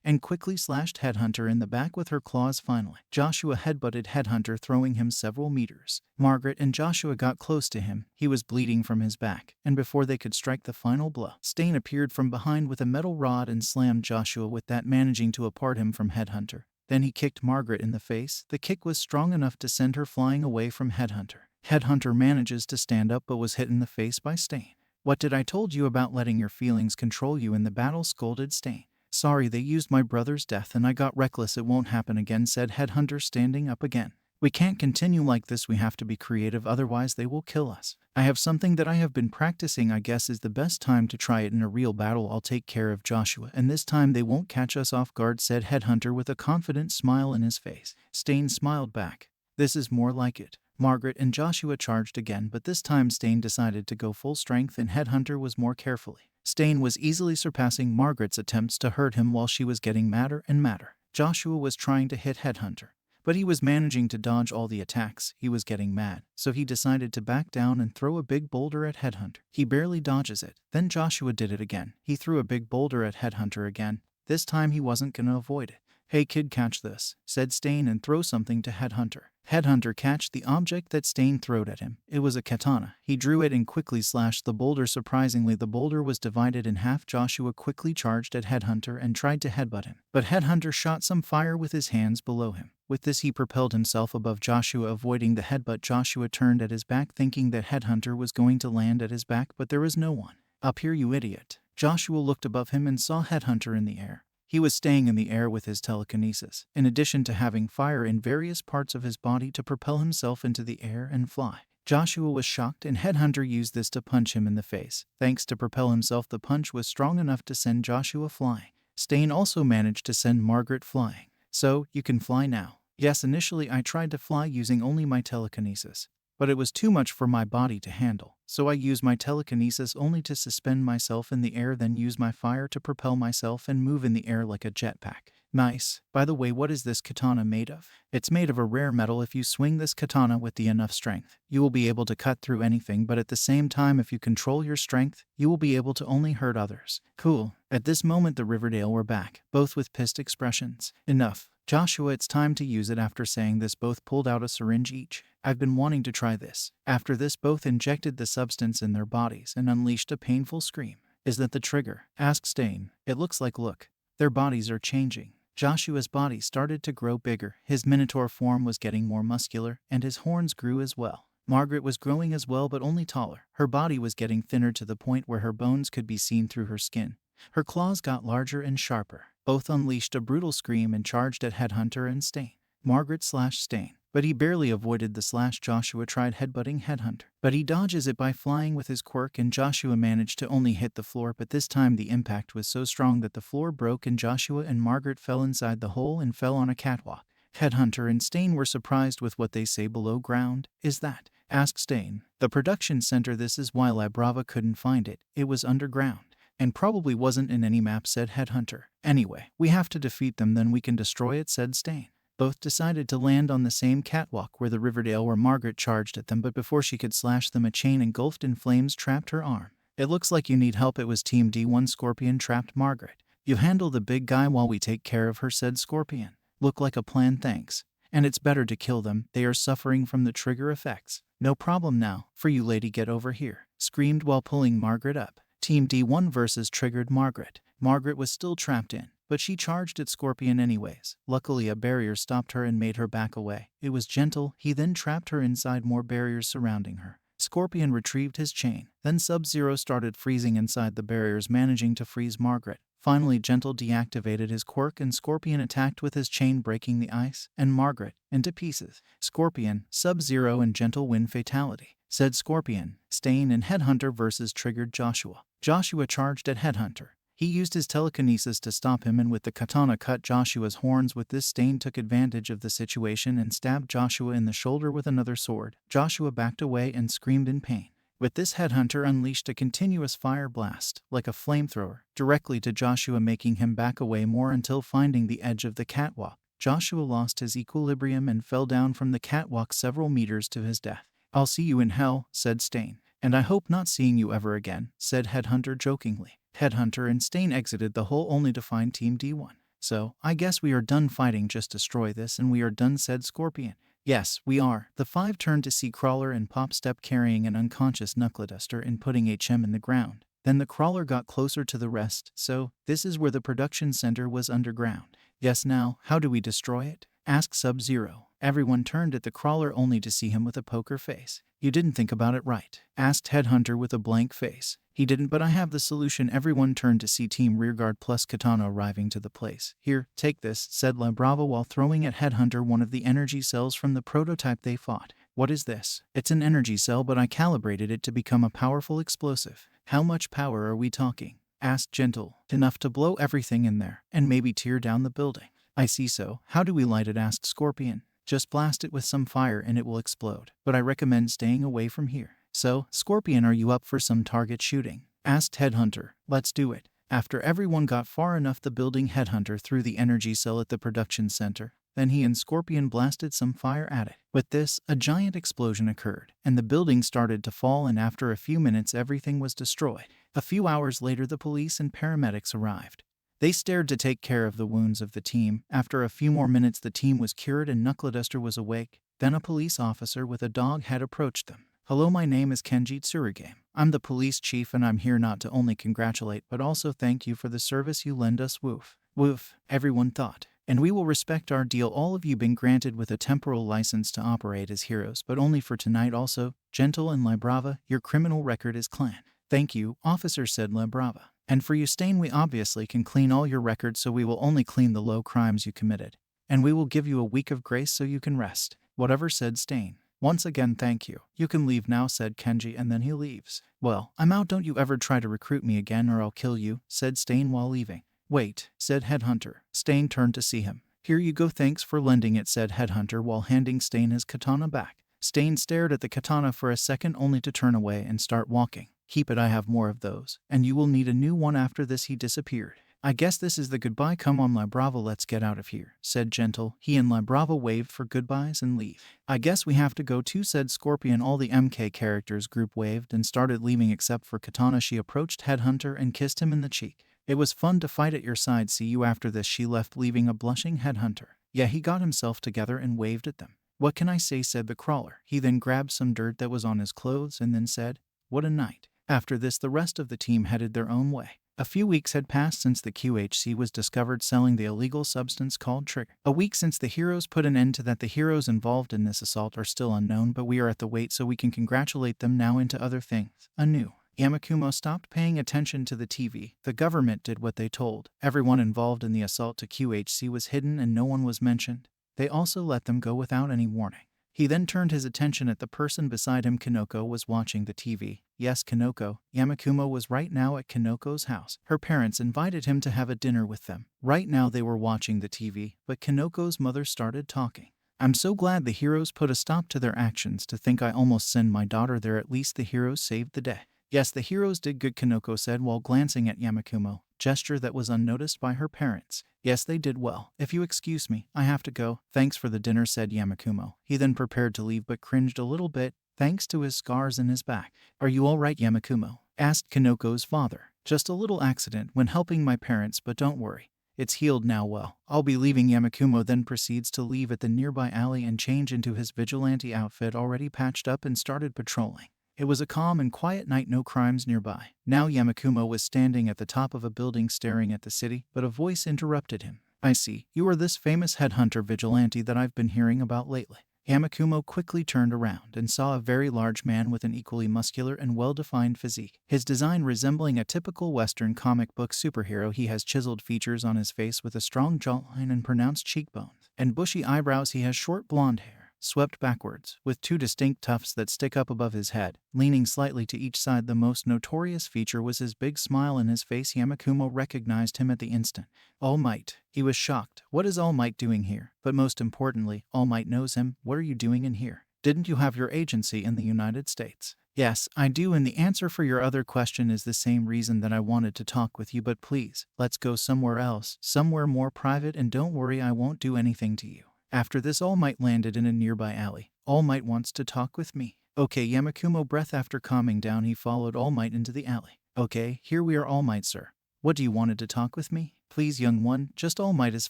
and quickly slashed Headhunter in the back with her claws. Finally, Joshua headbutted Headhunter, throwing him several meters. Margaret and Joshua got close to him. He was bleeding from his back, and before they could strike the final blow, Stain appeared from behind with a metal rod and slammed Joshua with that, managing to apart him from Headhunter. Then he kicked Margaret in the face. The kick was strong enough to send her flying away from Headhunter. Headhunter manages to stand up but was hit in the face by Stain. What did I told you about letting your feelings control you in the battle, scolded Stain. Sorry, they used my brother's death and I got reckless. It won't happen again, said Headhunter, standing up again. We can't continue like this, we have to be creative, otherwise they will kill us. I have something that I have been practicing, I guess is the best time to try it in a real battle. I'll take care of Joshua, and this time they won't catch us off guard, said Headhunter with a confident smile in his face. Stain smiled back. This is more like it. Margaret and Joshua charged again, but this time Stain decided to go full strength and Headhunter was more carefully. Stain was easily surpassing Margaret's attempts to hurt him while she was getting madder and madder. Joshua was trying to hit Headhunter, but he was managing to dodge all the attacks. He was getting mad, so he decided to back down and throw a big boulder at Headhunter. He barely dodges it. Then Joshua did it again. He threw a big boulder at Headhunter again. This time he wasn't gonna avoid it. Hey kid, catch this, said Stain, and throw something to Headhunter. Headhunter catched the object that Stain throwed at him. It was a katana. He drew it and quickly slashed the boulder. Surprisingly, the boulder was divided in half. Joshua quickly charged at Headhunter and tried to headbutt him, but Headhunter shot some fire with his hands below him. With this, he propelled himself above Joshua, avoiding the headbutt. Joshua turned at his back, thinking that Headhunter was going to land at his back, but there was no one. Up here, you idiot. Joshua looked above him and saw Headhunter in the air. He was staying in the air with his telekinesis, in addition to having fire in various parts of his body to propel himself into the air and fly. Joshua was shocked, and Headhunter used this to punch him in the face. Thanks to propel himself, the punch was strong enough to send Joshua flying. Stain also managed to send Margaret flying. So, you can fly now. Yes, initially I tried to fly using only my telekinesis, but it was too much for my body to handle, so I used my telekinesis only to suspend myself in the air, then use my fire to propel myself and move in the air like a jetpack. Nice. By the way, what is this katana made of? It's made of a rare metal. If you swing this katana with enough strength, you will be able to cut through anything, but at the same time, if you control your strength, you will be able to only hurt others. Cool. At this moment, the Riverdale were back, both with pissed expressions. Enough. Joshua, it's time to use it. After saying this, both pulled out a syringe each. I've been wanting to try this. After this, both injected the substance in their bodies and unleashed a painful scream. Is that the trigger? Asked Stain. It looks like, look. Their bodies are changing. Joshua's body started to grow bigger. His minotaur form was getting more muscular, and his horns grew as well. Margaret was growing as well, but only taller. Her body was getting thinner to the point where her bones could be seen through her skin. Her claws got larger and sharper. Both unleashed a brutal scream and charged at Headhunter and Stain. Margaret slashed Stain, but he barely avoided the slash. Joshua tried headbutting Headhunter, but he dodges it by flying with his quirk, and Joshua managed to only hit the floor, but this time the impact was so strong that the floor broke and Joshua and Margaret fell inside the hole and fell on a catwalk. Headhunter and Stain were surprised with what they say below ground. Is that? Asked Stain. The production center. This is why La Brava couldn't find it. It was underground. And probably wasn't in any map, said Headhunter. Anyway, we have to defeat them, then we can destroy it, said Stain. Both decided to land on the same catwalk where the Riverdale were. Margaret charged at them, but before she could slash them, a chain engulfed in flames trapped her arm. It looks like you need help. It was Team D1. Scorpion trapped Margaret. You handle the big guy while we take care of her, said Scorpion. Look like a plan, thanks. And it's better to kill them. They are suffering from the trigger effects. No problem now. For you, lady, get over here. Screamed while pulling Margaret up. Team D1 versus triggered Margaret. Margaret was still trapped in, but she charged at Scorpion anyways. Luckily, a barrier stopped her and made her back away. It was gentle. He then trapped her inside more barriers surrounding her. Scorpion retrieved his chain. Then Sub-Zero started freezing inside the barriers, managing to freeze Margaret. Finally, Gentle deactivated his quirk and Scorpion attacked with his chain, breaking the ice and Margaret into pieces. Scorpion, Sub-Zero, and Gentle win fatality, said Scorpion. Stain and Headhunter versus triggered Joshua. Joshua charged at Headhunter. He used his telekinesis to stop him and with the katana cut Joshua's horns. With this, Stain took advantage of the situation and stabbed Joshua in the shoulder with another sword. Joshua backed away and screamed in pain. With this, Headhunter unleashed a continuous fire blast, like a flamethrower, directly to Joshua, making him back away more until finding the edge of the catwalk. Joshua lost his equilibrium and fell down from the catwalk several meters to his death. I'll see you in hell, said Stain. And I hope not seeing you ever again, said Headhunter jokingly. Headhunter and Stain exited the hole only to find Team D1. So, I guess we are done fighting. Just destroy this and we are done, said Scorpion. Yes, we are. The five turned to see Crawler and Popstep carrying an unconscious Knuckleduster and putting HM in the ground. Then the Crawler got closer to the rest. So, this is where the production center was underground. Yes, now, how do we destroy it? Asked Sub-Zero. Everyone turned at the crawler only to see him with a poker face. You didn't think about it right? Asked Headhunter with a blank face. He didn't, but I have the solution. Everyone turned to see Team Rearguard plus Katana arriving to the place. Here, take this, said La Brava while throwing at Headhunter one of the energy cells from the prototype they fought. What is this? It's an energy cell, but I calibrated it to become a powerful explosive. How much power are we talking? Asked Gentle. Enough to blow everything in there, and maybe tear down the building. I see. So, how do we light it? Asked Scorpion. Just blast it with some fire and it will explode. But I recommend staying away from here. So, Scorpion, are you up for some target shooting? Asked Headhunter. Let's do it. After everyone got far enough the building, Headhunter threw the energy cell at the production center. Then he and Scorpion blasted some fire at it. With this, a giant explosion occurred, and the building started to fall, and after a few minutes everything was destroyed. A few hours later the police and paramedics arrived. They stared to take care of the wounds of the team. After a few more minutes the team was cured and Knuckleduster was awake. Then a police officer with a dog had approached them. Hello, my name is Kenji Tsurugame. I'm the police chief and I'm here not to only congratulate but also thank you for the service you lend us. Woof. Woof, everyone thought. And we will respect our deal. All of you been granted with a temporal license to operate as heroes, but only for tonight. Also, Gentle and La Brava, your criminal record is clean. Thank you, officer, said La Brava. And for you, Stain, we obviously can clean all your records, so we will only clean the low crimes you committed. And we will give you a week of grace so you can rest. Whatever, said Stain. Once again, thank you. You can leave now, said Kenji, and then he leaves. Well, I'm out. Don't you ever try to recruit me again or I'll kill you, said Stain while leaving. Wait, said Headhunter. Stain turned to see him. Here you go, thanks for lending it, said Headhunter while handing Stain his katana back. Stain stared at the katana for a second only to turn away and start walking. Keep it, I have more of those, and you will need a new one after this. He disappeared. I guess this is the goodbye. Come on, La Brava, let's get out of here, said Gentle. He and La Brava waved for goodbyes and leave. I guess we have to go too, said Scorpion. All the MK characters group waved and started leaving except for Katana. She approached Headhunter and kissed him in the cheek. It was fun to fight at your side. See you after this. She left, leaving a blushing Headhunter. Yeah, he got himself together and waved at them. What can I say, said the crawler. He then grabbed some dirt that was on his clothes and then said, what a night. After this, the rest of the team headed their own way. A few weeks had passed since the QHC was discovered selling the illegal substance called Trigger. A week since the heroes put an end to that. The heroes involved in this assault are still unknown, but we are at the wait so we can congratulate them now into other things. Anew. Yamakumo stopped paying attention to the TV. The government did what they told. Everyone involved in the assault to QHC was hidden and no one was mentioned. They also let them go without any warning. He then turned his attention at the person beside him. Kanoko was watching the TV. Yes, Kanoko. Yamakumo was right now at Kanoko's house. Her parents invited him to have a dinner with them. Right now they were watching the TV, but Kanoko's mother started talking. I'm so glad the heroes put a stop to their actions. To think I almost sent my daughter there. At least the heroes saved the day. Yes, the heroes did good, Kanoko said while glancing at Yamakumo, gesture that was unnoticed by her parents. Yes, they did well. If you excuse me, I have to go. Thanks for the dinner, said Yamakumo. He then prepared to leave but cringed a little bit, thanks to his scars in his back. Are you all right, Yamakumo? Asked Kanoko's father. Just a little accident when helping my parents, but don't worry. It's healed now. Well, I'll be leaving. Yamakumo then proceeds to leave at the nearby alley and change into his vigilante outfit already patched up and started patrolling. It was a calm and quiet night, no crimes nearby. Now Yamakumo was standing at the top of a building staring at the city, but a voice interrupted him. I see, you are this famous headhunter vigilante that I've been hearing about lately. Yamakumo quickly turned around and saw a very large man with an equally muscular and well-defined physique. His design resembling a typical Western comic book superhero. He has chiseled features on his face with a strong jawline and pronounced cheekbones, and bushy eyebrows. He has short blonde hair, swept backwards, with two distinct tufts that stick up above his head, leaning slightly to each side. The most notorious feature was his big smile in his face. Yamakumo recognized him at the instant. All Might. He was shocked. What is All Might doing here? But most importantly, All Might knows him. What are you doing in here? Didn't you have your agency in the United States? Yes, I do, and the answer for your other question is the same reason that I wanted to talk with you, but please, let's go somewhere else, somewhere more private, and don't worry, I won't do anything to you. After this, All Might landed in a nearby alley. All Might wants to talk with me. Okay, Yamakumo breath. After calming down, he followed All Might into the alley. Okay, here we are, All Might, sir. What do you wanted to talk with me? Please, young one, just All Might is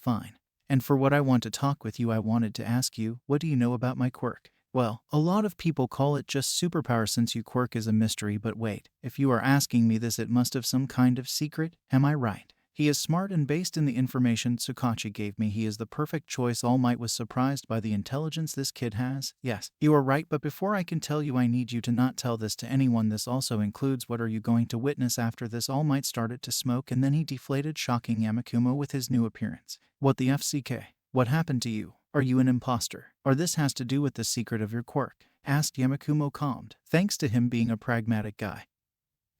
fine. And for what I want to talk with you, I wanted to ask you, what do you know about my quirk? Well, a lot of people call it just superpower since your quirk is a mystery, but wait, if you are asking me this, it must have some kind of secret, am I right? He is smart and based in the information Tsukachi gave me, he is the perfect choice. All Might was surprised by the intelligence this kid has. Yes, you are right, but before I can tell you I need you to not tell this to anyone. This also includes what are you going to witness after this. All Might started to smoke and then he deflated, shocking Yamakumo with his new appearance. What the FCK? What happened to you? Are you an imposter? Or this has to do with the secret of your quirk? Asked Yamakumo, calmed. Thanks to him being a pragmatic guy,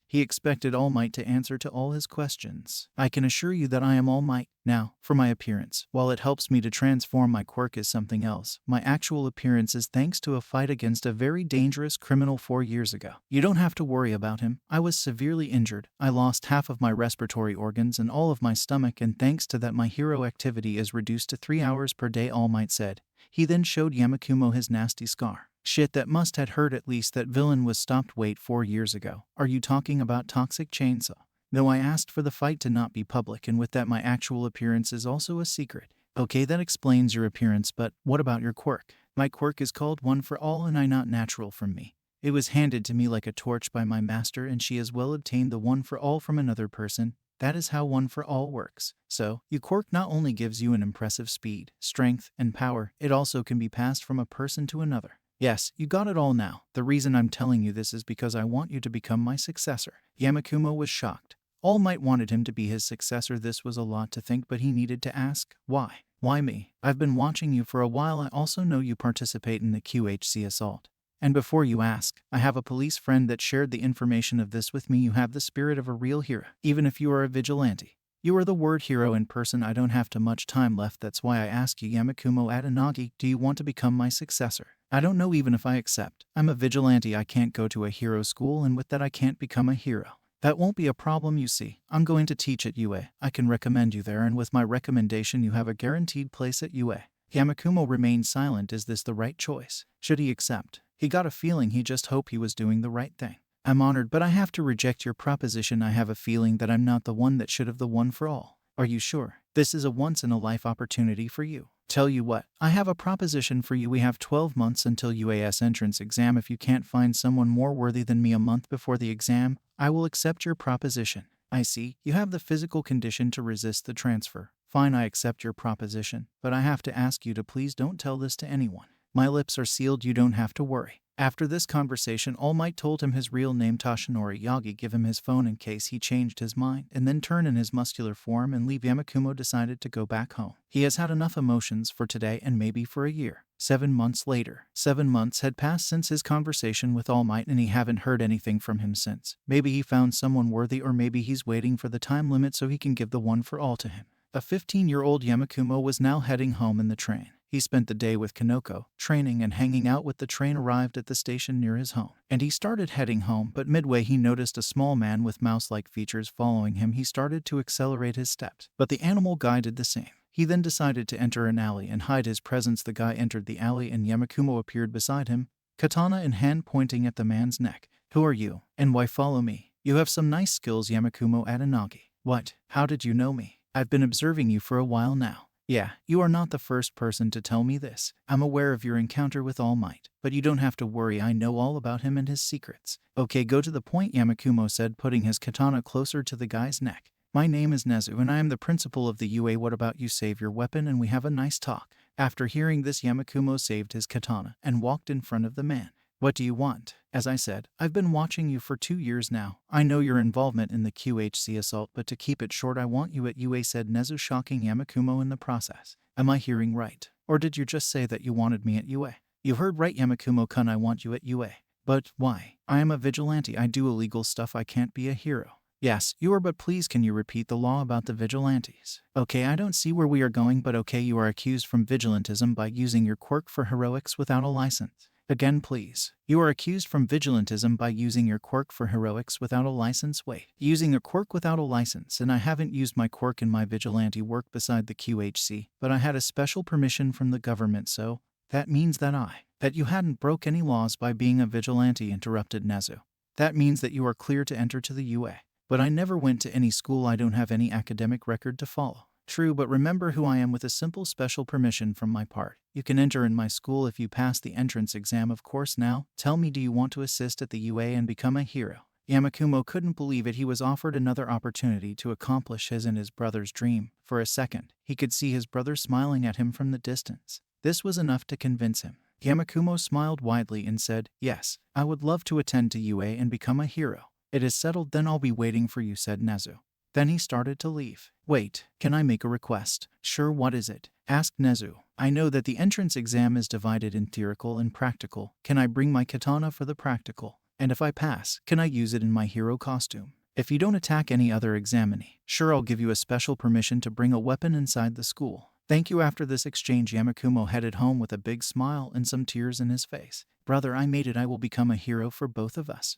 he expected All Might to answer to all his questions. I can assure you that I am All Might. Now, for my appearance. While it helps me to transform, my quirk is something else. My actual appearance is thanks to a fight against a very dangerous criminal 4 years ago. You don't have to worry about him. I was severely injured. I lost half of my respiratory organs and all of my stomach, and thanks to that my hero activity is reduced to 3 hours per day, All Might said. He then showed Yamakumo his nasty scar. Shit, that must had hurt. At least that villain was stopped. Wait, 4 years ago. Are you talking about Toxic Chainsaw? No, I asked for the fight to not be public, and with that my actual appearance is also a secret. Okay, that explains your appearance, but what about your quirk? My quirk is called One for All, and I not natural from me. It was handed to me like a torch by my master, and she as well obtained the One for All from another person. That is how One for All works. So, your quirk not only gives you an impressive speed, strength, and power, it also can be passed from a person to another. Yes, you got it all now. The reason I'm telling you this is because I want you to become my successor. Yamakumo was shocked. All Might wanted him to be his successor. This was a lot to think, but he needed to ask, why? Why me? I've been watching you for a while. I also know you participate in the QHC assault. And before you ask, I have a police friend that shared the information of this with me. You have the spirit of a real hero, even if you are a vigilante. You are the word hero in person. I don't have too much time left. That's why I ask you, Yamakumo Adanagi, do you want to become my successor? I don't know even if I accept. I'm a vigilante. I can't go to a hero school, and with that I can't become a hero. That won't be a problem, you see. I'm going to teach at UA. I can recommend you there, and with my recommendation you have a guaranteed place at UA. Yamakumo remained silent. Is this the right choice? Should he accept? He got a feeling he just hoped he was doing the right thing. I'm honored, but I have to reject your proposition. I have a feeling that I'm not the one that should have the One for All. Are you sure? This is a once-in-a-life opportunity for you. Tell you what, I have a proposition for you. We have 12 months until UAS entrance exam. If you can't find someone more worthy than me a month before the exam, I will accept your proposition. I see, you have the physical condition to resist the transfer. Fine, I accept your proposition, but I have to ask you to please don't tell this to anyone. My lips are sealed. You don't have to worry. After this conversation, All Might told him his real name, Toshinori Yagi, give him his phone in case he changed his mind, and then turn in his muscular form and leave. Yamakumo decided to go back home. He has had enough emotions for today and maybe for a year. 7 months later. 7 months had passed since his conversation with All Might, and he haven't heard anything from him since. Maybe he found someone worthy, or maybe he's waiting for the time limit so he can give the One for All to him. A 15-year-old Yamakumo was now heading home in the train. He spent the day with Kanoko, training and hanging out with the train. Arrived at the station near his home, and he started heading home, but midway he noticed a small man with mouse-like features following him. He started to accelerate his steps, but the animal guy did the same. He then decided to enter an alley and hide his presence. The guy entered the alley and Yamakumo appeared beside him, katana in hand, pointing at the man's neck. Who are you, and why follow me? You have some nice skills, Yamakumo Adanagi. What? How did you know me? I've been observing you for a while now. Yeah, you are not the first person to tell me this. I'm aware of your encounter with All Might, but you don't have to worry. I know all about him and his secrets. Okay, go to the point, Yamakumo said, putting his katana closer to the guy's neck. My name is Nezu, and I am the principal of the UA. What about you save your weapon and we have a nice talk? After hearing this, Yamakumo saved his katana and walked in front of the man. What do you want? As I said, I've been watching you for 2 years now. I know your involvement in the QHC assault, but to keep it short, I want you at UA, said Nezu, shocking Yamakumo in the process. Am I hearing right? Or did you just say that you wanted me at UA? You heard right, Yamakumo-kun, I want you at UA. But why? I am a vigilante. I do illegal stuff. I can't be a hero. Yes, you are, but please can you repeat the law about the vigilantes? Okay, I don't see where we are going, but okay, you are accused from vigilantism by using your quirk for heroics without a license. Again, please. You are accused from vigilantism by using your quirk for heroics without a license. Wait, using a quirk without a license, and I haven't used my quirk in my vigilante work beside the QHC, but I had a special permission from the government, so that means that you hadn't broke any laws by being a vigilante, interrupted Nezu. That means that you are clear to enter to the UA. But I never went to any school. I don't have any academic record to follow. True, but remember who I am. With a simple special permission from my part, you can enter in my school if you pass the entrance exam, of course. Now, tell me, do you want to assist at the UA and become a hero? Yamakumo couldn't believe it. He was offered another opportunity to accomplish his and his brother's dream. For a second, he could see his brother smiling at him from the distance. This was enough to convince him. Yamakumo smiled widely and said, "Yes, I would love to attend to UA and become a hero." "It is settled, then I'll be waiting for you," said Nezu. Then he started to leave. "Wait, can I make a request?" "Sure, what is it?" asked Nezu. "I know that the entrance exam is divided in theoretical and practical. Can I bring my katana for the practical? And if I pass, can I use it in my hero costume? If you don't attack any other examinee, sure, I'll give you a special permission to bring a weapon inside the school." "Thank you." After this exchange, Yamakumo headed home with a big smile and some tears in his face. "Brother, I made it. I will become a hero for both of us."